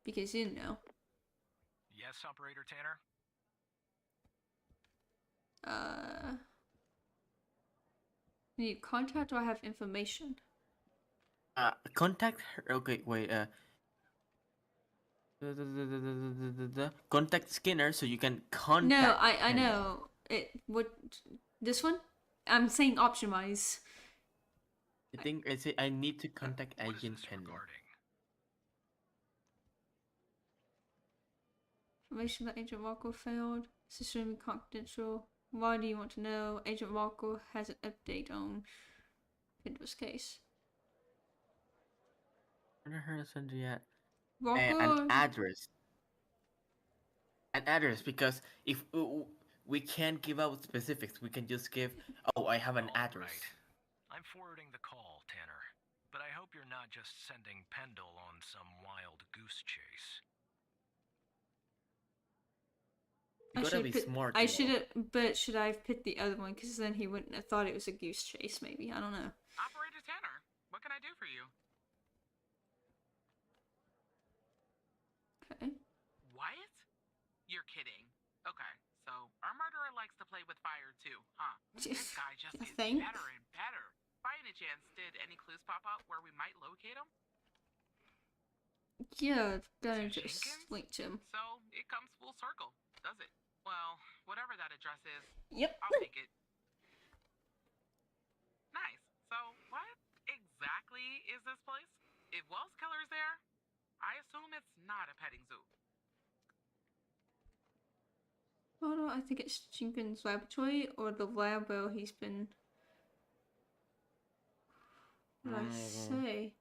Because, you know. Yes, Operator Tanner? Need contact or I have information? Contact her. Okay, wait. Contact Skinner so you can contact. No, I Pendle. know. What? This one? I'm saying optimize. I think I say I need to contact What is Agent this Pendle. regarding? Information that Agent Walker failed. It's extremely confidential. Why do you want to know? Agent Walker has an update on Pendle's case. I haven't heard of something yet. Walker. An address. An address, because if we can't give out specifics, we can just give. Oh, I have an address. Right. I'm forwarding the call, Tanner. But I hope you're not just sending Pendle on some wild goose chase. You gotta be smart. I should have, but should I have picked the other one? Because then he wouldn't have thought it was a goose chase. Maybe, I don't know. Operator Tanner, what can I do for you? Okay. Wyatt? You're kidding. Okay, so our murderer likes to play with fire too, huh? This guy just gets better and better. By any chance, did any clues pop up where we might locate him? Yeah, gonna just link to him. So it comes full circle, does it? Well, whatever that address is, Yep. I'll take it. Nice. So what exactly is this place? If Wells Killer's there, I assume it's not a petting zoo. Oh no, I think it's Jenkins' laboratory or the lab where he's been. What did I say?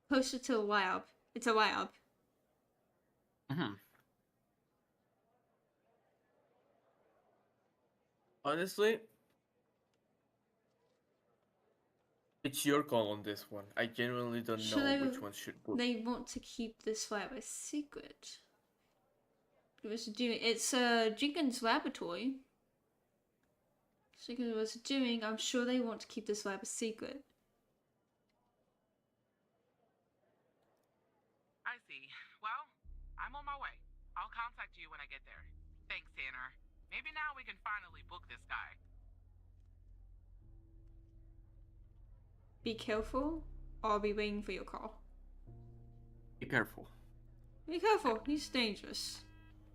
Closer to the lab. It's a lab. Honestly, It's your call on this one. I genuinely don't Should know which one should put. they want to keep this lab a secret? It's Jenkins' laboratory. Jenkins was doing. I'm sure they want to keep this lab a secret. I see. Well, I'm on my way. I'll contact you when I get there. Thanks, Tanner. Maybe now we can finally book this guy. Be careful, or I'll be waiting for your call. Be careful. Be careful. He's dangerous.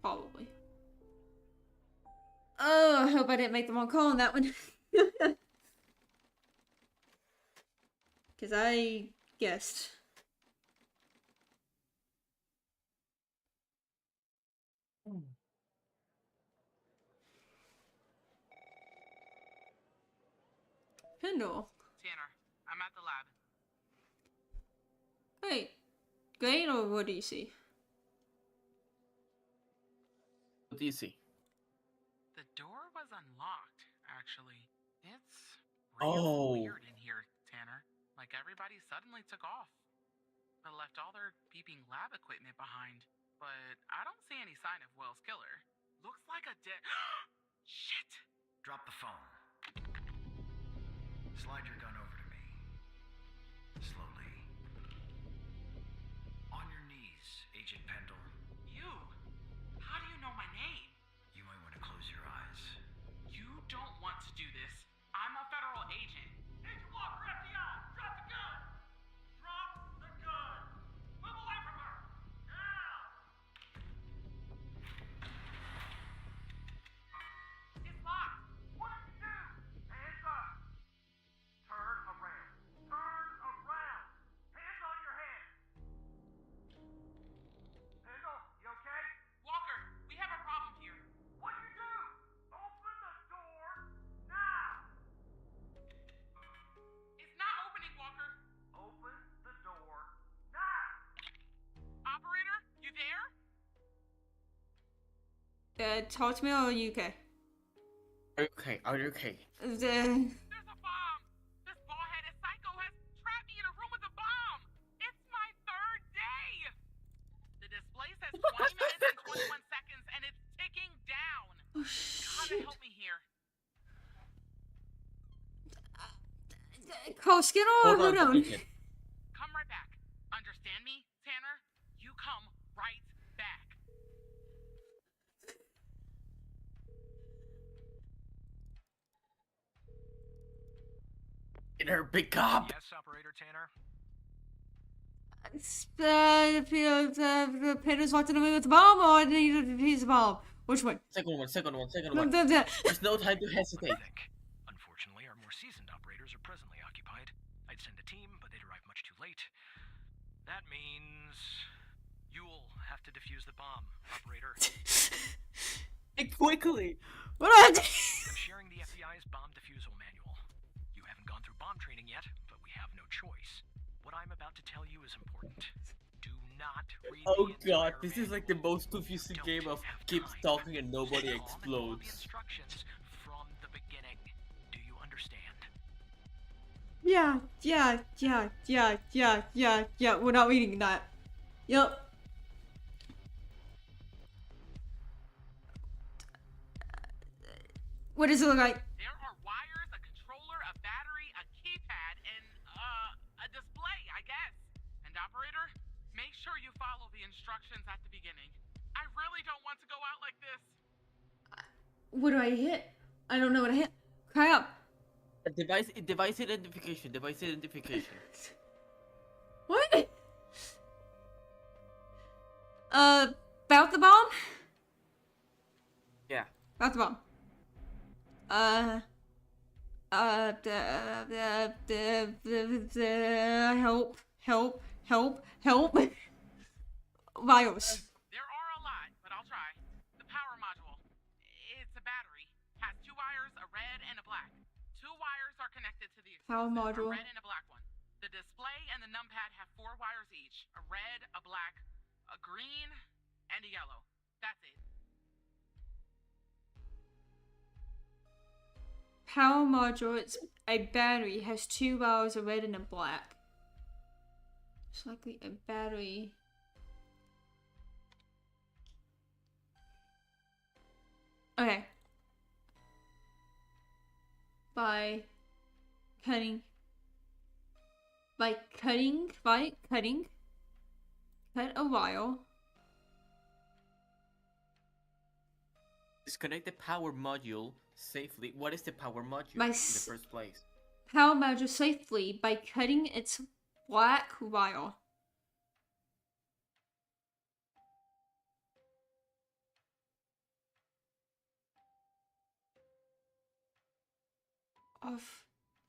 Probably. Oh, I hope I didn't make the wrong call on that one. Because I guessed. Pendle. Tanner, I'm at the lab. Great. Great, or what do you see? What do you see? The door was unlocked, actually. It's real weird in here, Tanner. Like everybody suddenly took off. But left all their beeping lab equipment behind. But I don't see any sign of Will's killer. Looks like a dead... Shit! Drop the phone. Slide your gun over to me. Slowly. On your knees, Agent Pendle. You? How do you know my name? You might want to close your eyes. You don't want to do this. I'm a federal agent. Agent Walker, FBI! Drop the gun! Drop the gun! Move away from her! Now! It's locked! What did you do? Hands up! Turn around! Turn around! Hands on your head! Pendle, you okay? Walker, we have a problem here. What'd you do? Open the door now! It's not opening, Walker. Open the door now! Operator, you there? Talk to me, or are you okay? Okay, are you okay? There's a bomb! This bald-headed psycho has trapped me in a room with a bomb! It's my third day! The display says 20 minutes and 21 seconds, and it's ticking down! Oh, Gotta shit. help me here. Call Skinner, or hold on. Come right back. Understand me, Tanner? You come right back. In her big up. Yes, Operator Tanner? The Peter's locked in the room with the bomb, or I need a piece of bomb. Which one? Second one. The- There's no time to hesitate. Unfortunately, our more seasoned operators are presently occupied. I'd send a team, but they'd arrive much too late. That means you'll have to defuse the bomb, Operator. Quickly. What do I do? I'm sharing the FBI's bomb defusal manual. You haven't gone through bomb training yet, but we have no choice. What I'm about to tell you is important. Do not read Oh the god, entire this is like the manual. most confusing Don't game of have keeps time. talking and nobody Follow all the explodes. instructions from the beginning. Do you understand? Yeah. We're not reading that. Yep. What does it look like? There are wires, a controller, a battery, a keypad, and, a display, I guess. And operator, make sure you follow the instructions at the beginning. I really don't want to go out like this. What do I hit? I don't know what I hit. Cry up. Device identification. What? About the bomb? Yeah. About the bomb. Help. Virus. There are a lot, but I'll try. The power module. It's a battery. Has two wires, a red and a black. Two wires are connected to the Power explosive, module. a red and a black one. The display and the numpad have 4 wires each. A red, a black, a green, and a yellow. That's it. power module. It's a battery. It has 2 wires, a red and a black. It's likely a battery. Okay. By cutting. Cut a wire. Disconnect the power module safely. What is the power module By in the first place? Power module safely by cutting its black wire.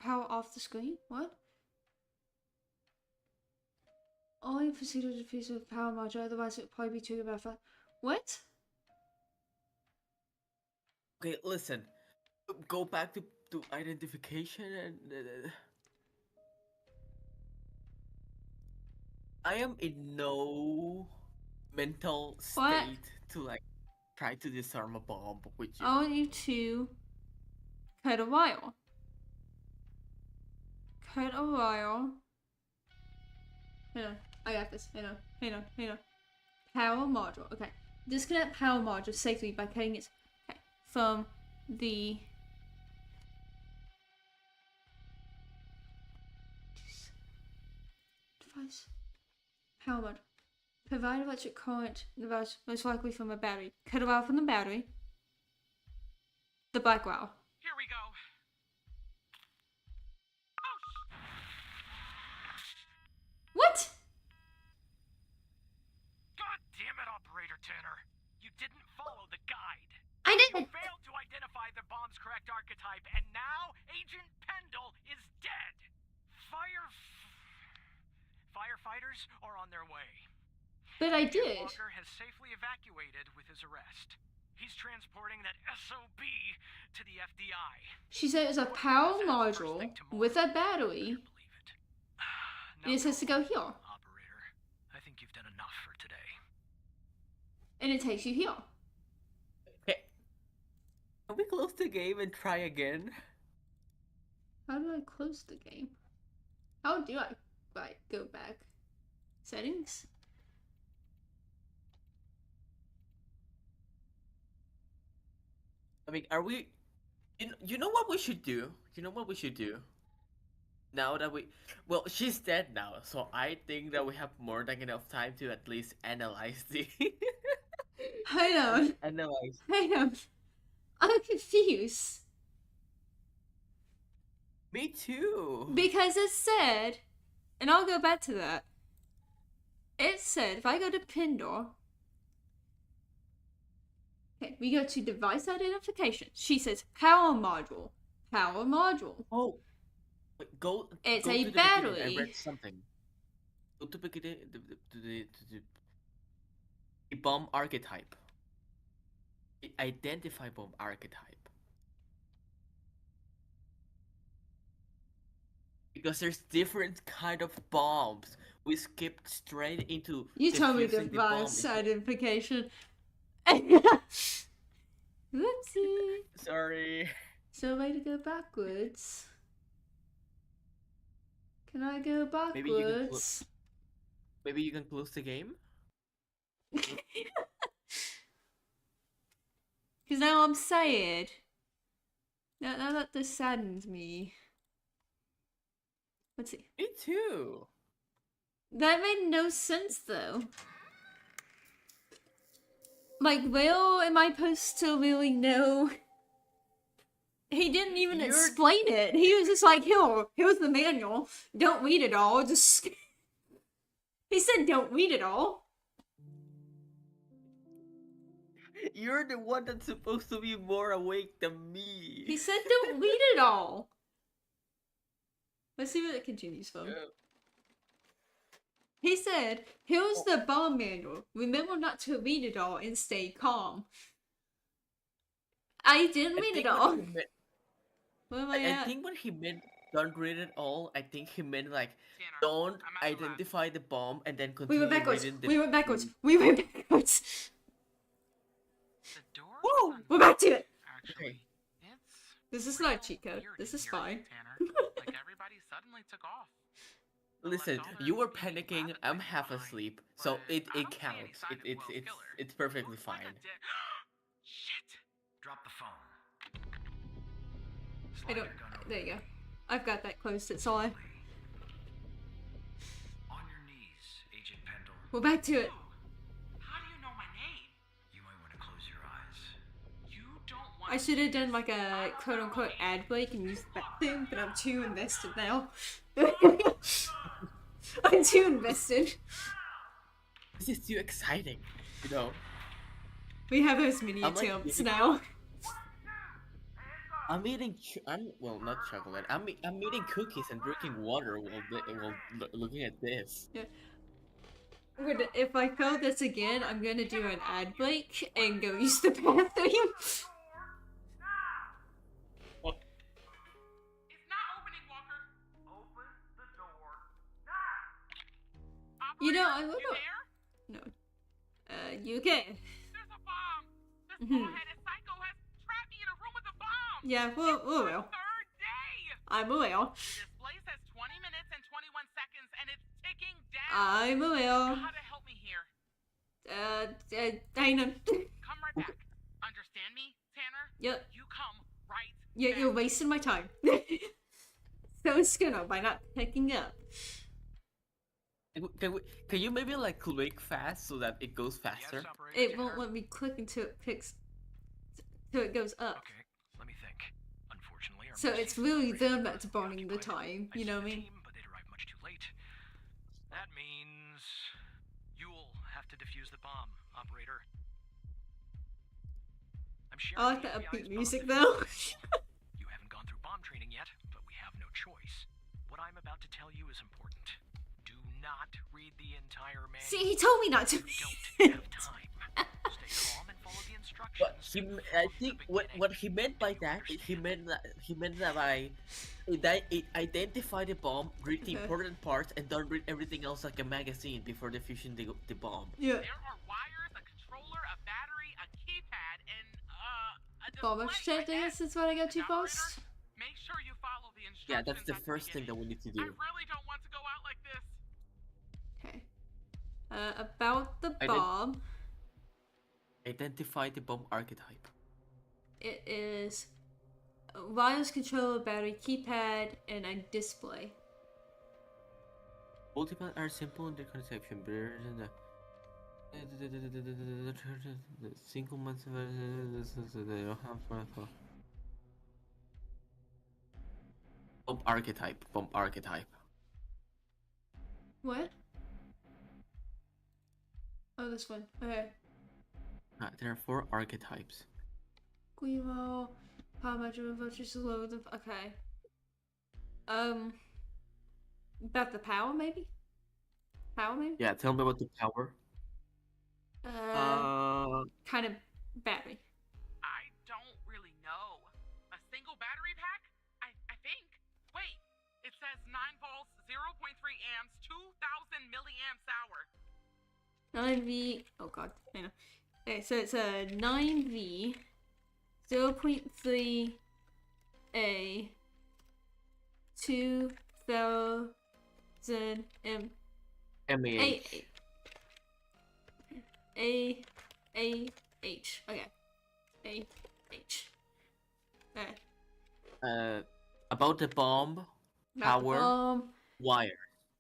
Power off the screen? What? Only proceed to defuse with power module, otherwise it would probably be triggered by fire. What? Okay, listen. Go back to identification and... I am in no mental state What? to like try to disarm a bomb with you. I want you to cut a wire. Cut a wire. Hang on, I got this. Hang on. Power module. Okay. Disconnect power module safely by cutting it from the device. Power module. Provide electric current device, most likely from a battery. Cut a wire from the battery. The black wire. Here we go. What? God damn it, Operator Tanner. You didn't follow the guide. I You didn't. failed to identify the bomb's correct archetype, and now Agent Pendle is dead. Firefighters are on their way. But I Agent did. Walker has safely evacuated with his arrest. He's transporting that SOB to the FBI. She said it was a power module with a battery. Believe it. And it says to go here. Operator, I think you've done enough for today. And it takes you here. Okay. Can we close the game and try again? How do I close the game? How do I go back? Settings? I mean, are we... You know what we should do? You know what we should do? Now that we... Well, she's dead now, so I think that we have more than enough time to at least analyze the... Hang on. Analyze. Hang on. I'm confused. Me too. Because it said, and I'll go back to that. It said, if I go to Pindor, okay, we go to device identification. She says power module. Power module. Oh. Wait, go. It's go a to the beginning. battery. I read something. Go to beginning. The bomb archetype. Identify bomb archetype. Because there's different kind of bombs. We skipped straight into. You told me defusing the bomb device into- identification. Whoopsie. Sorry. So way to go backwards. Can I go Maybe you can backwards? Maybe you can close the game. Because now I'm sad. Now that this saddens me. Let's see. Me too. That made no sense though. Like, Will, am I supposed to really know? He didn't even explain it. He was just like, here's the manual. Don't read it all. Just. He said, don't read it all. You're the one that's supposed to be more awake than me. He said, don't read it all. Let's see what it continues from. He said, here's the bomb manual. Remember not to read it all and stay calm. I didn't read it all. Where am I I at? think when he meant don't read it all, I think he meant like Tanner, don't I'm at the lab. identify the bomb and then We continue went backwards. reading the We went backwards. We went backwards. The door? Woo! We're back to it. Actually, it's This is not a cheat code. Weird This in is here, fine. Tanner. Like everybody suddenly took off. Listen, Left all you their were meaning panicking. last I'm night half behind, asleep, so but it I don't see any counts. sign of Will's It's killer. it's perfectly Looks like fine. a dead. Shit. Drop the phone. I Slide don't. your gun over. There you go. I've got that closed. It's all. On your knees, Agent Pendle. We're back to it. How do you know my name? You might want to close your eyes. You don't want I should have done like a quote unquote ad break and used that thing, but I'm too invested now. I'm too invested. This is too exciting, you know. We have those mini I'm like attempts eating- now. I'm eating. Well, not chocolate. I'm eating cookies and drinking water while looking at this. If I fail this again, I'm gonna do an ad break and go use the bathroom. It's not opening, Walker. Open the door now. You know, I Operator, would you not. there? No. You okay? There's a bomb. This Mhm. bullheaded psycho has trapped me in a room with a bomb. Yeah, well, well. Third day. I'm aware. Display says 20 minutes and 21 seconds, and it's ticking down. I'm aware. How to help me here? Dana. Come right back. Understand me, Tanner? Yep. You come right You're back. wasting my time. So Skinner by not picking up. Can you maybe like click fast so that it goes faster? Yes, operator. It won't let me click until it picks. Till it goes up. Okay, let me think. Unfortunately, our So most it's seasoned really operators them are that's burning the preoccupied. time. You know what I sent a mean? team, but they'd arrived much too late. That means you'll have to defuse the bomb, operator. I'm sharing I like the that FBI's upbeat music bomb though. You haven't gone through bomb training yet, but we have no choice. What I'm about to tell you is important. Do not read the entire manual. See, he told me not to. We don't have time. Stay calm and follow the instructions. But I think what he meant by that, he meant that I identify the bomb, read the Okay. important parts, and don't read everything else like a magazine before defusing the bomb. Yeah. There are wires, a controller, a battery, a keypad, and a Bomb display. upstairs, I guess is what I got too Operator, fast. make sure you follow the instructions. Yeah, that's the at first thing that beginning. we need to I do. really don't want to go out like this. Okay. About the I did- bomb, Identify the bomb archetype. it is a wireless controller, battery, keypad, and a display. Multiple are simple in their conception, better than the single month. Bomb archetype. Bomb archetype. What? Oh, this one. Okay. There are 4 archetypes. Guimo, power measurement voltage low. Okay. About the power, maybe? Power, maybe? Yeah, tell me about the power. Kind of battery. I don't really know. A single battery pack? I think. Wait, it says 9 volts, 0.3 amps, 2,000 milliamps hour. 9V. Oh god, hang on. Okay, so it's a 9V, 0.3 A, 2,000 M. MEH. A H. Okay. A H. Okay. About the bomb, About the power, bomb, wire.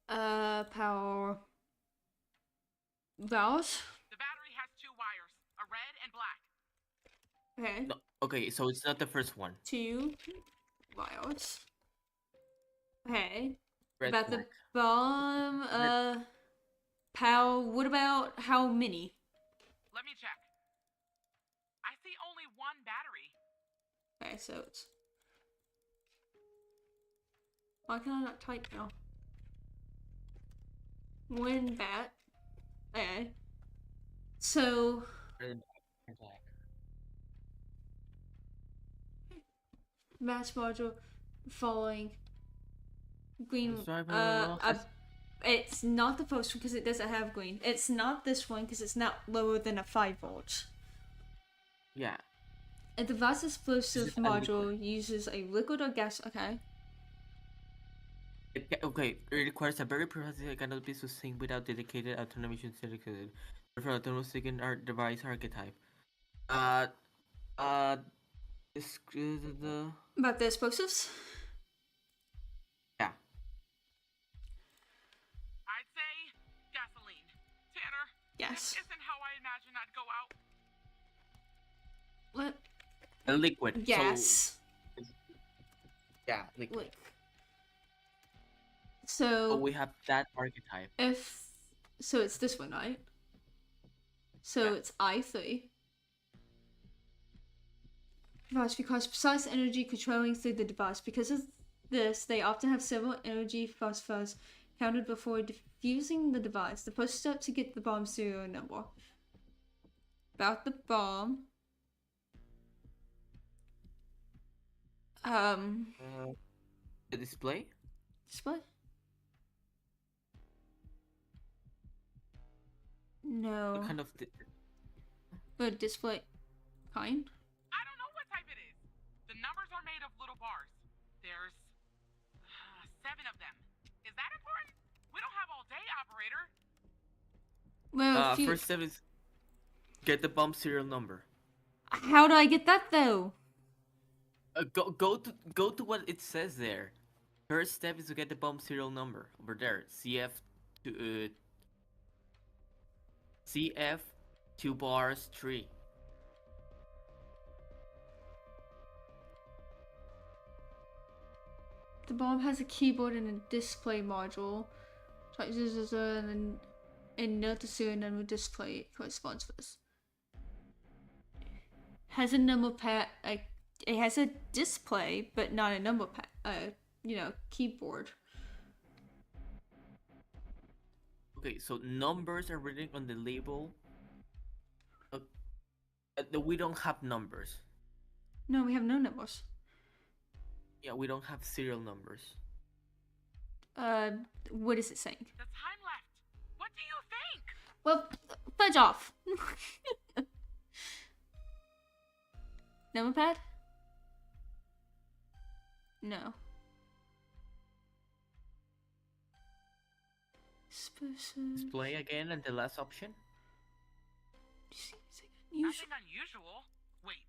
power. Valves. The battery has 2 wires, a red and black. Okay. No, okay, so it's not the first one. 2 wires. Okay. Red About the mark. bomb, power. What about how many? Let me check. I see only 1 battery. Okay, so it's. Why can I not type now? 1 bat. Okay. So. Red and black. Match module following green. Sorry, but It's not the first one because it doesn't have green. It's not this one because it's not lower than a 5 volts. Yeah. A device explosive This is a module uses a liquid or gas. Okay. Okay, it requires a very precise that cannot be sustained without dedicated automation dedicated. Therefore, autonomous second device archetype. Uh, uh, this, the About the explosives? yeah. I'd say gasoline. Tanner, Yes. this isn't how I imagined I'd go out. What? A liquid. Yes. So, yeah, liquid. Like. So we have that archetype. So it's this one, right? So Yeah. it's I3. Device requires precise energy controlling through the device. Because of this, they often have several energy phosphors counted before defusing the device. The first step to get the bomb serial number. About the bomb. The display. Display? No. What kind of The display kind? I don't know what type it is. The numbers are made of little bars. There's 7 of them. Is that important? We don't have all day, operator. Well, first step is get the bomb serial number. How do I get that though? Go to what it says there. First step is to get the bomb serial number over there. CF 2 bars 3. The bomb has a keyboard and a display module. And note the serial number display corresponds with this. Has a number pad. It has a display, but not a number pad. Keyboard. Okay, so numbers are written on the label. We don't have numbers. No, we have no numbers. Yeah, we don't have serial numbers. What is it saying? The time left. What do you think? Well, fudge off. Number pad? No. Display again and the last option. Nothing unusual. Wait.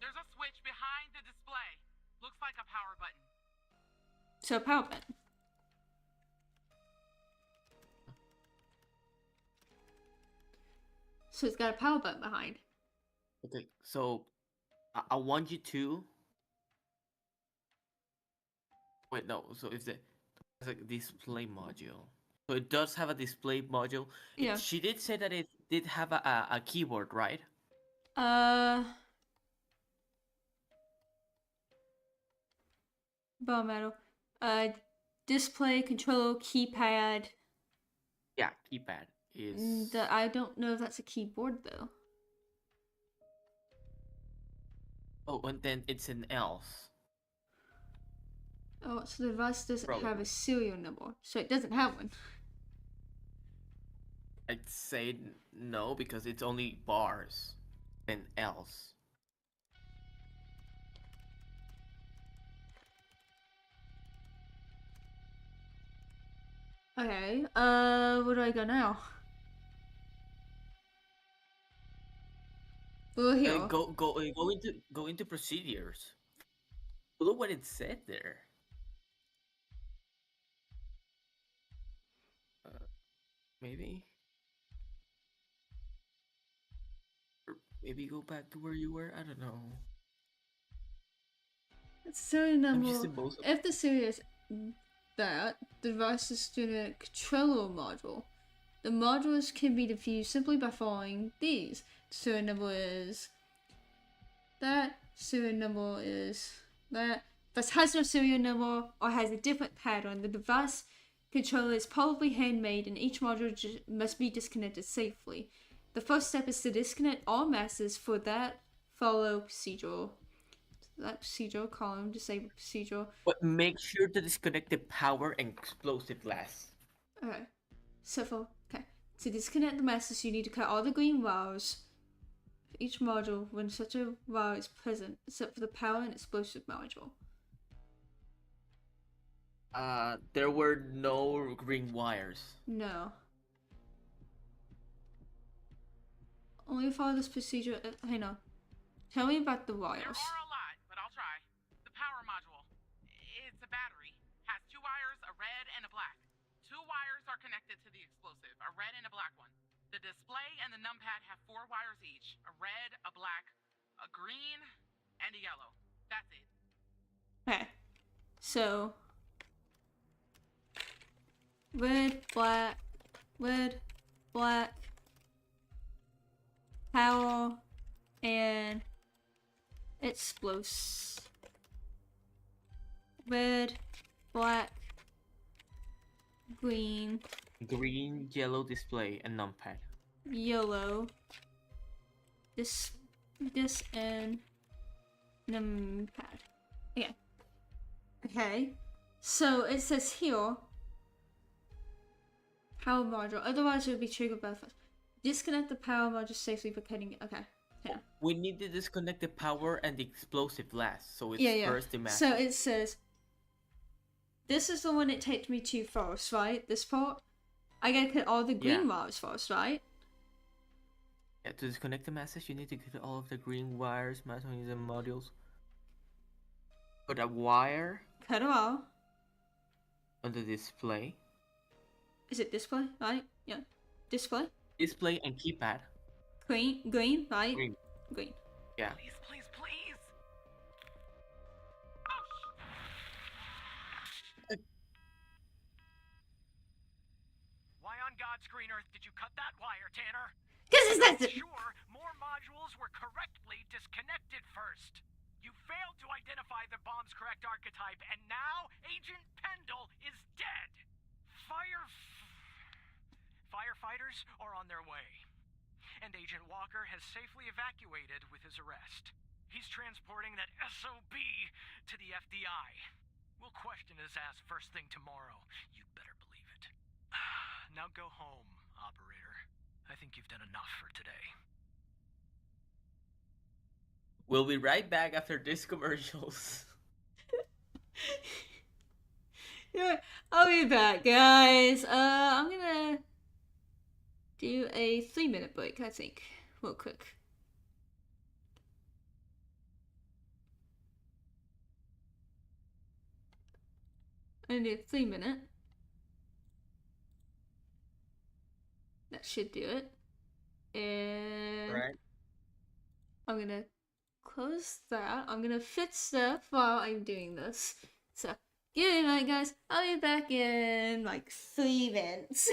There's a switch behind the display. Looks like a power button. So a power button. So it's got a power button behind. Okay, so I want you to. Wait, no. So it's a display module. So it does have a display module. Yeah. She did say that it did have a keyboard, right? Bar metal. Display, controller, keypad. Yeah, keypad is. I don't know if that's a keyboard though. Oh, and then it's an else. Oh, so the device doesn't have Probably. a serial number, so it doesn't have one. I'd say no because it's only bars. Then else. Okay. Where do I go now? Well, here. Go into procedures. Look what it said there. Maybe. Or maybe go back to where you were. I don't know. It's serial number. just in both of If the serial is that, the device is in a controller module. The modules can be diffused simply by following these. Serial number is that. Serial number is that. If it has no serial number or has a different pattern, the device controller is probably handmade and each module must be disconnected safely. The first step is to disconnect all masses. For that, follow procedure. That procedural column, disable procedural. But make sure to disconnect the power and explosive last. Okay. To disconnect the masses, you need to cut all the green wires. each module when such a wire is present, except for the power and explosive module. There were no green wires. No. Only follow this procedure. Hang on. Tell me about the There wires. are a lot, but I'll try. The power module. It's a battery. Has 2 wires, a red and a black. 2 wires are connected to the explosive, a red and a black one. The display and the numpad have 4 wires each. A red, a black, a green, and a yellow. That's it. Okay. So red, black, power, and explosive. Red, black, green, Green, yellow display, and numpad. yellow. This and numpad. Yeah. Okay. So it says here power module. Otherwise, it would be triggered by the first. Disconnect the power module safely by cutting it. Okay. Yeah. We need to disconnect the power and the explosive last, so it's Yeah. first the match. So it says this is the one it takes me to first, right? This part. I gotta cut all the green wires first, right? Yeah, to disconnect the message, you need to cut all of the green wires, matching the modules. Put a wire Cut it all. on the display. Is it display? Right? Yeah. Display. Display and keypad. Green, right? Green. Yeah. Please, please, please. Why on God's green earth did you cut that wire, Tanner? Cause it's that. Sure, more modules were correctly disconnected first. You failed to identify the bomb's correct archetype, and now Agent Pendle is dead. Firefighters are on their way, and Agent Walker has safely evacuated with his arrest. He's transporting that SOB to the FBI. We'll question his ass first thing tomorrow. You better believe it. Now go home, operator. I think you've done enough for today. We'll be right back after these commercials. Yeah, I'll be back, guys. I'm gonna do a 3-minute break, I think, real quick. I'm gonna do a 3-minute. That should do it. And Right. I'm gonna close that. I'm gonna fix stuff while I'm doing this. So, good night, guys. I'll be back in like 3 minutes.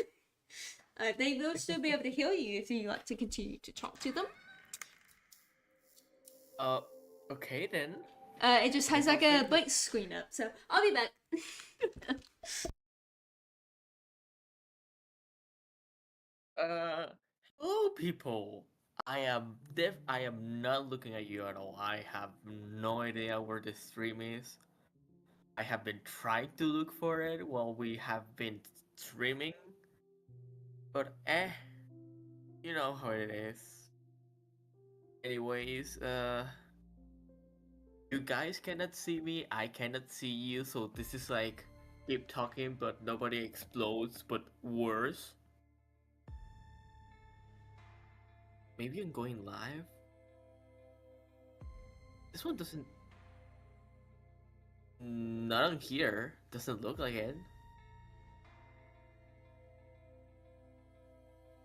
They will still be able to hear you if you like to continue to talk to them. Okay then. It just has like a break screen up, so I'll be back. Hello people. I am not looking at you at all. I have no idea where the stream is. I have been trying to look for it while we have been streaming. But you know how it is. Anyways, you guys cannot see me, I cannot see you, so this is like keep talking but nobody explodes, but worse. Maybe I'm going live? This one doesn't... Not on here. Doesn't look like it.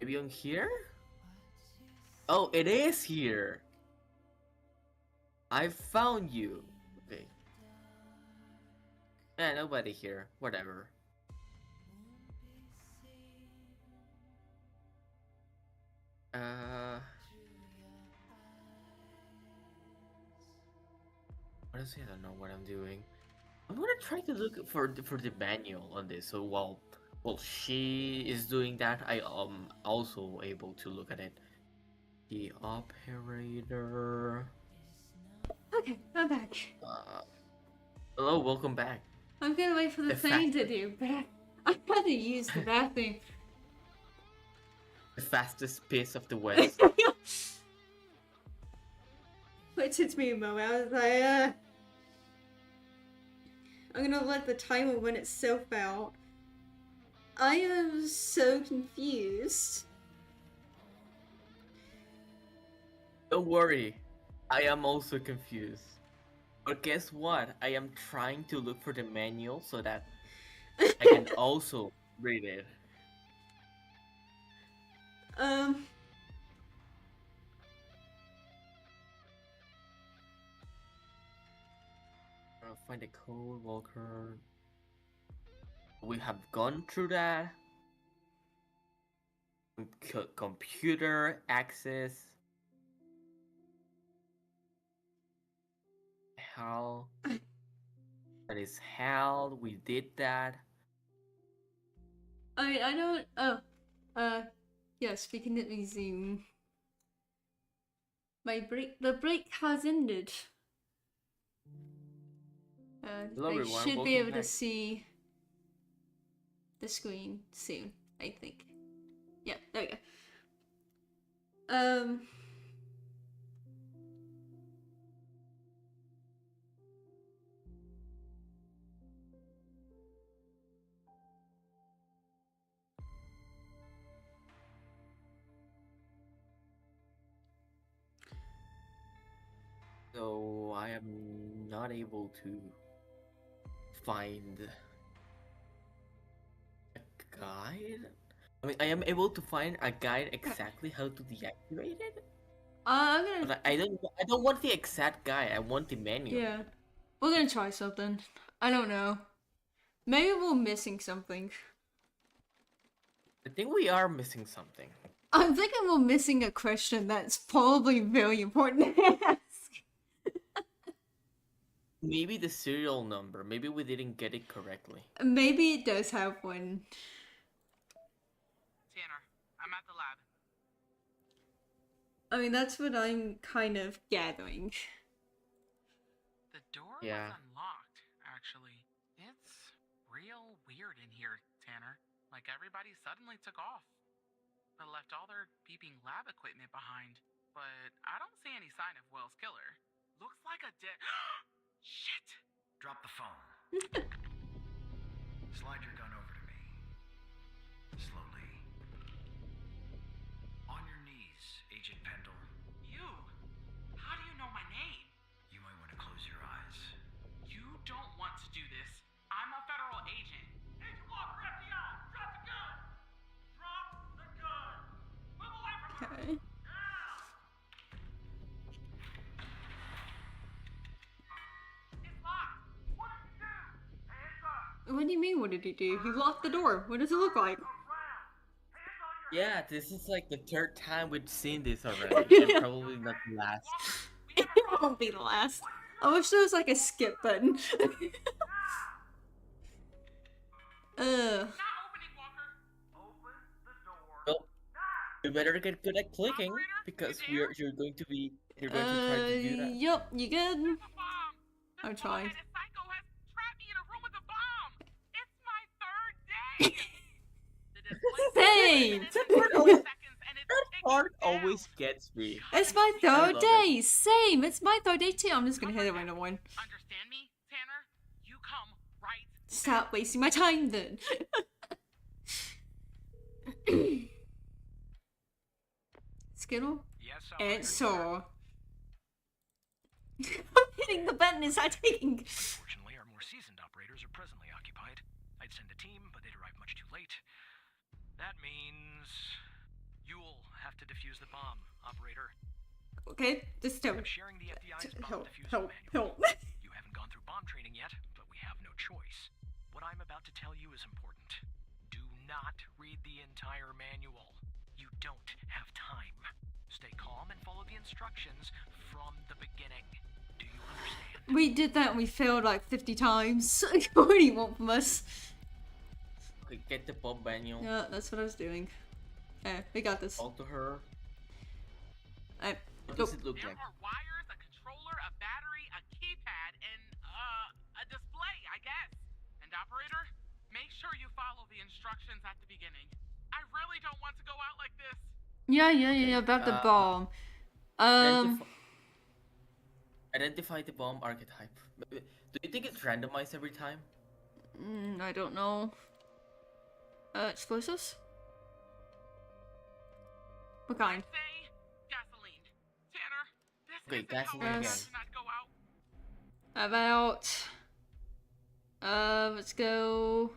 Maybe on here? Oh, it is here! I found you! Okay. Nobody here. Whatever. Honestly, I don't know what I'm doing. I'm gonna try to look for the manual on this. So while she is doing that, I am also able to look at it. The operator. Okay, I'm back. Hello, welcome back. I'm gonna wait for the thing to do, but I gotta use the bathroom. The fastest piece of the West. It took me a moment. I was like, I'm gonna let the timer run itself out. I am so confused. Don't worry, I am also confused. But guess what? I am trying to look for the manual so that I can also read it. I'll find the code walker. We have gone through that. Computer access. Hell. That is hell. We did that. I don't. Yeah. Speaking of resume, the break has ended. Hello, I everyone. should be Welcome able to back. see the screen soon. I think. Yeah. There we go. So I am not able to find a guide. I mean, I am able to find a guide exactly how to deactivate it. I'm gonna. But I don't want the exact guide. I want the manual. Yeah. We're gonna try something. I don't know. Maybe we're missing something. I think we are missing something. I'm thinking we're missing a question that's probably very important to ask. Maybe the serial number. Maybe we didn't get it correctly. Maybe it does have one. Tanner, I'm at the lab. I mean, that's what I'm kind of gathering. The door Yeah. was unlocked, actually. It's real weird in here, Tanner. Like everybody suddenly took off. They left all their beeping lab equipment behind. But I don't see any sign of Will's killer. Looks like a dead... Shit! Drop the phone. Slide your gun over to me. Slowly. On your knees, Agent Pendle. You? How do you know my name? You might want to close your eyes. You don't want to do this. I'm a federal agent. Agent Walker, FBI! Drop the gun! Drop the gun! Move away from her! Okay. It's locked! What did you do? Hands up! What do you mean, what did he do? He locked the door. What does it look like? Yeah, this is like the third time we've seen this already. And probably not the last. It won't be the last. I wish there was like a skip button. Not opening, Walker! Open the door. Well, you better get good at clicking because you're going to try to do that. Yup, you good? There's a bomb! I'm This trying. bullheaded psycho has trapped me in a room with a bomb! It's my third day! The display Same! is 30 seconds and it's That ticking part down. always gets me. It's my I third love day. Same. It's my third day too. I'm just gonna hit a random one. Understand me, Tanner? You come right. Stop wasting my time then. Skittle? Yes, And operator. saw. I'm hitting the button. Is that taking? Fortunately, our more seasoned operators are presently occupied. I'd send a team, but they'd arrive much too late. That means you'll have to defuse the bomb, operator. Okay, just tell me. I'm sharing the FBI's Help, bomb diffuser help, manual. help. You haven't gone through bomb training yet, but we have no choice. What I'm about to tell you is important. Do not read the entire manual. You don't have time. Stay calm and follow the instructions from the beginning. Do you understand? We did that and we failed like 50 times. What do you want from us? Okay, get the bomb manual. Yeah, that's what I was doing. We got this. Talk to her. I, What go. does it look There like? are wires, a controller, a battery, a keypad, and a display, I guess. And operator, make sure you follow the instructions at the beginning. I really don't want to go out like this. Yeah, about the bomb. Identify- Identify the bomb archetype. Do you think it's randomized every time? I don't know. Explosives? What kind? Say gasoline. Tanner, this Okay, isn't how gasoline we again. Yes. not go out. About... let's go...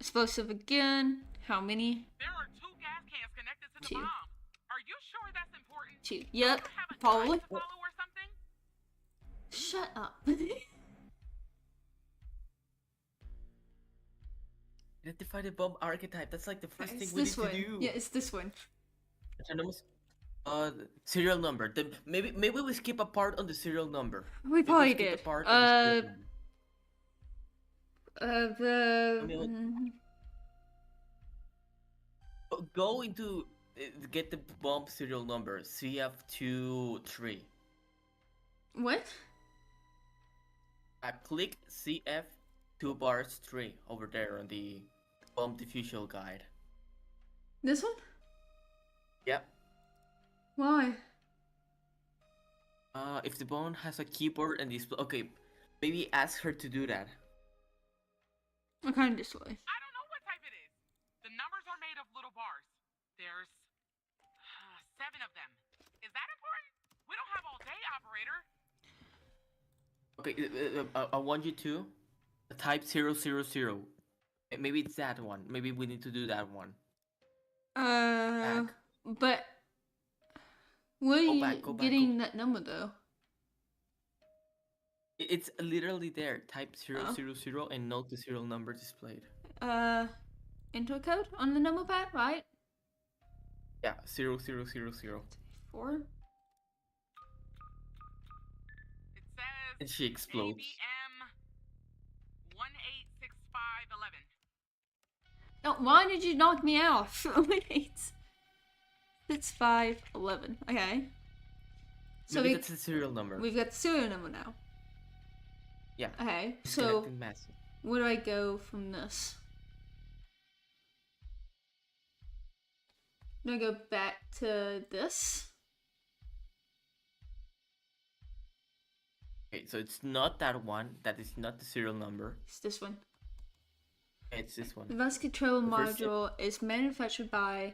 Explosive again. How many? There are 2 gas cans connected to the 2. bomb. Are you sure that's important? 2. Do Yep, you have a probably. time to follow or something? Shut up. Identify the bomb archetype. That's like the first It's thing we need this one. to do. Yeah, it's this one. Randomized. Serial number. Then maybe we skip a part on the serial number. We Maybe probably skip a did. part on the serial number. I mean, go into get the bomb serial number CF23. What? Click CF 2 bars 3 over there on the bomb diffusion guide. This one? Yep. Why? If the bomb has a keyboard and display, okay, maybe ask her to do that. What kind of display? I don't know what type it is. The numbers are made of little bars. There's 7 of them. Is that important? We don't have all day, operator. Okay, I want you to type 000. Maybe it's that one. Maybe we need to do that one. Back. But where are Go you back, go back, getting that number though? It's literally there. Type 000 Oh. and note the serial number displayed. Enter code on the number pad, right? Yeah, 0000. 4. It says And she explodes. ABM 186511. Oh, why did you knock me off? 6, 5, 11. Okay. So Maybe that's the serial number. we've got the serial number now. Yeah. Okay, so Disconnecting massive. where do I go from this? Do I go back to this? Okay, so it's not that one. That is not the serial number. It's this one. It's this The one. bus control The first step- module is manufactured by.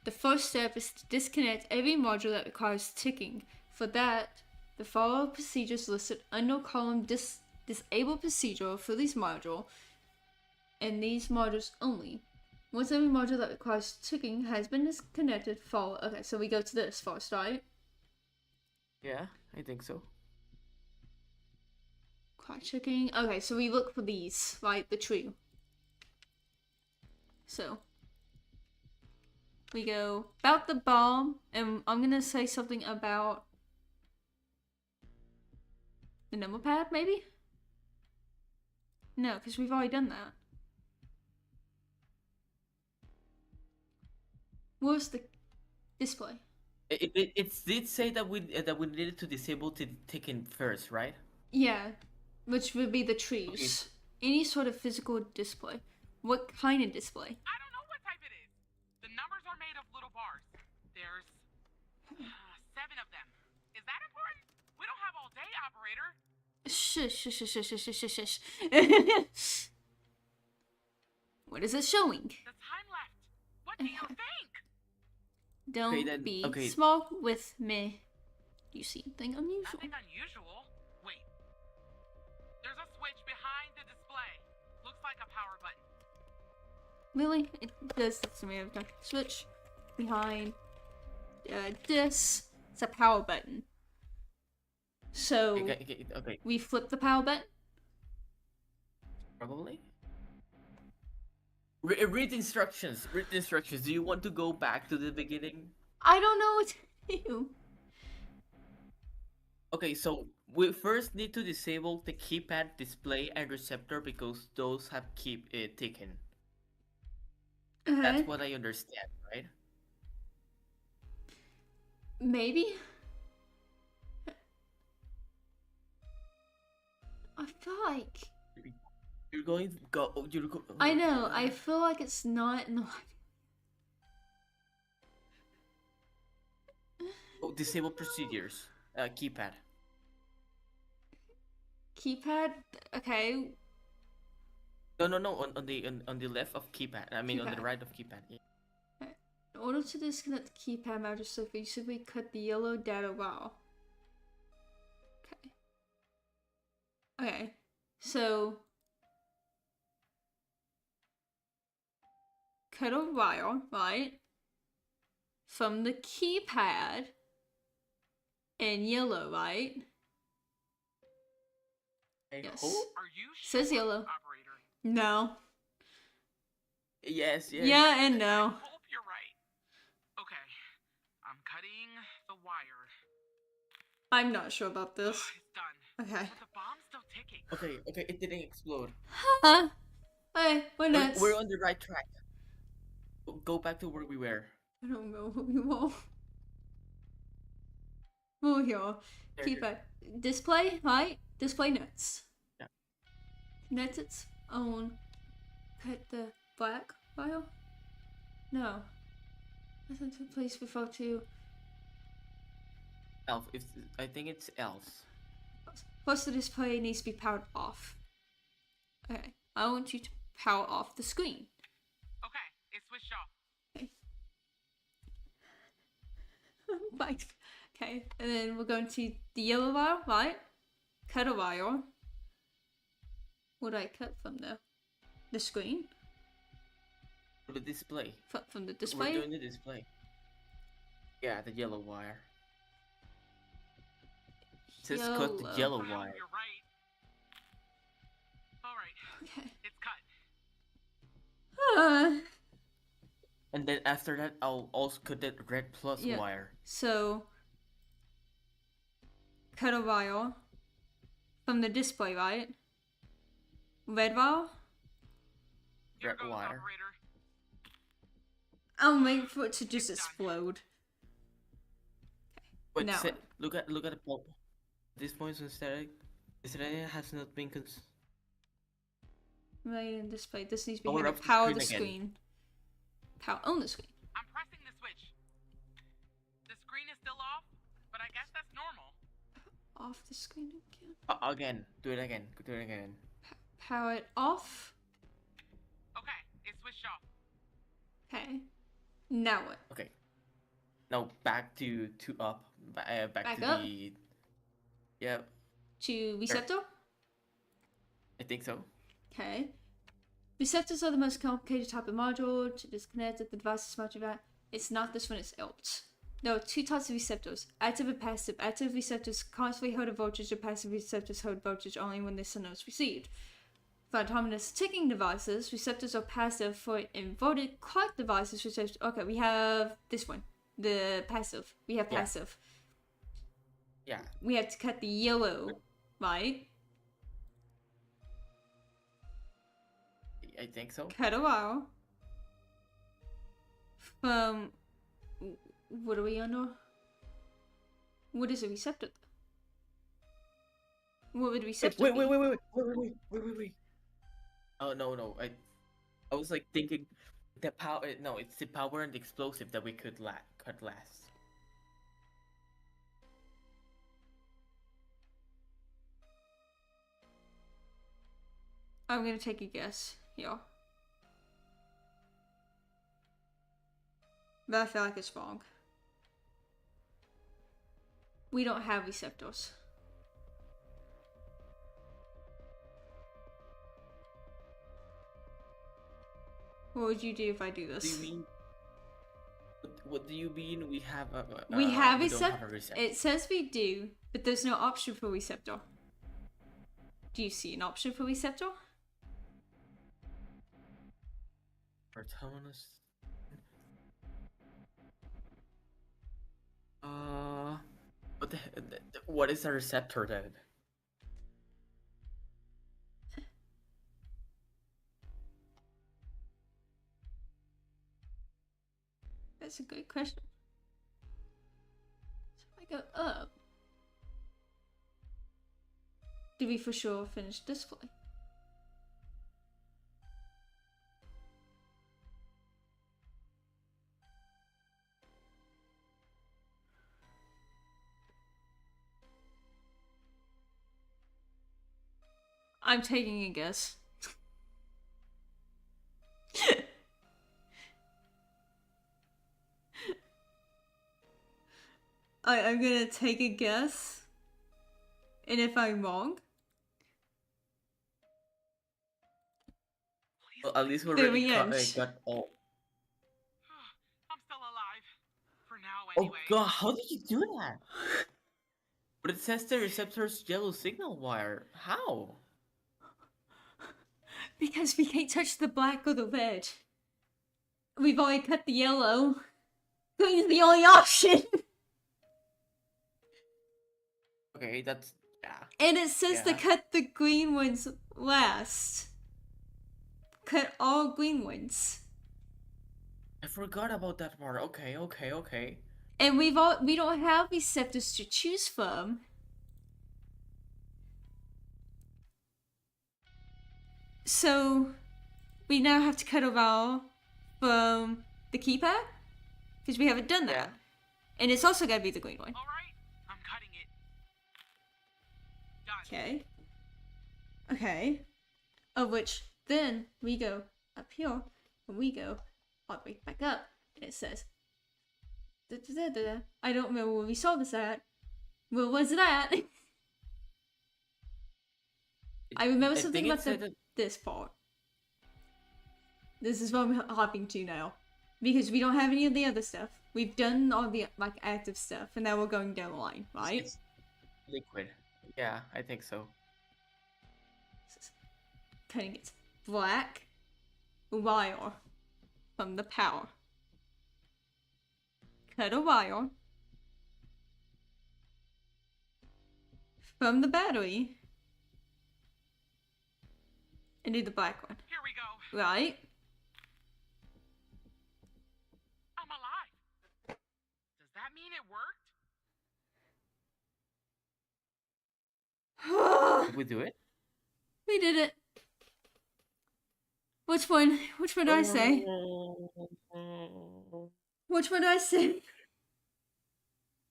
The first step is to disconnect every module that requires ticking. For that, the following procedures listed under column disable procedure for these module and these modules only. Once every module that requires ticking has been disconnected, follow. Okay, so we go to this first, right? Yeah, I think so. Require ticking. Okay, so we look for these, right? The tree. So we go about the bomb, and I'm gonna say something about the number pad, maybe? No, because we've already done that. Where's the display? It did say that we needed to disable the ticking first, right? Yeah, which would be the trees. Any sort of physical display. What kind of display? I don't know what type it is. The numbers are made of little bars. There's 7 of them. Is that important? We don't have all day, operator. Shush, shush, shush, shush, shush, shush, shush. What is it showing? The time left. What do you think? Don't then- be okay. small with me. Do you see anything unusual? Nothing unusual. Wait. There's a switch behind the display. Looks like a power button. Really? It does this to me every time. Switch behind this. It's a power button. So Okay, we flip the power button. probably. Read instructions. Read instructions. Do you want to go back to the beginning? I don't know what to do. Okay, so we first need to disable the keypad, display, and receptor because those have keep ticking. That's what I understand, right? Maybe. I feel like You're going to go. I know. I feel like it's not. No. Oh, disable procedures. Keypad. Keypad. Okay. No, no, no. On the left of keypad. I mean, on the Keypad. right of keypad. Yeah. In order to disconnect the keypad mounted circuit, you simply cut the yellow data wire. Okay. Okay. So cut a wire, right? From the keypad in yellow, right? I Yes. hope. Are you sure, Says yellow. operator? No. Yes, yes. Yeah and I no. hope you're right. Okay, I'm cutting the wire. I'm not sure about this. It's done. Okay. But the bomb's still ticking. Okay, okay. It didn't explode. Huh? Hey, we're nuts. We're on the right track. Go back to where we were. I don't know who you are. Oh, here. There, Keypad. Display, right? Display notes. Yeah. Notes its own. Cut the black file? No. Nothing took place before to. Elf. I think it's else. First, the display needs to be powered off. Okay. I want you to power off the screen. Okay, it's switched off. Right. Okay, and then we're going to the yellow wire, right? Cut a wire. What do I cut from the screen? The display. From the We're display? doing the display. Yeah, the yellow wire. It says cut the yellow Wow, wire. you're right. All right, Okay. it's cut. And then after that, I'll also cut that red plus Yeah. wire. So, cut a wire from the display, right? Red wire? Here Red goes, wire. operator. I'll wait for it to just explode. Wait, Now. look at the pulp. At this point, static. Static has not been Right in display. This needs to be Power here up to the power screen the again. screen. Power on the screen. I'm pressing the switch. The screen is still off, but I guess that's normal. Off the screen again. Again. Do it again. Do it again. Power it off. Okay, it's switched off. Okay. Now what? Okay. Now back to up. Back Back to up? the. Yeah, To receptor? I think so. Okay. Receptors are the most complicated type of module to disconnect if the device is much of that. It's not this one, it's else. There are two types of receptors, active and passive. Active receptors constantly hold a voltage, and passive receptors hold voltage only when the signal is received. For autonomous ticking devices, receptors are passive. For inverted clock devices, receptors. Okay, we have this one, the passive. We have Yeah. passive. Yeah. We have to cut the yellow, right? I think so. Cut a wire. What are we under? What is a receptor? What would a receptor Wait, be? wait. Oh no. I was like thinking the power. No, it's the power and the explosive that we could cut last. I'm gonna take a guess. Yeah. But I feel like it's wrong. We don't have receptors. What would you do if I do What this? do you mean? What do you mean? We have a. We have we don't have receptor. a receptor. It says we do, but there's no option for receptor. Do you see an option for receptor? Autonomous. What is a receptor then? That's a good question. So if I go up, do we for sure finish display? I'm taking a guess. I'm gonna take a guess. And if I'm wrong, Well, at least we There already we end. got all. I'm still alive. For now, Oh anyway. god, how did you do that? But it says the receptor's yellow signal wire. How? because we can't touch the black or the red. We've already cut the yellow. Green's the only option. Okay, that's yeah. And it says to Yeah. cut the green ones last. Cut all green ones. I forgot about that part. Okay. And we don't have receptors to choose from. So we now have to cut a vowel from the keypad because we haven't done that. Yeah. And it's also got to be the green one. All right, I'm cutting it. Done. Okay. Okay. Of which then we go up here and we go all the way back up and it says da, da, da, da, da. I don't remember where we saw this at. Where was it at? I remember something think about this part. This is what I'm hopping to now. Because we don't have any of the other stuff. We've done all the like active stuff and now we're going down the line, right? It's liquid. Yeah, I think so. Cutting it black wire from the power. Cut a wire from the battery and do the black one. Here we go. Right? I'm alive. Does that mean it worked? Did we do it? We did it. Which one? Which one do I say? Which one do I say?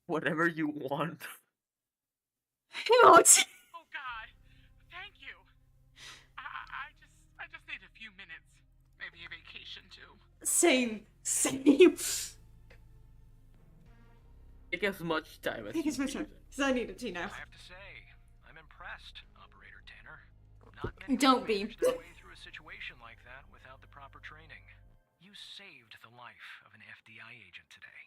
Whatever you want. What? Oh God, thank you. I just need a few minutes, maybe a vacation too. Same. Take as much time as Take as you much need. time, because I need it to now. I have to say, I'm impressed, Operator Tanner. Not many Don't people be. manage their way through a situation like that without the proper training. You saved the life of an FBI agent today,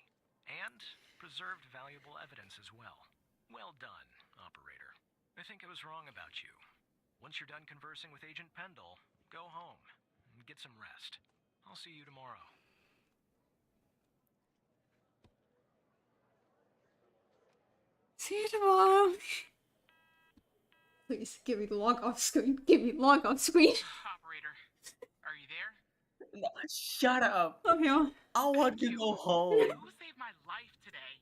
and preserved valuable evidence as well. Well done, Operator. I think I was wrong about you. Once you're done conversing with Agent Pendle, go home and get some rest. I'll see you tomorrow. See you tomorrow. Please give me the log off screen. Give me the log off screen. Operator, are you there? No, shut up. I'm here. I want to go home. Who saved my life today?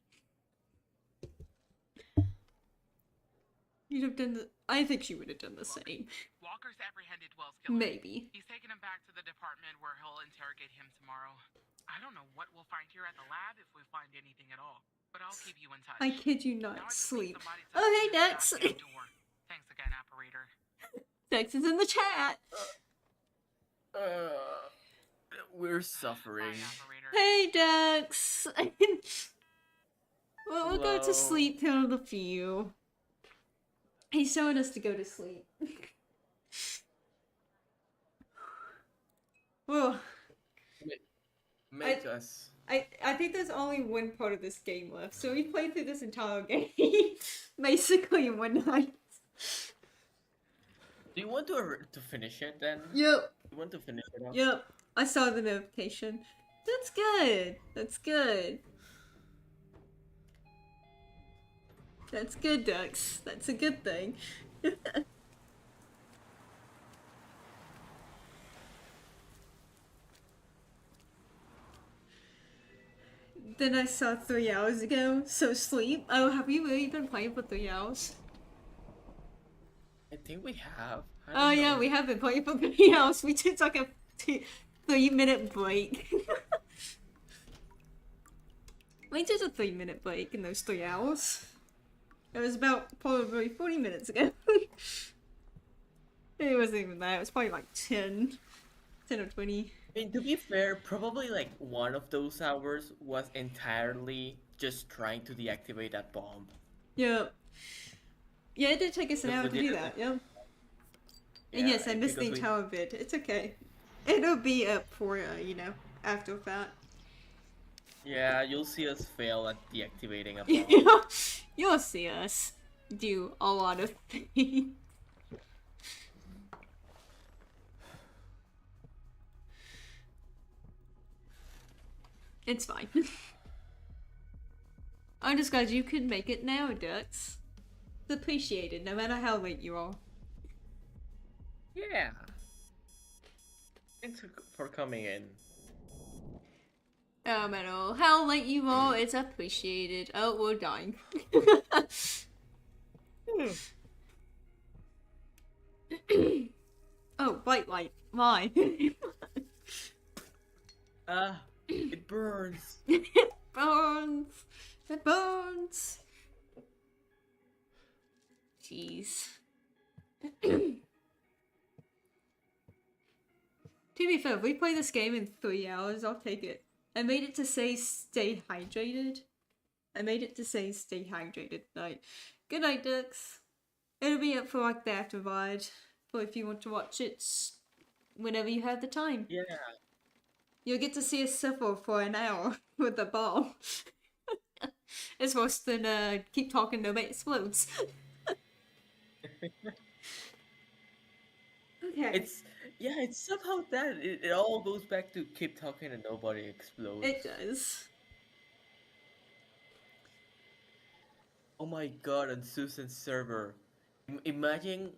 You'd have done the. I think she would have done the same. Walker's apprehended Wells' killer. Maybe. He's taken him back to the department where he'll interrogate him tomorrow. I don't know what we'll find here at the lab if we find anything at all, but I'll keep you in touch. I kid you not. Now I just need Sleep. somebody to Oh, hey, open this Dex. goddamn door. Thanks again, operator. Dex is in the chat. We're suffering. Bye, operator. Hey, Dex. Well, we'll go to Hello. sleep in a few. He's showing us to go to sleep. Well, Make us. I think there's only one part of this game left, so we played through this entire game basically in one night. Do you want to finish it then? Yep, You want to finish it up? yep. I saw the notification. That's good. That's good. That's good, Dux. That's a good thing. Then I saw 3 hours ago. So sleep. Oh, have you really been playing for 3 hours? I think we have. I Oh don't yeah, know. we have been playing for 3 hours. We took like a 3-minute break. We took a 3-minute break in those 3 hours. It was about probably 40 minutes ago. It wasn't even that. It was probably like 10 or 20. I mean, to be fair, probably like one of those hours was entirely just trying to deactivate that bomb. Yeah. Yeah, it did take us an Because hour we to do didn't. that, yeah. And Yeah, yes, I missed the because we. entire bit. It's okay. It'll be up for, after that. Yeah, you'll see us fail at deactivating a bomb. You'll see us do a lot of things. It's fine. I'm just glad you could make it now, Dux. It's appreciated, no matter how late you are. Yeah. Thanks for coming in. No matter how late you are, it's appreciated. Oh, we're dying. Oh, white light. Why? It burns. Burns. It burns. Jeez. To be fair, if we play this game in 3 hours, I'll take it. I made it to say stay hydrated. Night. Good night, Dux. It'll be up for like the afterward, for if you want to watch it whenever you have the time. Yeah. You'll get to see us suffer for an hour with the bomb. It's worse than keep talking, nobody explodes. Okay. It's somehow that it all goes back to keep talking and nobody explodes. It does. Oh my god, on Susan's server. Imagine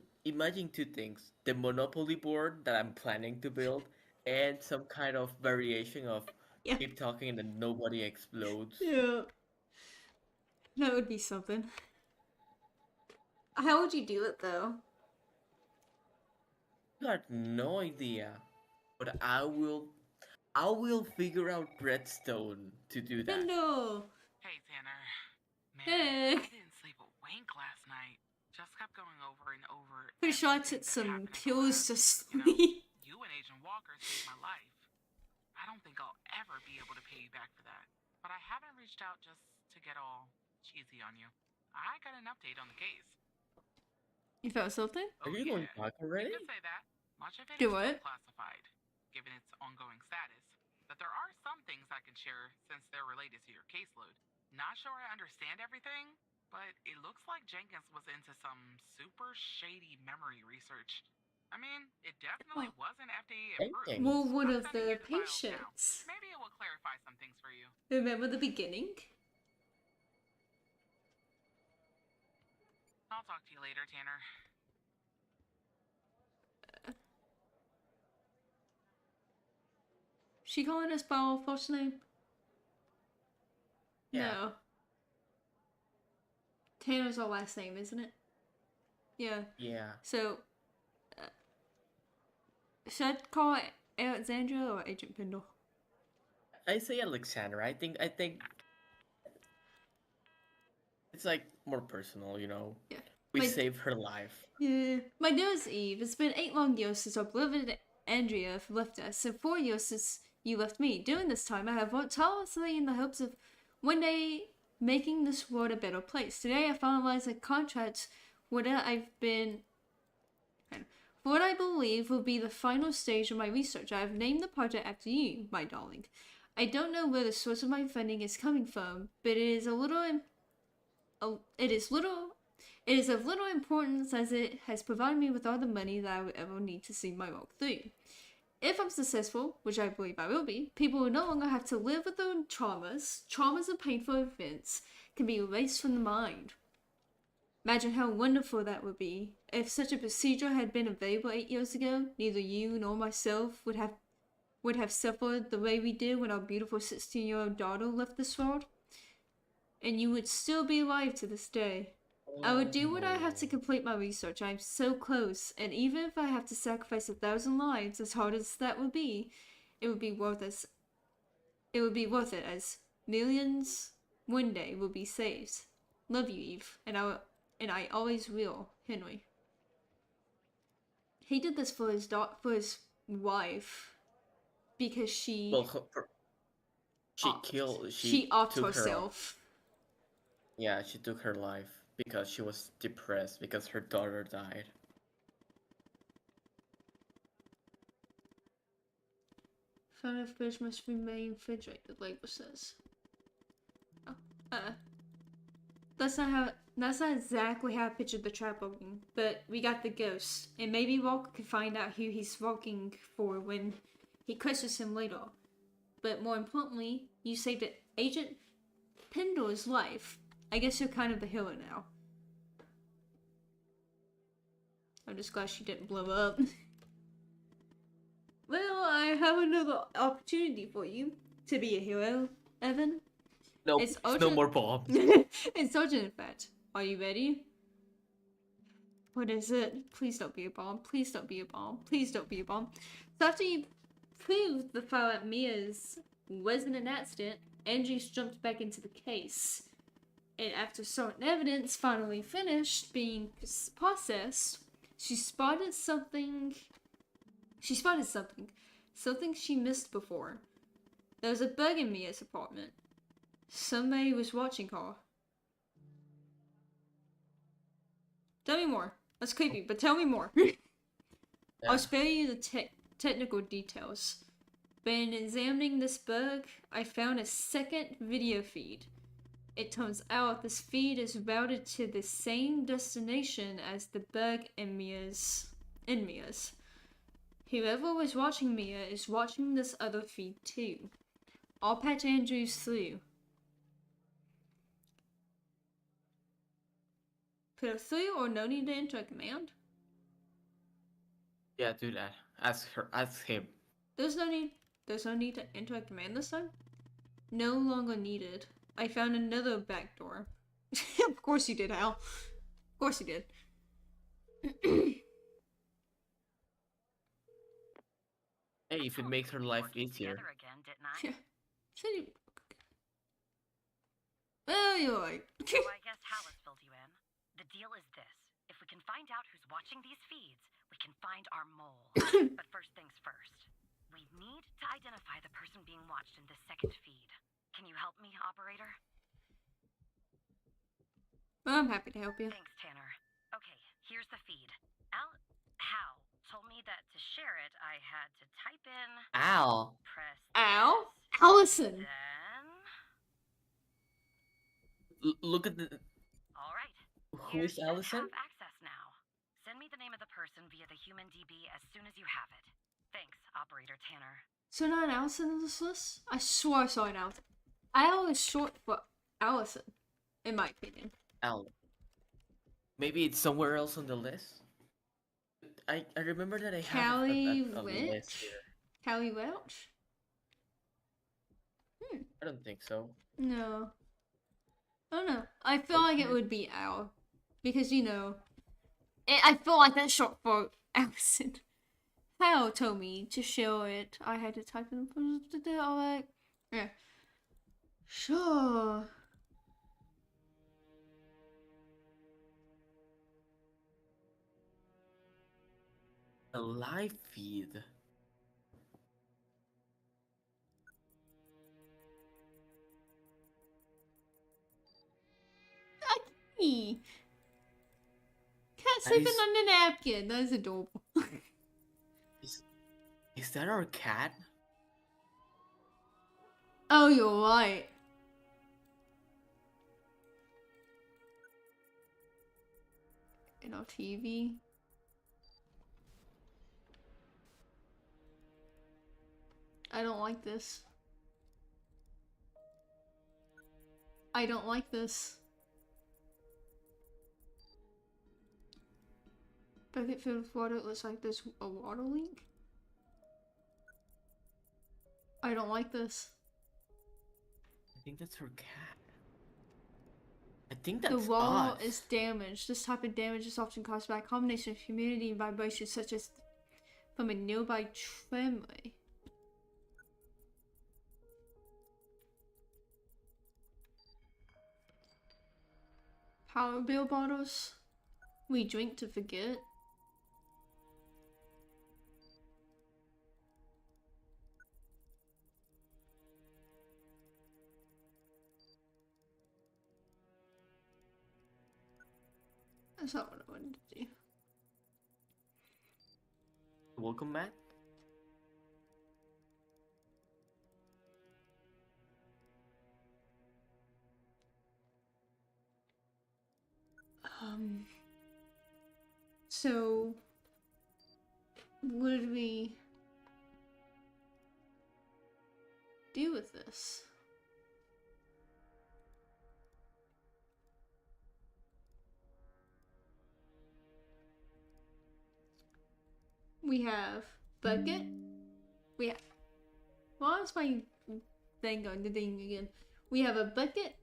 two things. The Monopoly board that I'm planning to build and some kind of variation of Yeah. keep talking and then nobody explodes. Yeah. That would be something. How would you do it though? Got no idea. But I will figure out redstone to do that. No. Hey, Tanner. Man, Hey. I didn't sleep a wink last night. Just kept going over and over. Pretty sure I everything took that some happened in pills to class. sleep. You and Agent Walker saved my life. I don't think I'll ever be able to pay you back for that. But I haven't reached out just to get all cheesy on you. I got an update on the case. You found something? Are you going back already? You could say that. Much of it Do is what? still classified, given its ongoing status. But there are some things I can share since they're related to your caseload. Not sure I understand everything, but it looks like Jenkins was into some super shady memory research. I mean, it definitely wasn't FDA approved. Jenkins? Well, one I'm of sending the you files now. patients. Maybe it will clarify some things for you. Remember the beginning? I'll talk to you later, Tanner. She calling us by our first name? Yeah. No. Tanner's our last name, isn't it? Yeah. Yeah. So, should I call it Alexandra or Agent Pendle? I say Alexandra. I think it's like more personal, you know. Yeah. We My- saved her life. Yeah. My name is Eve. It's been 8 long years since our beloved Andrea left us, and 4 years since you left me. During this time, I have worked tirelessly in the hopes of one day making this world a better place. Today, I finalized a contract for what I believe will be the final stage of my research. I have named the project after you, my darling. I don't know where the source of my funding is coming from, but it is of little importance as it has provided me with all the money that I would ever need to see my work through. If I'm successful, which I believe I will be, people will no longer have to live with their traumas. Traumas and painful events can be erased from the mind. Imagine how wonderful that would be. If such a procedure had been available 8 years ago, neither you nor myself would have suffered the way we did when our beautiful 16-year-old daughter left this world. And you would still be alive to this day. I would do what I have to complete my research. I'm so close, and even if I have to sacrifice 1,000 lives, as hard as that would be, it would be worth it. As millions one day will be saved. Love you, Eve, and I always will, Henry. he did this for his wife because she Well, she offed. killed. She She offed took her off. herself. Yeah, she took her life because she was depressed because her daughter died. Found of fish must remain refrigerated, label says. Oh, that's not exactly how I pictured the trap opening, but we got the ghost, and maybe Walker can find out who he's working for when he questions him later. But more importantly, you saved Agent Pendle's life. I guess you're kind of the hero now. I'm just glad she didn't blow up. Well, I have another opportunity for you to be a hero, Evan. No, It's no urgent. more bombs. It's urgent, in fact. Are you ready? What is it? Please don't be a bomb. Please don't be a bomb. Please don't be a bomb. So after you proved the file at Mia's wasn't an accident, Andrews jumped back into the case. And after certain evidence finally finished being processed, she spotted something. Something she missed before. There was a bug in Mia's apartment. Somebody was watching her. Tell me more. That's creepy, but tell me more. I'll spare you the technical details. But in examining this bug, I found a second video feed. It turns out this feed is routed to the same destination as the bug in Mia's. Whoever was watching Mia is watching this other feed too. I'll patch Andrews through. Put a through or no need to enter a command? Yeah, do that. Ask him. There's no need to enter a command this time? No longer needed. I found another backdoor. Of course you did, Hal. Of course you did. Hey, if it makes her life easier. Together again, didn't I? Well, you're right. So I guess Hal has filled you in. The deal is this. If we can find out who's watching these feeds, we can find our mole. But first things first. We need to identify the person being watched in this second feed. Can you help me, operator? Well, I'm happy to help you. Thanks, Tanner. Okay, here's the feed. Hal told me that to share it, I had to type in... Al. Press... Al? this, Allison! Then... Look at the... Alright. Who is Allison? Have access now. Send me the name of the person via the human DB as soon as you have it. Thanks, Operator Tanner. So not an Allison in this list? I swore I saw an Allison. Al is short for Allison, in my opinion. Al. Maybe it's somewhere else on the list? I remember that I have Callie a list here. Callie Welch? I don't think so. No. I don't know. I feel like it would be Al. Because, you know, I feel like that's short for Allison. Hal told me to show it. I had to type in all that. Yeah. Sure. A live feed. Hey. Cat That sleeping is- on the napkin. That is adorable. Is that our cat? Oh, you're right. In our TV. I don't like this. I don't like this. Bucket filled with water. It looks like there's a water leak. I don't like this. I think that's her cat. I think that's The wall us. is damaged. This type of damage is often caused by a combination of humidity and vibration, such as from a nearby tramway. Power bill bottles. We drink to forget. That's not what I wanted to do. Welcome, Matt. So what did we do with this? We have bucket. We have. Well, that's my thing going to ding again. We have a bucket,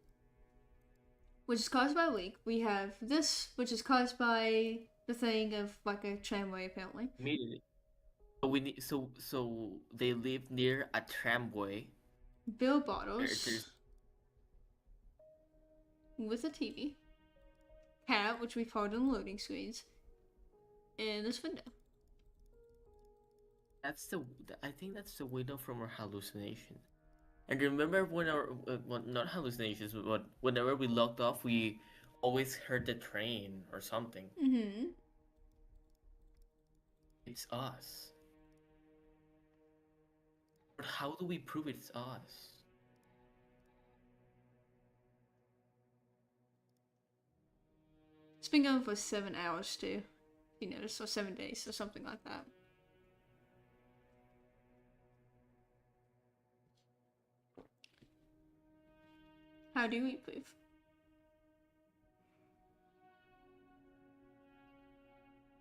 which is caused by a leak. We have this, which is caused by the thing of like a tramway, apparently. Immediately. So we need. So they live near a tramway. Bill bottles There's with a TV. Cat, which we found in loading screens. And this window. That's the. I think that's the window from our hallucination. And remember when our well, not hallucinations, but whenever we logged off, we always heard the train or something. Mm-hmm. It's us. But how do we prove it's us? It's been going for 7 hours too. You notice, or 7 days, or something like that. How do we prove?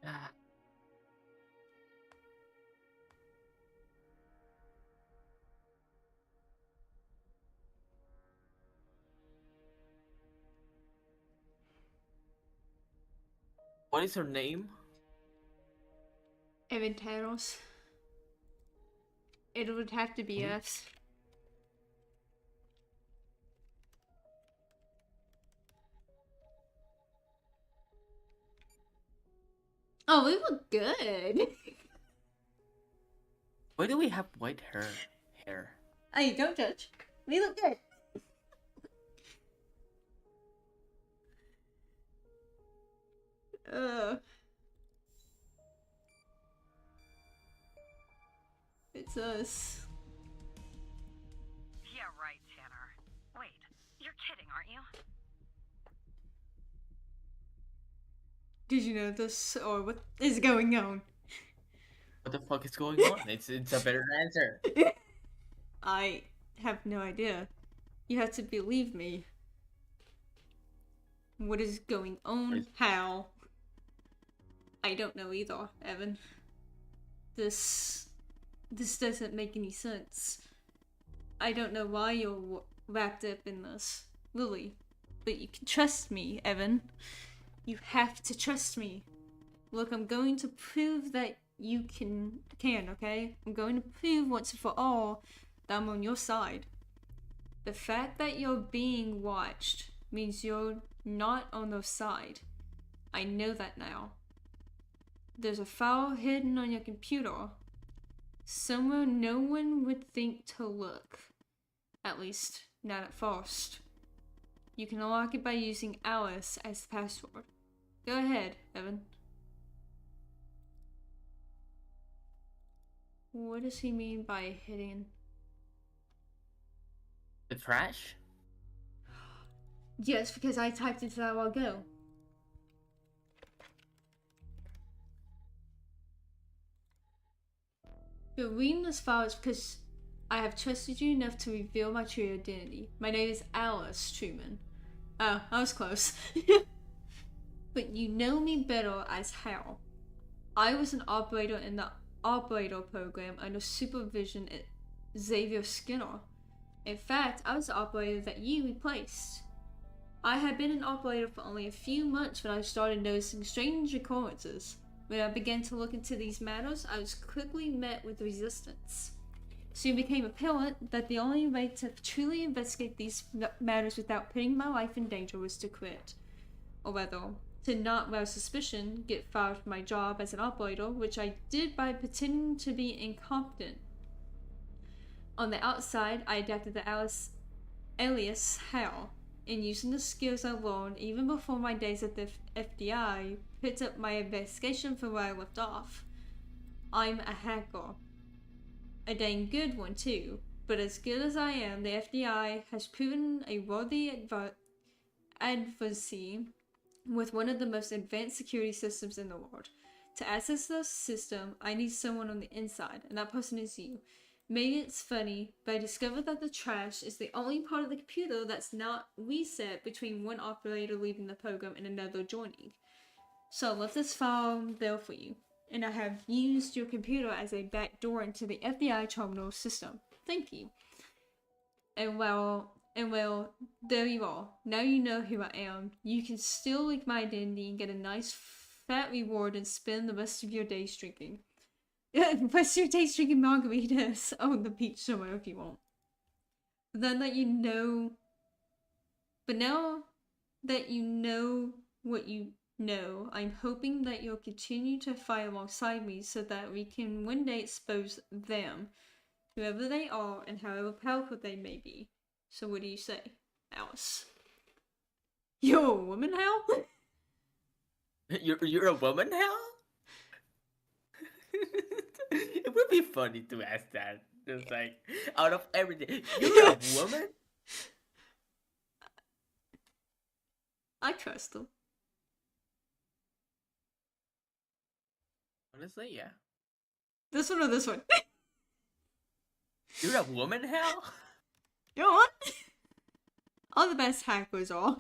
Ah. What is her name? Inventaros. It would have to be us. Oh, we look good. Why do we have white hair? Hey, don't judge. We look good. It's us. Yeah, right, Tanner. Wait, you're kidding, aren't you? Did you know this, or what is going on? What the fuck is going on? It's a better answer. I have no idea. You have to believe me. What is going on? How? I don't know either, Evan. This doesn't make any sense. I don't know why you're wrapped up in this, Lily. But you can trust me, Evan. You have to trust me. Look, I'm going to prove that you can, okay? I'm going to prove once and for all that I'm on your side. The fact that you're being watched means you're not on their side. I know that now. There's a file hidden on your computer, somewhere no one would think to look. At least, not at first. You can unlock it by using Alice as the password. Go ahead, Evan. What does he mean by hidden? The trash? Yes, because I typed into that a while ago. You're reading this file is because I have trusted you enough to reveal my true identity. My name is Alice Truman. Oh, I was close. But you know me better as Hal. I was an operator in the operator program under supervision at Xavier Skinner. In fact, I was the operator that you replaced. I had been an operator for only a few months when I started noticing strange occurrences. When I began to look into these matters, I was quickly met with resistance. Soon became apparent that the only way to truly investigate these matters without putting my life in danger was to quit. Or rather, to not rouse suspicion, get fired from my job as an operator, which I did by pretending to be incompetent. On the outside, I adapted the alias Hal. and using the skills I learned even before my days at the FDI picked up my investigation from where I left off. I'm a hacker. A dang good one too, but as good as I am, the FDI has proven a worthy adversary with one of the most advanced security systems in the world. To access the system, I need someone on the inside, and that person is you. Maybe it's funny, but I discovered that the trash is the only part of the computer that's not reset between one operator leaving the program and another joining. So I left this file there for you, and I have used your computer as a backdoor into the FBI terminal system. Thank you. And well, there you are. Now you know who I am. You can still leak my identity and get a nice fat reward and spend the rest of your days drinking. Rest of your days drinking margaritas on the beach somewhere if you want. But then that you know. But now that you know what you know, I'm hoping that you'll continue to fight alongside me so that we can one day expose them, whoever they are and however powerful they may be. So what do you say, Alice? You're a woman, Hal? You're a woman, Hal? It would be funny to ask that. Just like, out of everything, you're a woman? I trust them. Honestly, yeah. This one or this one? You're a woman, Hal? You know what? All the best hackers are.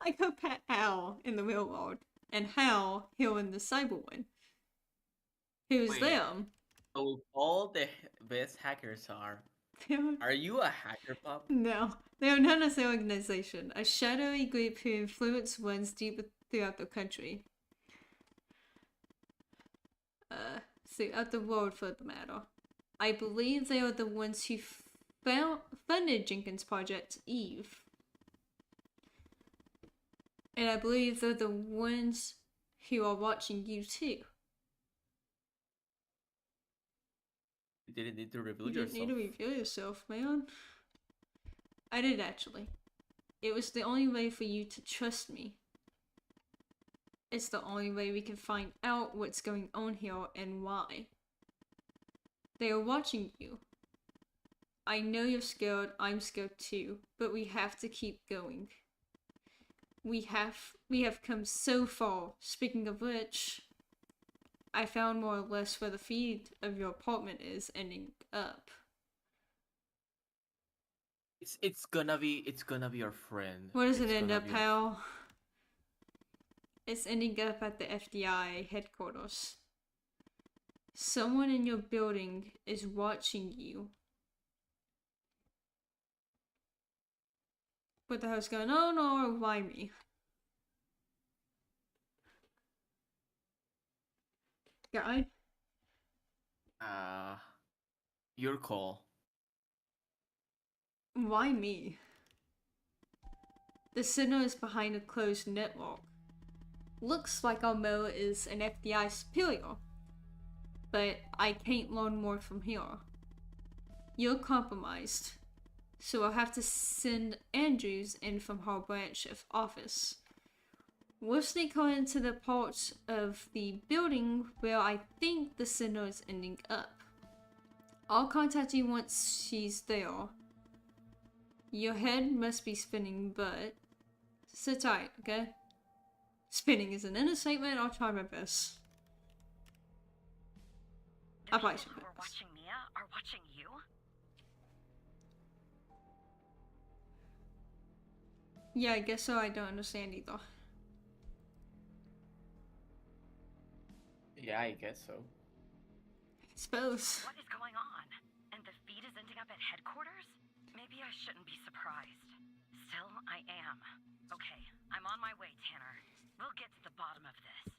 I go Pat Hal in the real world, and Hal here in the cyber one. Who's Wait. them? So all the best hackers are you a hacker, pup? No, they are known as the organization, a shadowy group who influence ones deep throughout the country. Throughout the world for the matter. I believe they are the ones who funded Jenkins' Project Eve. And I believe they're the ones who are watching you too. You didn't need to reveal You didn't need to reveal yourself, man. I did actually. It was the only way for you to trust me. It's the only way we can find out what's going on here and why. They are watching you. I know you're scared, I'm scared too, but we have to keep going. We have come so far. Speaking of which, I found more or less where the feed of your apartment is ending up. It's gonna be your friend. Where does it end up, pal? It's ending up at the FDI headquarters. Someone in your building is watching you. What the hell's going on, or why me? Guy? Your call. Why me? The signal is behind a closed network. Looks like our Mo is an FBI superior, but I can't learn more from here. You're compromised, so I'll have to send Andrews in from her branch of office. We'll sneak her into the part of the building where I think the signal is ending up. I'll contact you once she's there. Your head must be spinning, but sit tight, okay? Spinning is an understatement. I'll try my best. The people who are watching Mia are watching you? Yeah, I guess so. I don't understand either. Yeah, I guess so. I suppose. What is going on? And the feed is ending up at headquarters? Maybe I shouldn't be surprised. Still, I am. Okay, I'm on my way, Tanner. We'll get to the bottom of this.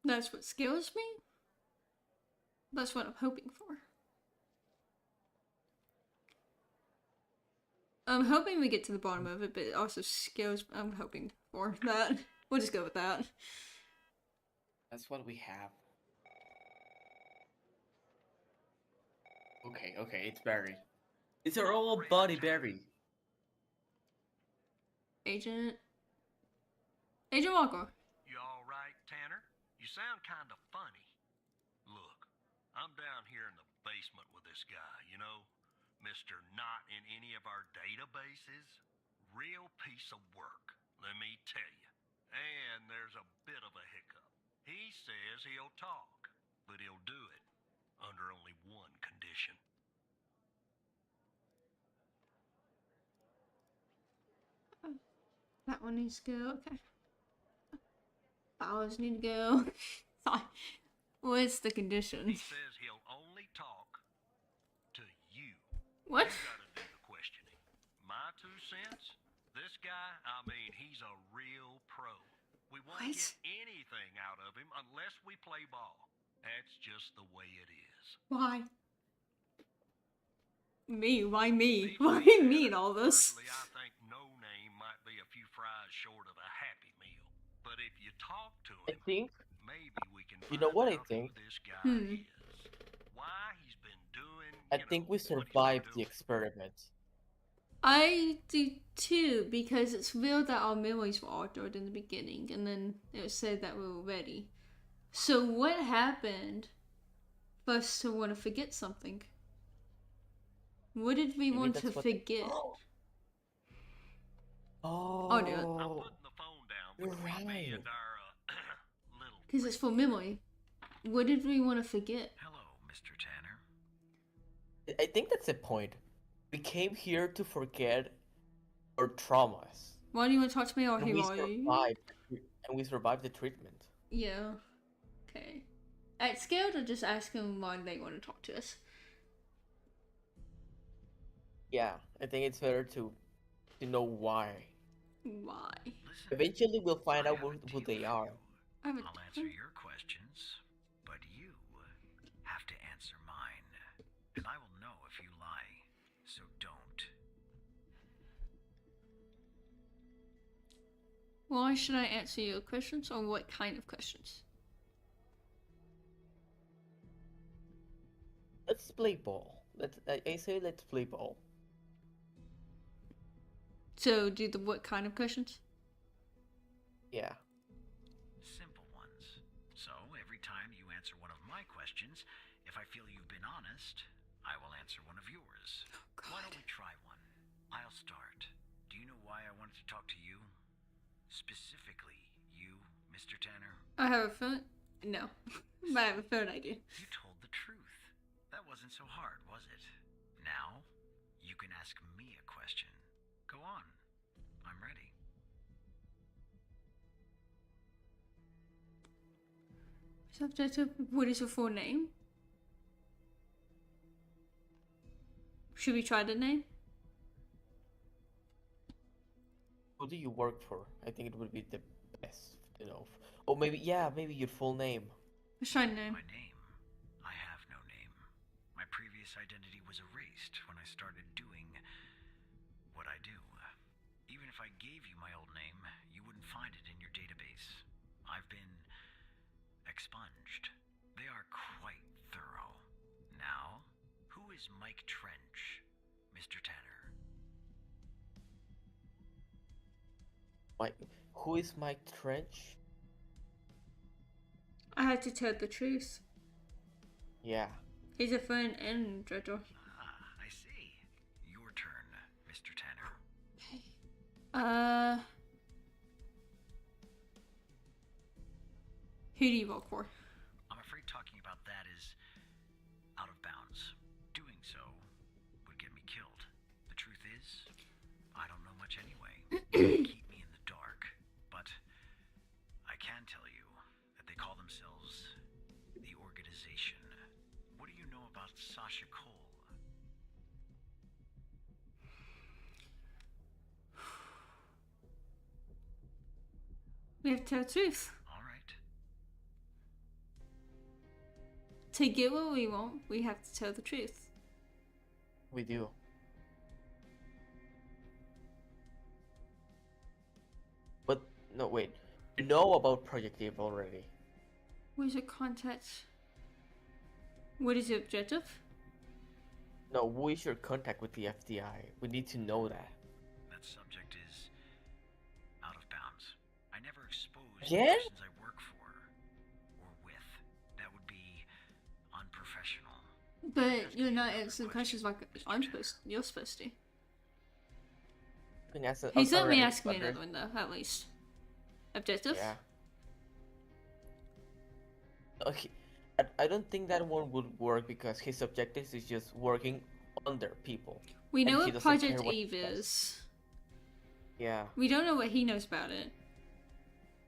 That's what scares me? That's what I'm hoping for. I'm hoping we get to the bottom of it, but it also scares me. I'm hoping for that. We'll just go with that. That's what we have. Okay, it's Barry. It's our old buddy Barry. Agent Walker. You all right, Tanner? You sound kind of funny. Look, I'm down here in the basement with this guy, you know? Mr. Not in any of our databases. Real piece of work, let me tell you. And there's a bit of a hiccup. He says he'll talk, but he'll do it under only one condition. That one needs to go. Okay. Flowers need to go. Sorry. What's the condition? He says he'll only talk to you. What? You gotta do the questioning. My 2 cents? This guy, I mean, he's a real pro. We won't What? get anything out of him unless we play ball. That's just the way it is. Why? Me? Why me? These Why days, me in all this? Personally, I think no name might be a few fries short of a Happy Meal. But if you talk to I him, think. maybe we can You know find what I out think? who this guy Hmm. is. Why he's been doing, I think we what he's been survived the doing. experiment. I do too, because it's revealed that our memories were altered in the beginning, and then it was said that we were ready. So what happened for us to want to forget something? What did we Maybe want to that's what- forget? Oh, dude. I'm putting the phone down You're between me right. and our little. Because it's for memory. What did we want to forget? Hello, Mr. Tanner. I think that's the point. We came here to forget our traumas. Why do you want to talk to me, or And who we are you? survived. And we survived the treatment. Yeah. Okay. At scared or just ask them why they want to talk to us? Yeah, I think it's better to know why. Why? Listen, Eventually, we'll find I out have a who deal they for are. you. I have a I'll answer your questions, but you have to answer mine. And I will know if you lie, so don't. Why should I answer your questions, or what kind of questions? Let's play ball. I say let's play ball. So, do the what kind of questions? Yeah. Simple ones. So, every time you answer one of my questions, if I feel you've been honest, I will answer one of yours. Why don't we try one? I'll start. Do you know why I wanted to talk to you? Specifically, you, Mr. Tanner? I have a phone. No, but I have a phone idea. You told the truth. That wasn't so hard, was it? Now, you can ask me a question. Go on. I'm ready. Subject of what is your full name? Should we try the name? Who do you work for? I think it would be the best to know. Or maybe, yeah, maybe your full name. Let's try the name. My name? I have no name. My previous identity was erased when I started doing what I do. Even if I gave you my old name, you wouldn't find it in your database. I've been expunged. They are quite thorough. Now, who is Mike Trench, Mr. Tanner? Who is Mike Trench? I had to tell the truth. Yeah. He's a friend and director. Ah, I see. Your turn, Mr. Tanner. Who do you work for? I'm afraid talking about that is out of bounds. Doing so would get me killed. The truth is, I don't know much anyway. Keep me in the dark. But I can tell you that they call themselves the Organization. What do you know about Sasha Cole? We have to tell the truth. All right. To get what we want, we have to tell the truth. We do. But, no, wait. You know about Project Eve already. What is your contact? What is your objective? No, who is your contact with the FDI? We need to know that. That subject is out of bounds. I never expose the Again? persons I work for or with. That would be unprofessional. But you're not answering questions like you're supposed to. Can ask a- He's let me alright, ask me other- another one though, at least. Objective? Yeah. Okay. I don't think that one would work because his objective is just working under people. We And know he what doesn't care Project what Eve he does. is. Yeah. We don't know what he knows about it.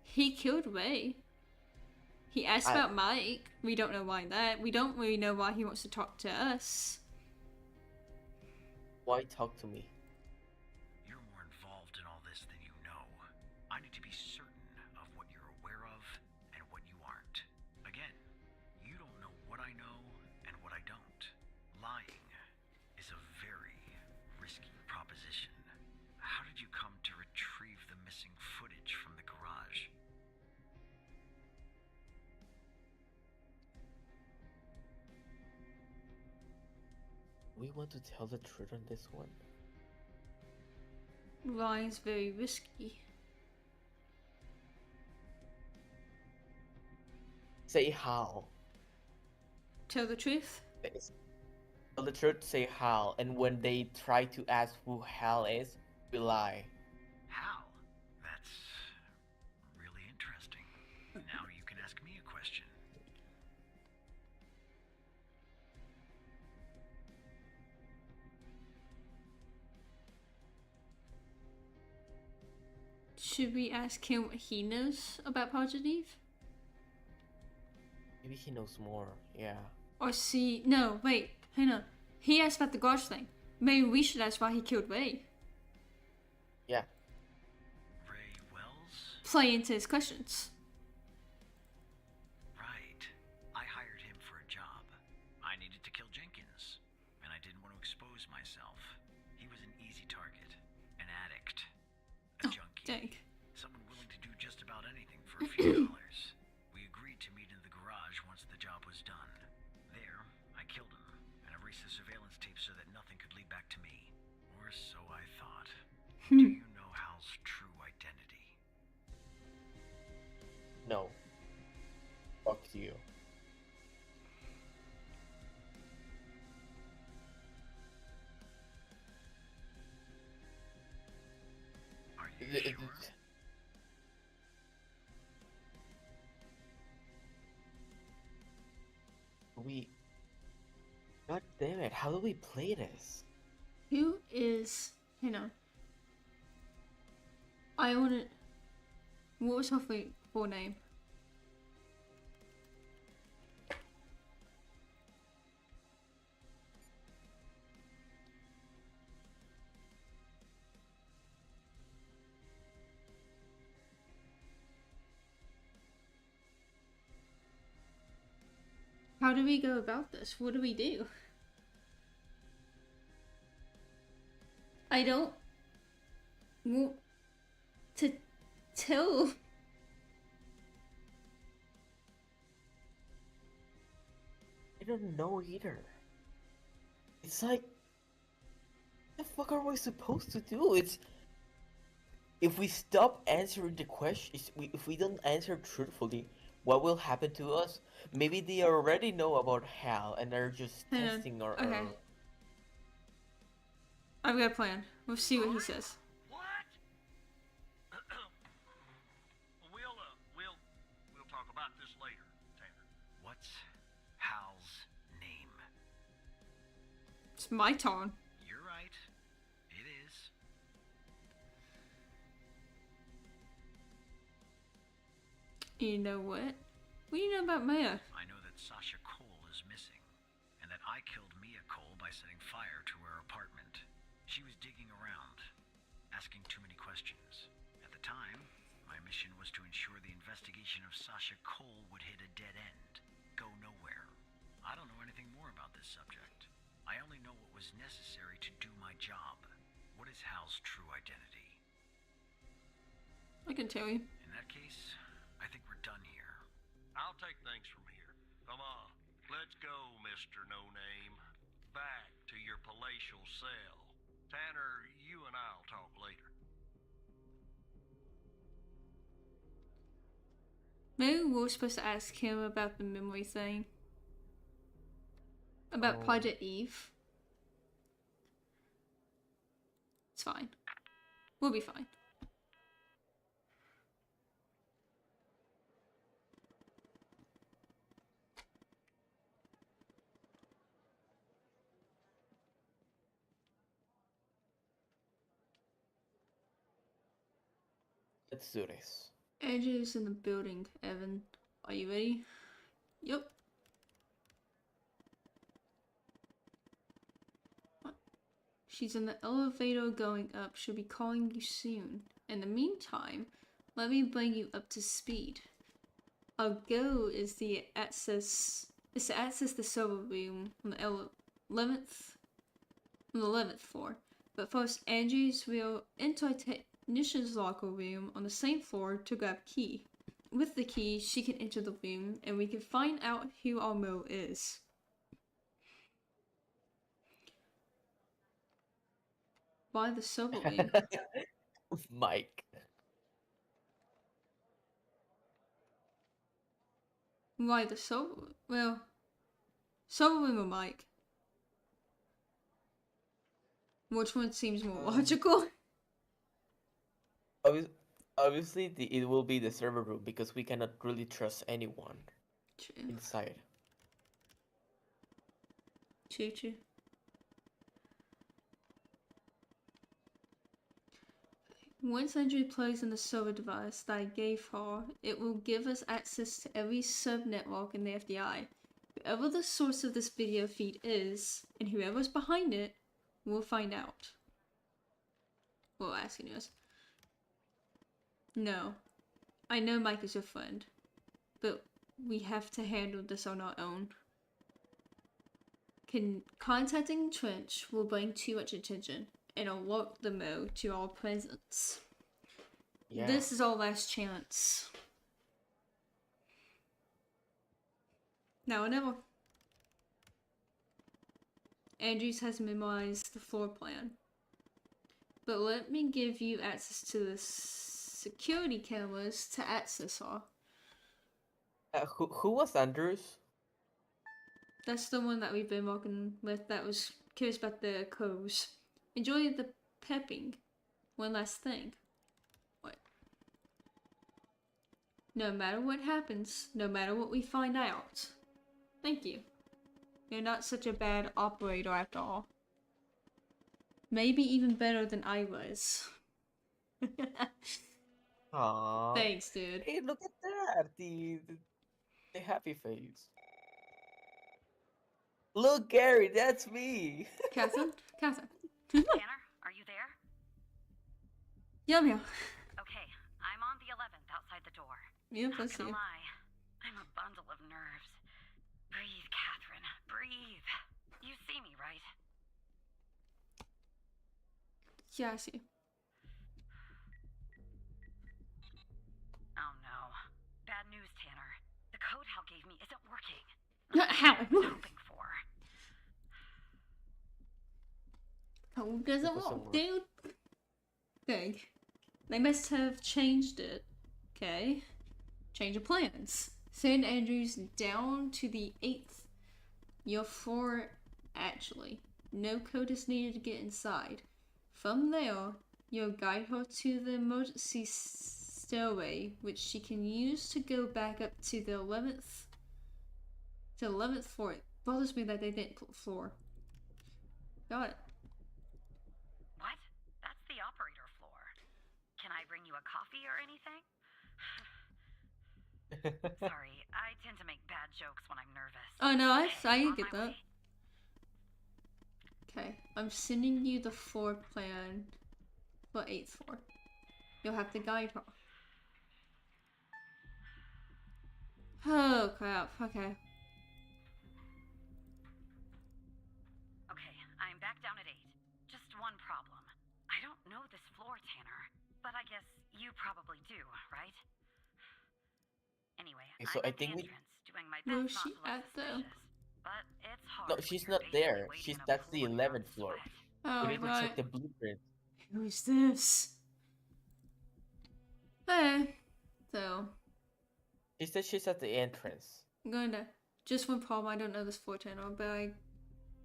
He killed Ray. He asked about Mike. We don't know why that. We don't really know why he wants to talk to us. Why talk to me? You're more involved in all this than you know. I need to be certain of what you're aware of and what you aren't. Again, you don't know what I know and what I don't. Lying is a very risky proposition. How did you come to retrieve the missing footage from the garage? We want to tell the truth on this one. Lying's very risky. Say how. Tell the truth? Tell the truth, say how. And when they try to ask who Hal is, we lie. How? That's really interesting. Now you can ask me a question. Should we ask him what he knows about Project Eve? Maybe he knows more, yeah. Or see... No, wait. Hang on. He asked about the garage thing. Maybe we should ask why he killed Ray. Yeah. Ray Wells? Play into his questions. Right. I hired him for a job. I needed to kill Jenkins, and I didn't want to expose myself. He was an easy target. An addict. A junkie. Dang. Someone willing to do just about anything for a few dollars. We agreed to meet in the garage once the job was done. There, I killed him and erased the surveillance tape so that nothing could lead back to me. Or so I thought. Do you know Hal's true identity? No. Fuck you. Are you Th- sure? th- We... God damn it, how do we play this? Who is... Hang on. I wanna... What was her full name? How do we go about this? What do we do? I don't want to tell. I don't know either. It's like... What the fuck are we supposed to do? It's... If we stop answering the questions, if we don't answer truthfully, what will happen to us? Maybe they already know about Hal and they're just Hang on. testing our... Okay. I've got a plan. We'll see what he says. What? we'll talk about this later, Tanner. What's Hal's name? It's my turn. You're right. It is. You know what? What do you know about Maya? I know that Sasha Cole is missing, and that I killed Mia Cole by setting fire to her apartment. She was digging around, asking too many questions. At the time, my mission was to ensure the investigation of Sasha Cole would hit a dead end, go nowhere. I don't know anything more about this subject. I only know what was necessary to do my job. What is Hal's true identity? I can tell you. In that case, I think we're done here. I'll take things from here. Come on. Let's go, Mr. No Name. Back to your palatial cell. Tanner, you and I'll talk later. Maybe we were supposed to ask him about the memory thing. About Oh. Project Eve. It's fine. We'll be fine. Let's do this. Andrew's in the building, Evan. Are you ready? Yep. She's in the elevator going up. She'll be calling you soon. In the meantime, let me bring you up to speed. Our goal is to access the server room on the 11th floor. But first, Andrews will enter a technician's locker room on the same floor to grab key. With the key, she can enter the room, and we can find out who our Mo is. Why the server room? Mike. Why the server? Well, server room or Mike? Which one seems more logical? Obviously, it will be the server room because we cannot really trust anyone True. inside. True. Once Andrew plays on the server device that I gave her, it will give us access to every sub-network in the FDI. Whoever the source of this video feed is, and whoever's behind it, we'll find out. Well, asking us. No. I know Mike is your friend, but we have to handle this on our own. Contacting Trench will bring too much attention and alert the Mo to our presence. Yeah. This is our last chance. Now or never. Andrews has memorized the floor plan. But let me give you access to the security cameras to access her. Who was Andrews? That's the one that we've been working with that was curious about the codes. Enjoy the pepping. One last thing. What? No matter what happens, no matter what we find out. Thank you. You're not such a bad operator after all. Maybe even better than I was. Aww. Thanks, dude. Hey, look at that! The happy face. Look, Gary, that's me. Catherine? Tanner, are you there? Yum yum. Okay, I'm on the 11th outside the door. Yep, Not that's gonna you. lie, I'm a bundle of nerves. Breathe, Catherine, breathe. You see me, right? Yeah, I see. Oh no. Bad news, Tanner. The code Hal gave me isn't working. How? I was hoping for. Code doesn't It doesn't work, work. dude. Big. They must have changed it. Okay. Change of plans. Send Andrews down to the 8th. Your floor, actually. No code is needed to get inside. From there, you'll guide her to the emergency stairway, which she can use to go back up to the 11th. To the 11th floor. It bothers me that they didn't put floor. Got it. What? That's the operator floor. Can I bring you a coffee or anything? Sorry, I tend to make bad jokes when I'm nervous. Oh no, I On get my that. way. Okay, I'm sending you the floor plan for 8th floor. You'll have to guide her. Oh crap, okay. Okay, I'm back down at 8. Just one problem. I don't know this floor, Tanner. But I guess you probably do, right? Anyway, Okay, so I'm I at the think we- entrance, doing my Where best is she not to look at, though? suspicious. But it's hard No, when she's you're not basically there. waiting She's in a that's the pool of your own 11th floor. sweat. We Oh, need to right. check the blueprint. Who is this? Okay. So, She said she's at the entrance. I'm going to. Just one problem, I don't know this 410, but I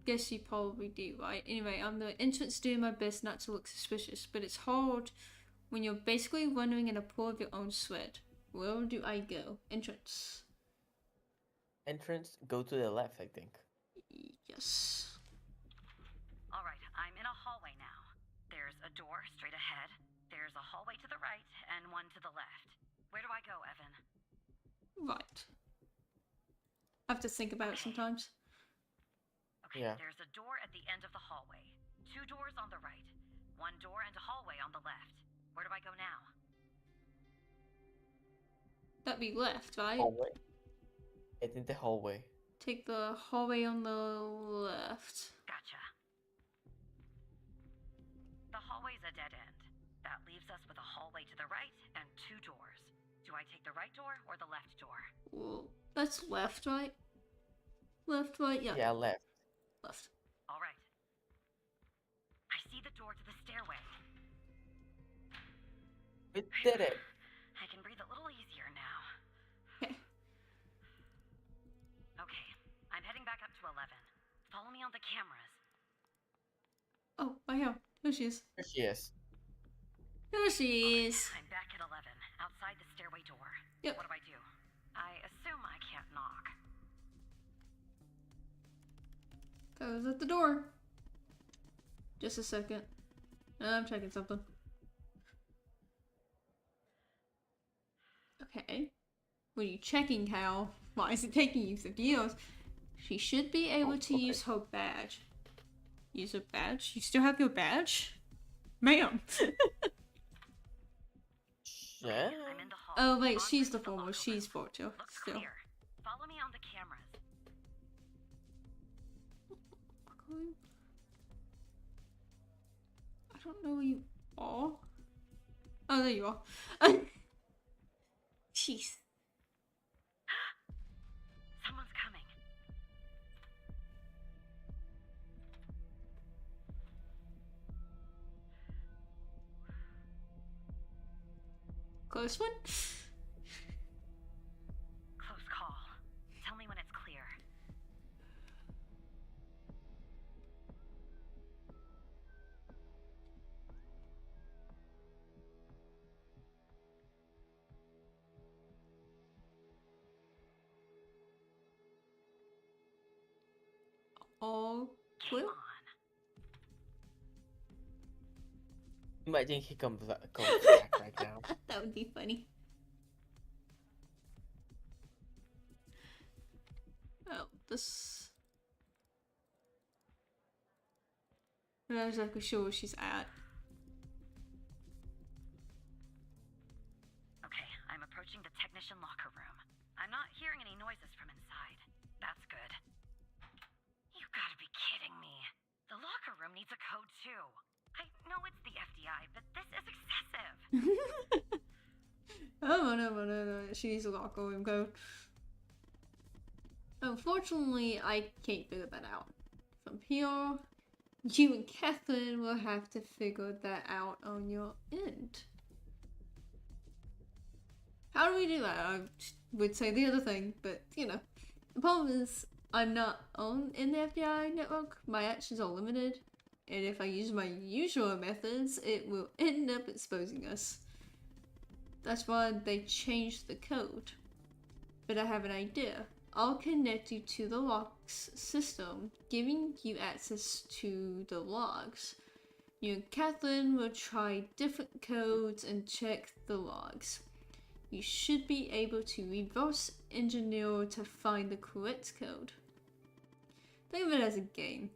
guess you probably do, right? Anyway, I'm the entrance doing my best not to look suspicious, but it's hard when you're basically wandering in a pool of your own sweat. Where do I go? Entrance. Entrance, go to the left, I think. Yes. All right, I'm in a hallway now. There's a door straight ahead. There's a hallway to the right and one to the left. Where do I go, Evan? Right. I have to think about it sometimes. Okay, Yeah. there's a door at the end of the hallway. 2 doors on the right. 1 door and a hallway on the left. Where do I go now? That'd be left, right? Hallway. I think the hallway. Take the hallway on the left. Gotcha. The hallway's a dead end. That leaves us with a hallway to the right and 2 doors. Do I take the right door or the left door? Well, that's left, right? Left, right, yeah. Yeah, left. Left. All right. I see the door to the stairway. We did it. I can breathe a little easier now. Okay. Okay, I'm heading back up to 11. Follow me on the cameras. Oh, wow. There she is. Here she is. There she is. I'm back at 11, outside the stairway door. Yep. What do I do? I assume I can't knock. Goes at the door. Just a second. I'm checking something. Okay. What are you checking, Cal? Why is it taking you 50 years? She should be able to okay. use her badge. Use her badge? You still have your badge? Ma'am. Yeah. I'm in the hall. Oh, wait, On she's to the former. locker She's room. Vorto. Looks Still. clear. Follow me on the cameras. I don't know where you are. Oh, there you are. Jeez. Someone's coming. Close one? Close call. Tell me when it's clear. All clear? Come on. Imagine he comes back right now. That would be funny. Oh, this. I'm not exactly sure where she's at. Okay, I'm approaching the technician locker room. I'm not hearing any noises from inside. That's good. You gotta be kidding me. The locker room needs a code too. I know it's the FDI, but this is excessive. Oh, no. She needs a locker room code. Unfortunately, I can't figure that out. From here, you and Catherine will have to figure that out on your end. How do we do that? I would say the other thing, but you know. The problem is, I'm not in the FBI network. My actions are limited. And if I use my usual methods, it will end up exposing us. That's why they changed the code. But I have an idea. I'll connect you to the logs system, giving you access to the logs. You and Catherine will try different codes and check the logs. You should be able to reverse engineer to find the correct code. Think of it as a game.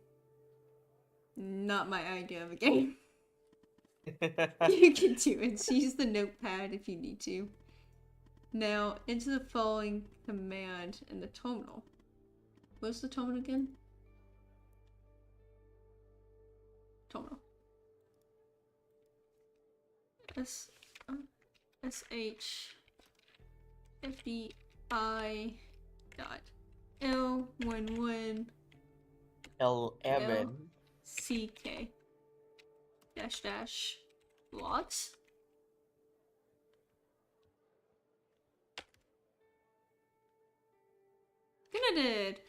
Not my idea of a game. You can do it. Use the notepad if you need to. Now, enter the following command in the terminal. What's the terminal again? Terminal. SHFDI dot L11 L11. CK dash dash logs. Good.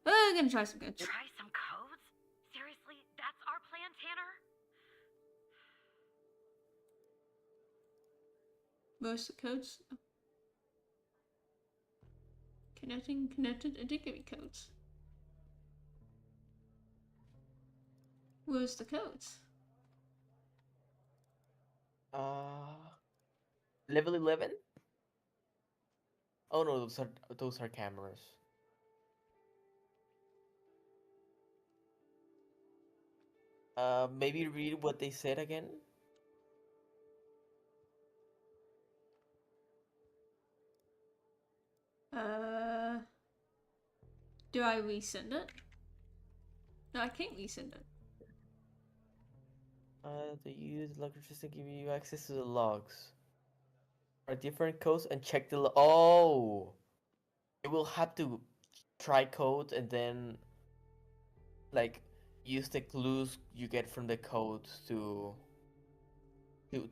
I'm gonna try some codes. Try some codes? Seriously? That's our plan, Tanner? Most of the codes. Connected. It did give me codes. Where's the codes? Level 11? Oh no, those are cameras. Maybe read what they said again. Do I resend it? No, I can't resend it. The use electricity give you access to the logs. Are different codes and check the oh. You will have to try codes and then like use the clues you get from the codes to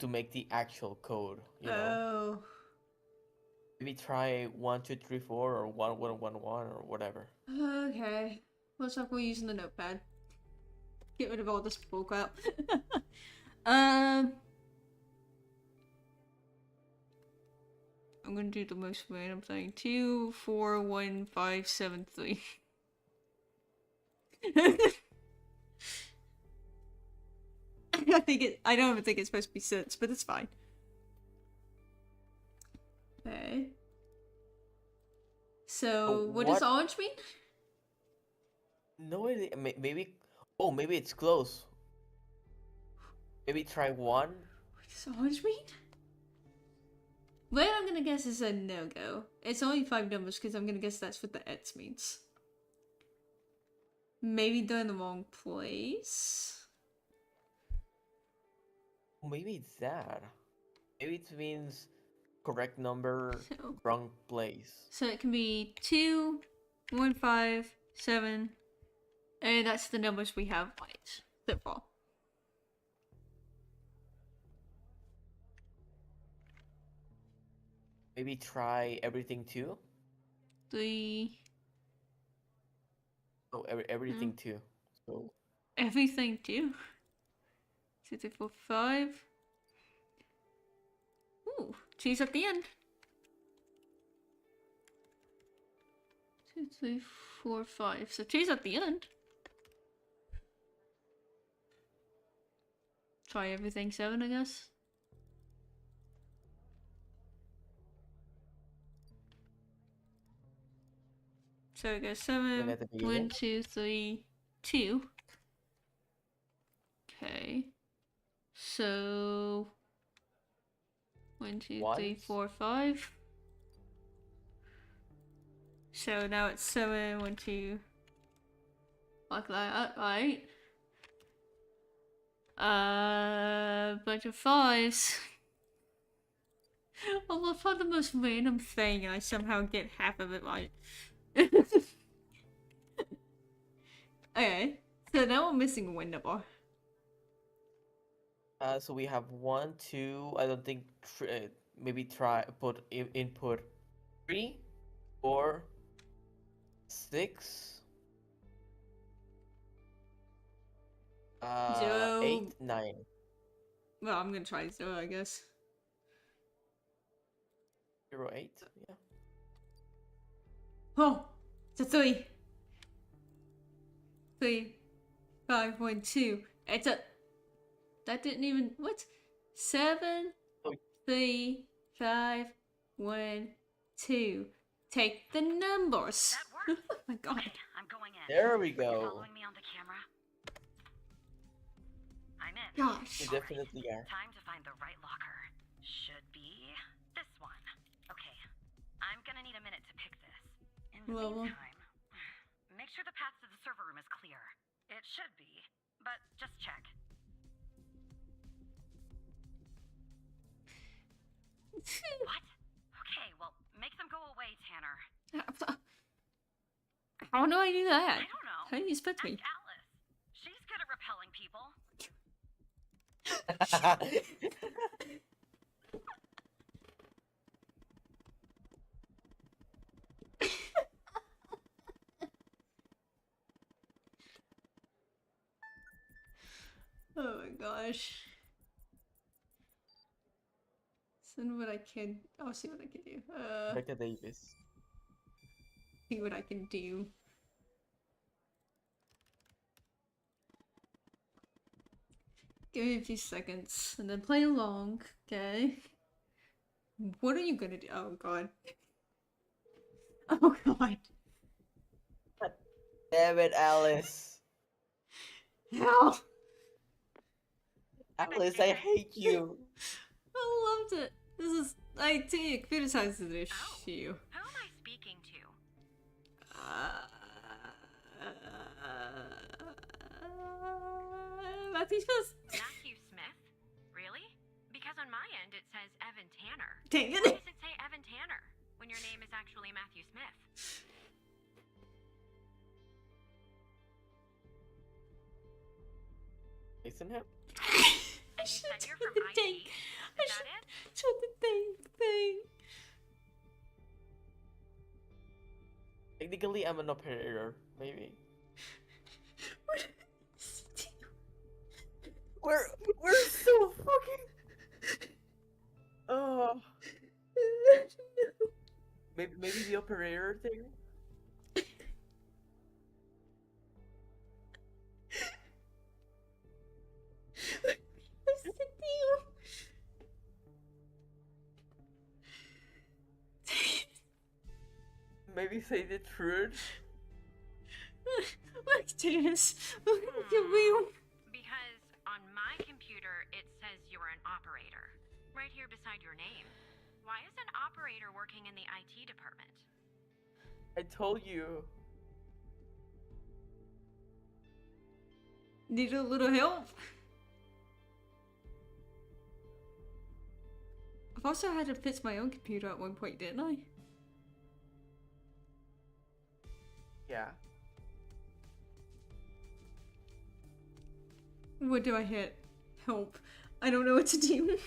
make the actual code, you know. Oh. Maybe try 1 2 3 4 or 1 1 1 1 or whatever. Okay. Looks like we're using the notepad. Get rid of all this bullcrap. I'm gonna do the most random thing. 2 4 1 5 7 3. I don't even think it's supposed to be 6, but it's fine. Okay. So, what does orange mean? No idea. Maybe. Oh, maybe it's close. Maybe try 1. What does orange mean? Red, I'm gonna guess, is a no-go. It's only 5 numbers because I'm gonna guess that's what the X means. Maybe they're in the wrong place. Maybe it's that. Maybe it means correct number, wrong place. So it can be 2, 1, 5, 7, and that's the numbers we have right so far. Maybe try everything too. 3. Oh, everything too. So Everything too. 2, 3, 4, 5. Ooh, two's at the end. 2, 3, 4, 5. So two's at the end. Try everything 7, I guess. So it goes 7, 1, 2, 3, 2. Okay. So 1, 2, 3, 4, 5. So now it's 7, 1, 2. Like that, right? Bunch of 5s. I'll find the most random thing and I somehow get half of it right. Okay, so now we're missing one number. So we have 1 2. I don't think maybe try put input 3 4 6 0. 8 9. Well, I'm gonna try 0, I guess. 0 8. Yeah. Oh, it's a 3. 3, 5, 1, 2. It's a. That didn't even. What? 7, 3, 5, 1, 2. Take the numbers. That worked. Oh my god. Okay, I'm going in. There we You're go. following me on the camera? I'm in. Gosh. You definitely are. Time to find the right locker. Should be this one. Okay, I'm gonna need a minute to pick this. In the meantime, make sure the path to the server room is clear. It should be, but just check. What? Okay, well, make them go away, Tanner. How do I do that? I don't know. How do you expect me? Ask Alice. She's good at repelling people. Oh my gosh. Send what I can. I'll see what I can do. Becca Davis. See what I can do. Give me a few seconds and then play along, okay? What are you gonna do? Oh god. Oh god. Damn it, Alice. Hell. Alice, I hate you. I loved it. This is IT. Computer science is an issue. Who am I speaking to? Matthew Smith. Matthew Smith? Really? Because on my end it says Evan Tanner. Dang it. Why does it say Evan Tanner when your name is actually Matthew Smith? Isn't it? And you said you're from IT? Is that it? Shut the thing. Technically, I'm an operator, maybe. We're so fucking. Oh. Maybe the operator thing. Maybe say the truth. Look, Dennis. Look at you. Because on my computer it says you're an operator. Right here beside your name. Why is an operator working in the IT department? I told you. Need a little help? I've also had to fix my own computer at one point, didn't I? Yeah. What do I hit? Help. I don't know what to do.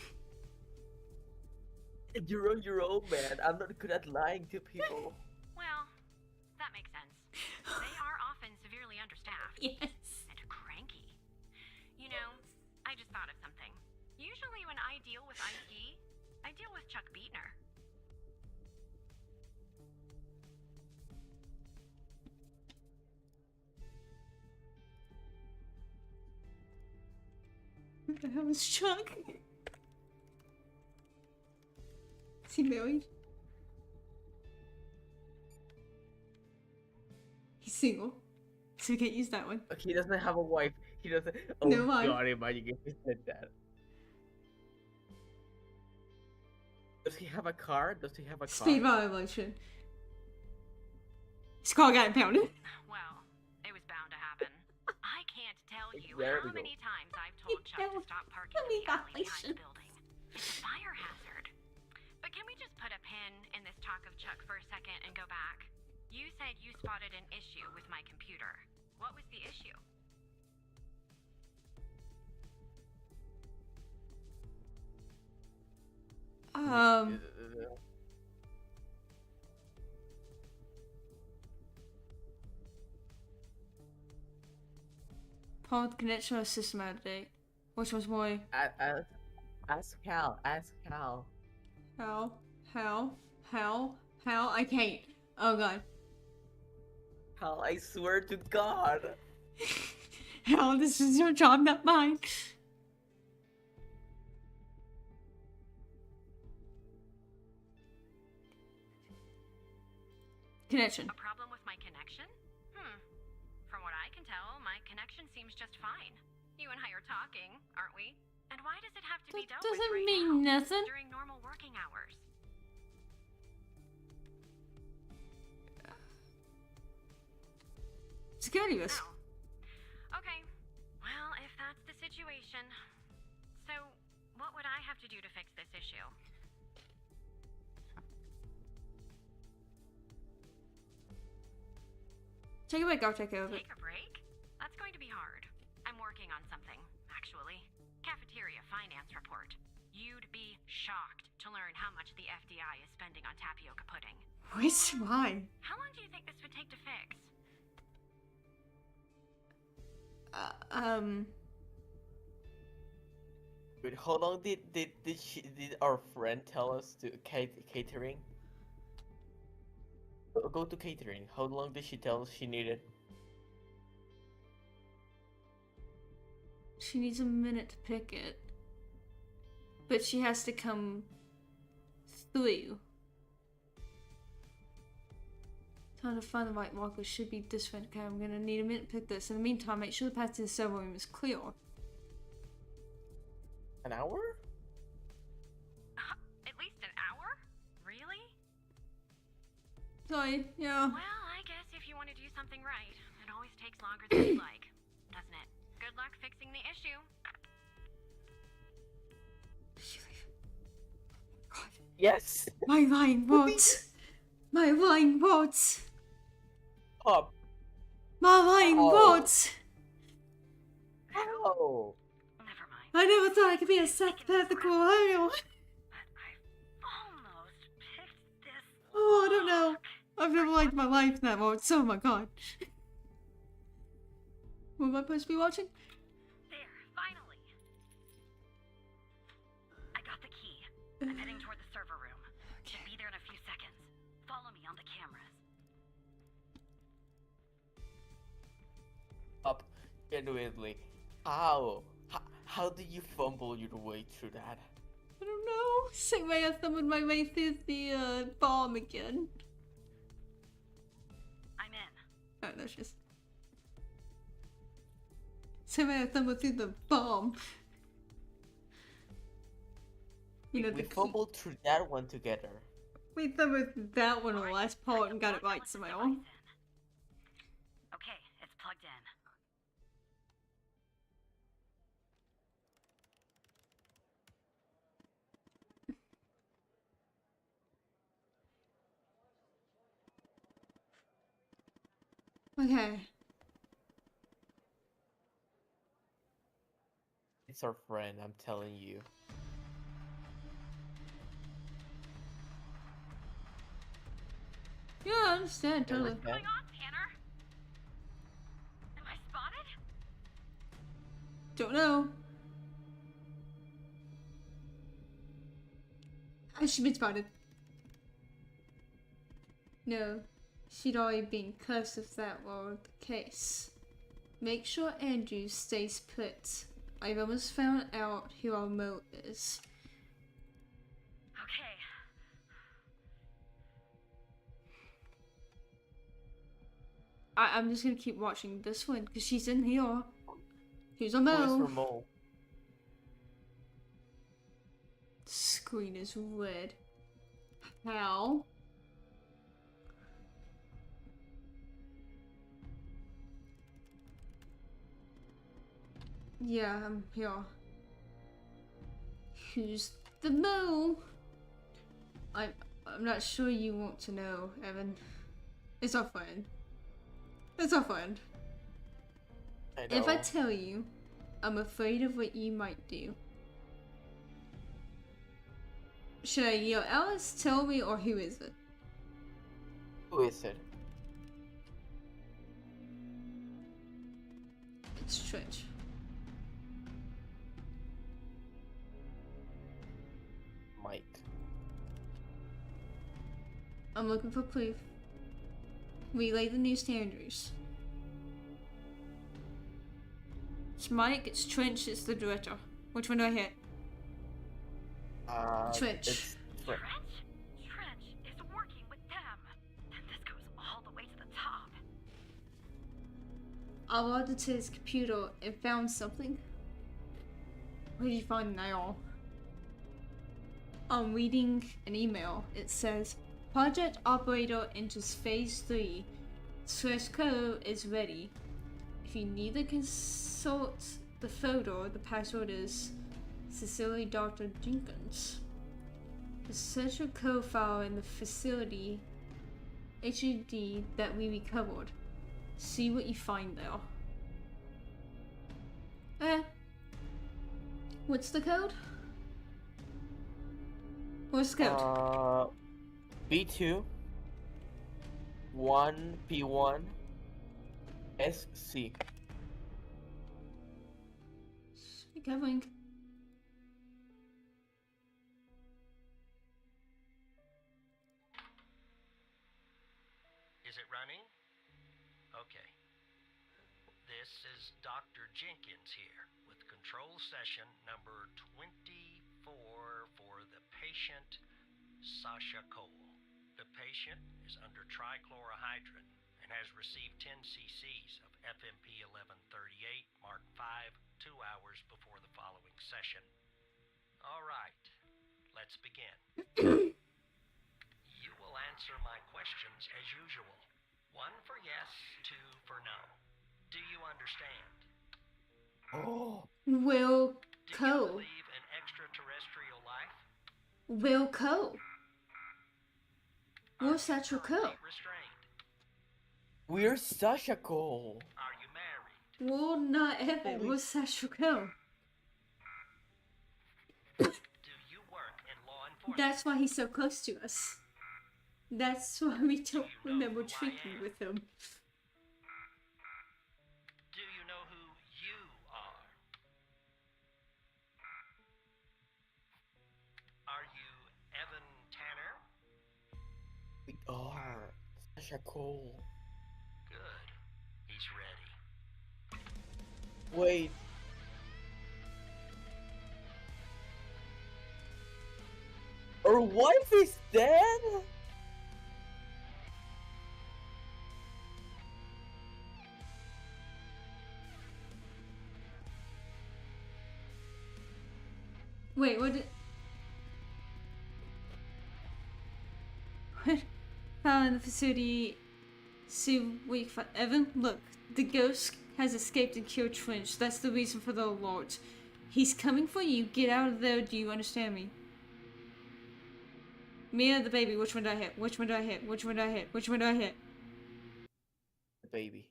You're on your own, man. I'm not good at lying to people. Well, that makes sense. They are often severely understaffed. Yes. And cranky. You know, I just thought of something. Usually when I deal with IT, I deal with Chuck Beatner. What the hell is Chuck? Is he married? He's single. So we can't use that one. He doesn't have a wife. He doesn't. Oh No wife. God, imagine if he said that. Does he have a car? Does he have a car? Speed violation. His car got impounded. Well, it was bound to happen. I can't tell you There how we go. many times I've told Chuck to stop parking in the alley behind the building. It's a fire hazard. But can we just put a pin in this talk of Chuck for a second and go back? You said you spotted an issue with my computer. What was the issue? Paul, connection or system out of date? Which was more? Ask Cal. Ask Cal. How? I can't. Oh god. Cal, I swear to God. Hell, this is your job, not mine. Connection. A problem with my connection? From what I can tell, my connection seems just fine. You and I are talking, aren't we? And why does it have to be That dealt with doesn't right mean now, nothing. during normal working hours? Security risk. Oh. Okay. Well, if that's the situation. So, what would I have to do to fix this issue? Take a break, I'll take care of it. Take a break? That's going to be hard. I'm working on something, actually. Cafeteria finance report. You'd be shocked to learn how much the FDI is spending on tapioca pudding. Wait, why? How long do you think this would take to fix? Wait, how long did our friend tell us to catering? Go to catering. How long did she tell us she needed? She needs a minute to pick it. But she has to come through. Time to find the right marker should be this one. Okay, I'm gonna need a minute to pick this. In the meantime, make sure the path to the server room is clear. An hour? At least an hour? Really? Sorry, yeah. Well, I guess if you want to do something right, it always takes longer than you'd like, doesn't it? Good luck fixing the issue. Yes! My line works! My line works! Up! My line Oh. works! Oh! Never mind. I never thought I could be a psychopath colonial. But I've almost picked this. Oh, I don't know. I've never liked my life that much. Oh my god. What am I supposed to be watching? There, finally. I got the key. I'm heading toward the server room. Should be there in a few seconds. Follow me on the cameras. Up. Genuinely. How? How did you fumble your way through that? I don't know. Same way I summoned my way through the bomb again. I'm in. Oh, that's just. Same way I summoned through the bomb. You know, We the fumbled through that one together. we summoned that one on the last part and got it right somehow. Okay, it's plugged in. Okay. It's our friend, I'm telling you. Yeah, I understand, totally. What's going on, Tanner? Am I spotted? Don't know. Has she been spotted? No. She'd already been cursed if that were the case. Make sure Andrew stays put. I've almost found out who our Mo is. Okay. I'm just gonna keep watching this one because she's in here. Who's a Who is her Mo? mole? Screen is red. How? Yeah, I'm here. Who's the Mo? I'm not sure you want to know, Evan. It's our friend. It's our friend. I know. If I tell you, I'm afraid of what you might do. Should I yell, Alice, tell me, or who is it? Who is it? It's Trench. Mike. I'm looking for proof. Relay the news to Andrews. It's Mike, it's Trench, it's the director. Which one do I hit? Trench. It's Trench. Trench is working with them. And this goes all the way to the top. I logged into his computer and found something. What did you find now? I'm reading an email. It says, Project Operator enters Phase 3. Source code is ready. If you need to consult the photo, the password is Cecily Dr. Jenkins. The central code file in the facility HUD that we recovered. See what you find there. What's the code? What's the code? B2 1P1 SC. Be going. Is it running? Okay. This is Dr. Jenkins here with control session number 24 for the patient Sasha Cole. The patient is under trichlorohydrin and has received 10 cc's of FMP 1138 Mark 5 2 hours before the following session. All right, let's begin. You will answer my questions as usual. 1 for yes, 2 for no. Do you understand? Oh, Will Do you Co. believe in extraterrestrial life? Will Co. Are What's you that your currently Co? restrained? we're Sasha Cole. Are you married? Well, not Evan. Holy- What's that your Co? Do you work in law enforcement? That's why he's so close to us. That's why we don't remember drinking with him. Do you know who you are? Are you Evan Tanner? We are Sasha Cole. Good. He's ready. Wait. Her wife is dead? Wait, what did... Found in the facility... See, wait, Evan, look. The ghost has escaped and killed Trench. That's the reason for the alert. He's coming for you. Get out of there. Do you understand me? Me or the baby? Which one do I hit? Which one do I hit? Which one do I hit? Which one do I hit? The baby.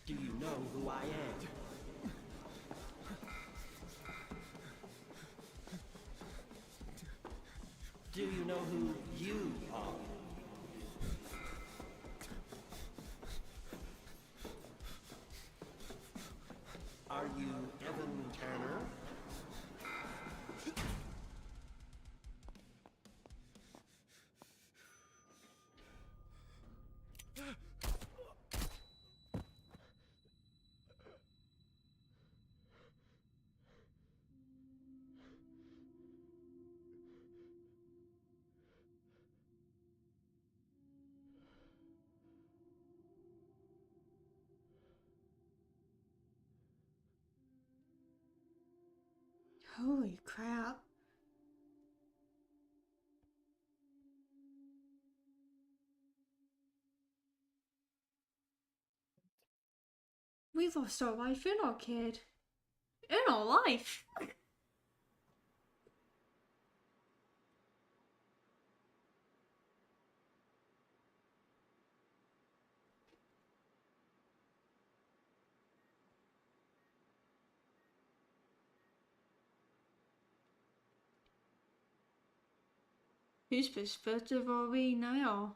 Do you know who I am? Do you know who you are? Are you Evan Turner? Holy crap. We lost our life in our kid. In our life. Whose perspective are we now?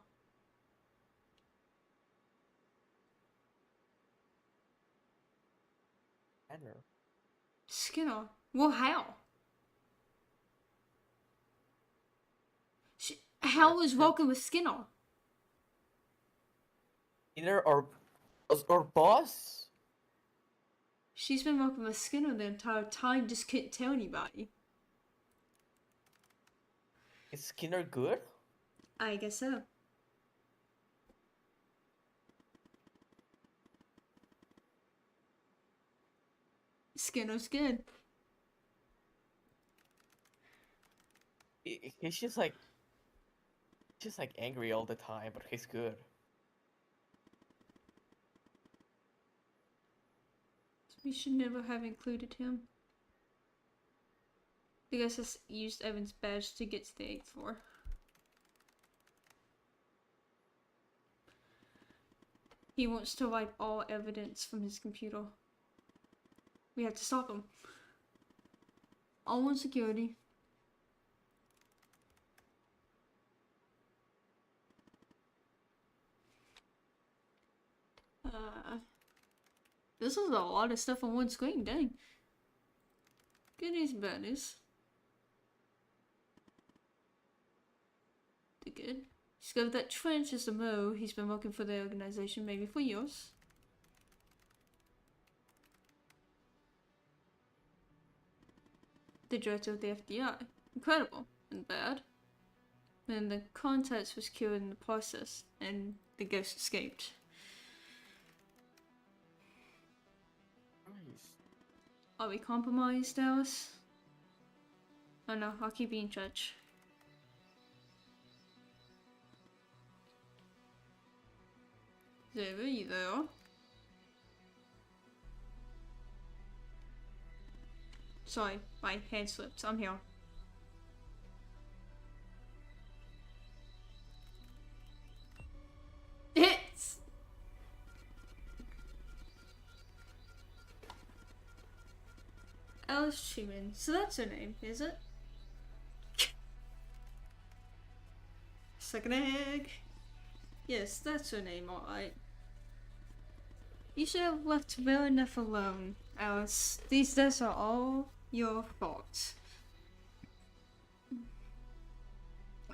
Tanner. Skinner. Well, how? How was Walking with Skinner? Either or boss? She's been working with Skinner the entire time, just couldn't tell anybody. Is Skinner good? I guess so. good. That's good. He's just like angry all the time, but he's good. We should never have included him. The guy has used Evan's badge to get to the 8th floor. He wants to wipe all evidence from his computer. We have to stop him. All on security. This is a lot of stuff on one screen, dang. Good news, bad news. The good. Discovered that Trench is the Mo. He's been working for the organization maybe for years. The director of the FBI. Incredible and bad. And the contacts was killed in the process, and the ghost escaped. Are we compromised, Alice? Oh no, I'll keep you in touch. There, are you there? Sorry, my hand slipped. I'm here. It's... Alice Schumann. So that's her name, is it? Suck an egg. Yes, that's her name, alright. You should have left well enough alone, Alice. These deaths are all your fault.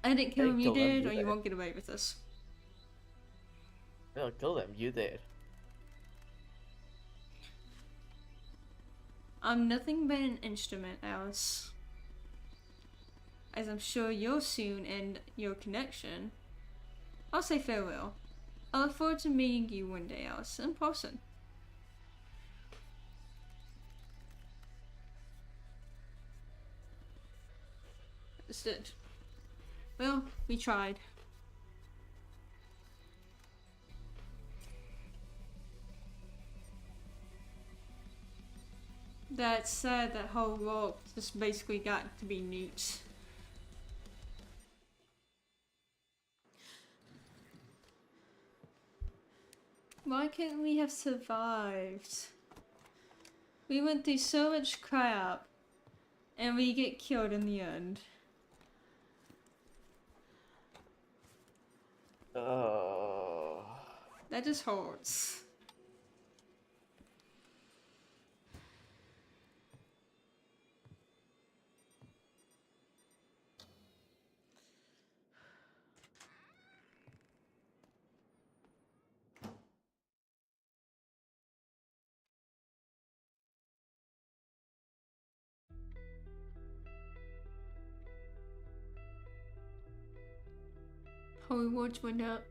I didn't kill him, you did, or you won't get away with this. No, kill them, you did. I'm nothing but an instrument, Alice. As I'm sure you'll soon end your connection. I'll say farewell. I look forward to meeting you one day, Alice, in person. Understood. Well, we tried. That said, that whole world just basically got to be newts. Why couldn't we have survived? We went through so much crap, and we get killed in the end. That just hurts. Her rewards went up.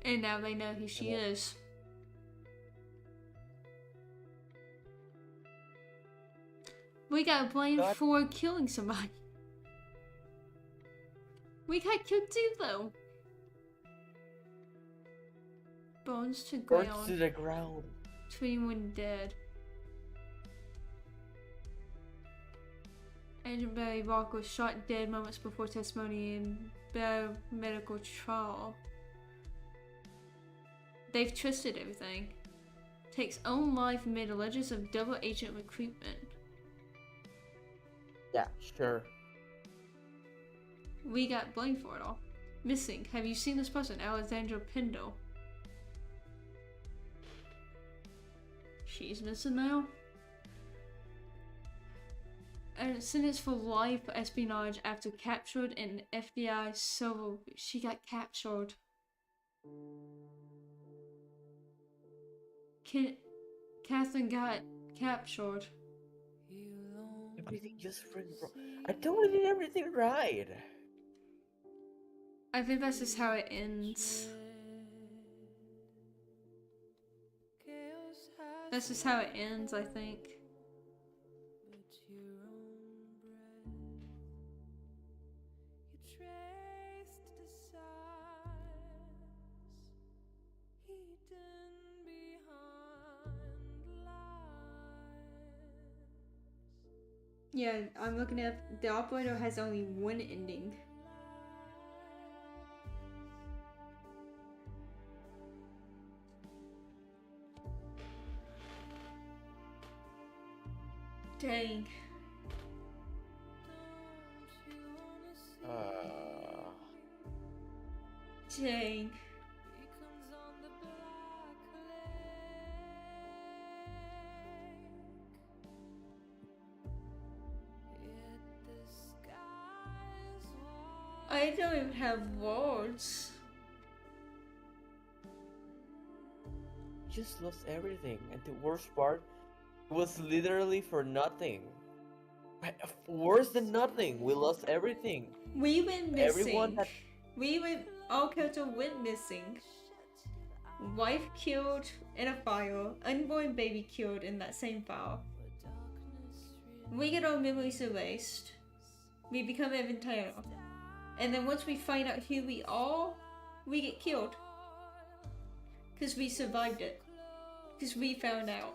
And now they know who she is. We got blamed for killing somebody. We got killed too, though. Bones to ground. Bones to the ground. 21 dead. Agent Barry Barker was shot dead moments before testimony in medical trial. They've twisted everything. Takes own life amid allegations of double agent recruitment. Yeah, sure. We got blamed for it all. Missing. Have you seen this person, Alexandra Pindle? She's missing now. And sentenced for life for espionage after captured in FBI server. She got captured. Catherine got captured. Everything just went wrong. I totally did everything right. I think that's just how it ends. That's just how it ends, I think. Yeah, I'm looking at the operator has only one ending. Dang. Dang. I don't even have words. Just lost everything, and the worst part was literally for nothing. Worse than nothing. We lost everything. We went Everyone missing. had. All characters went missing. Wife killed in a fire. Unborn baby killed in that same fire. We get our memories erased. We become inventory. And then once we find out who we are, we get killed. Because we survived it. Because we found out.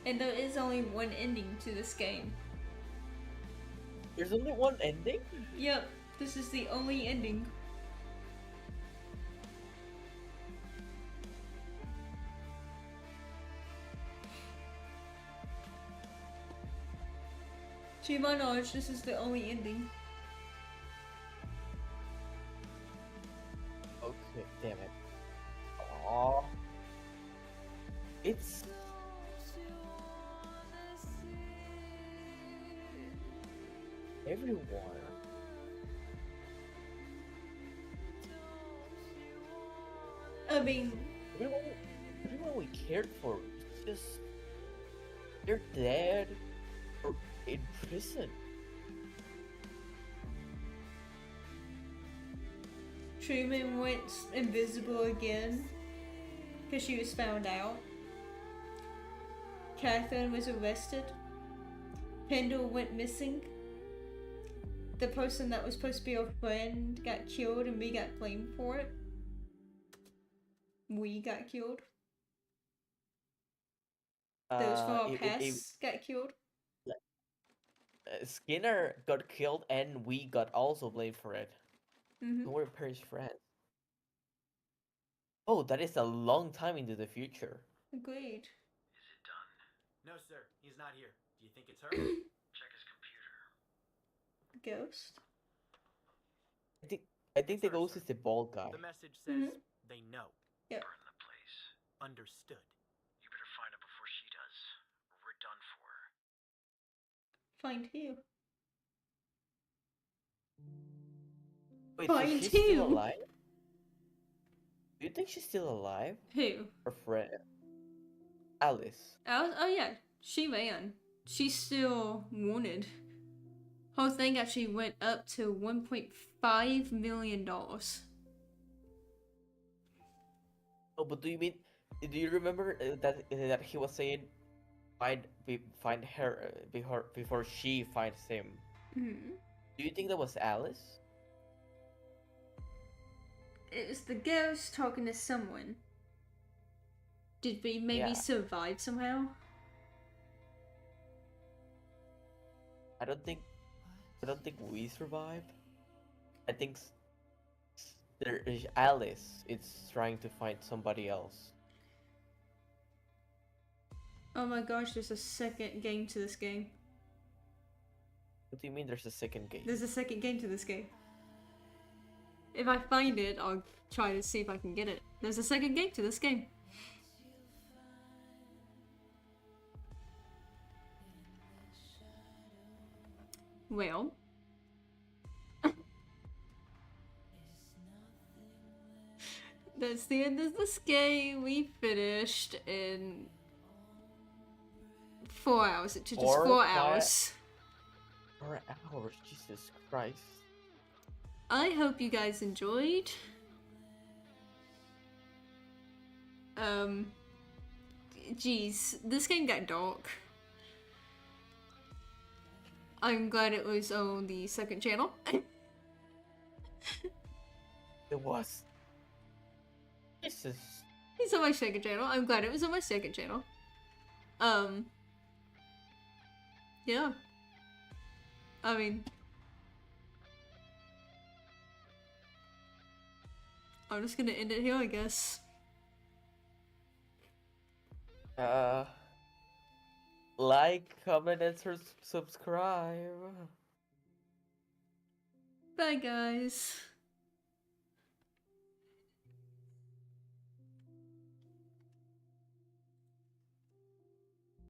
And there is only one ending to this game. There's only one ending? Yep, this is the only ending. To my knowledge, this is the only ending. Okay, damn it. Aww. It's... everyone. I mean... Everyone we cared for, it's just... they're dead or in prison. Truman went invisible again because she was found out. Catherine was arrested. Pendle went missing. The person that was supposed to be our friend got killed and we got blamed for it. We got killed. Those from our past got killed. Skinner got killed and we got also blamed for it. Mm-hmm. We're Perry's friends. Oh, that is a long time into the future. Agreed. Is it done? No, sir. He's not here. Do you think it's her? Check his computer. Ghost? I think the ghost is the bald guy. The message says they know. Yep. Burn the place. Understood. You better find her before she does. Or we're done for. Find who? Wait, Find so she's still who? alive? Do you think she's still alive? Who? Her friend. Alice. Alice? Oh yeah, she ran. She's still wanted. Whole thing actually went up to $1.5 million. Oh, but do you remember that he was saying find her before she finds him? Mm-hmm. Do you think that was Alice? It was the ghost talking to someone. Did we maybe survive somehow? I don't think we survived. I think there is Alice. It's trying to find somebody else. Oh my gosh, there's a second game to this game. What do you mean there's a second game? There's a second game to this game. If I find it, I'll try to see if I can get it. There's a second game to this game. Well. That's the end of this game. We finished in 4 hours. It took us 4 hours. 4 hours, Jesus Christ. I hope you guys enjoyed. Geez, this game got dark. I'm glad it was on the second channel. It was. Jesus. It's on my second channel. I'm glad it was on my second channel. Yeah. I mean, I'm just gonna end it here, I guess. Like, comment, and subscribe. Bye, guys.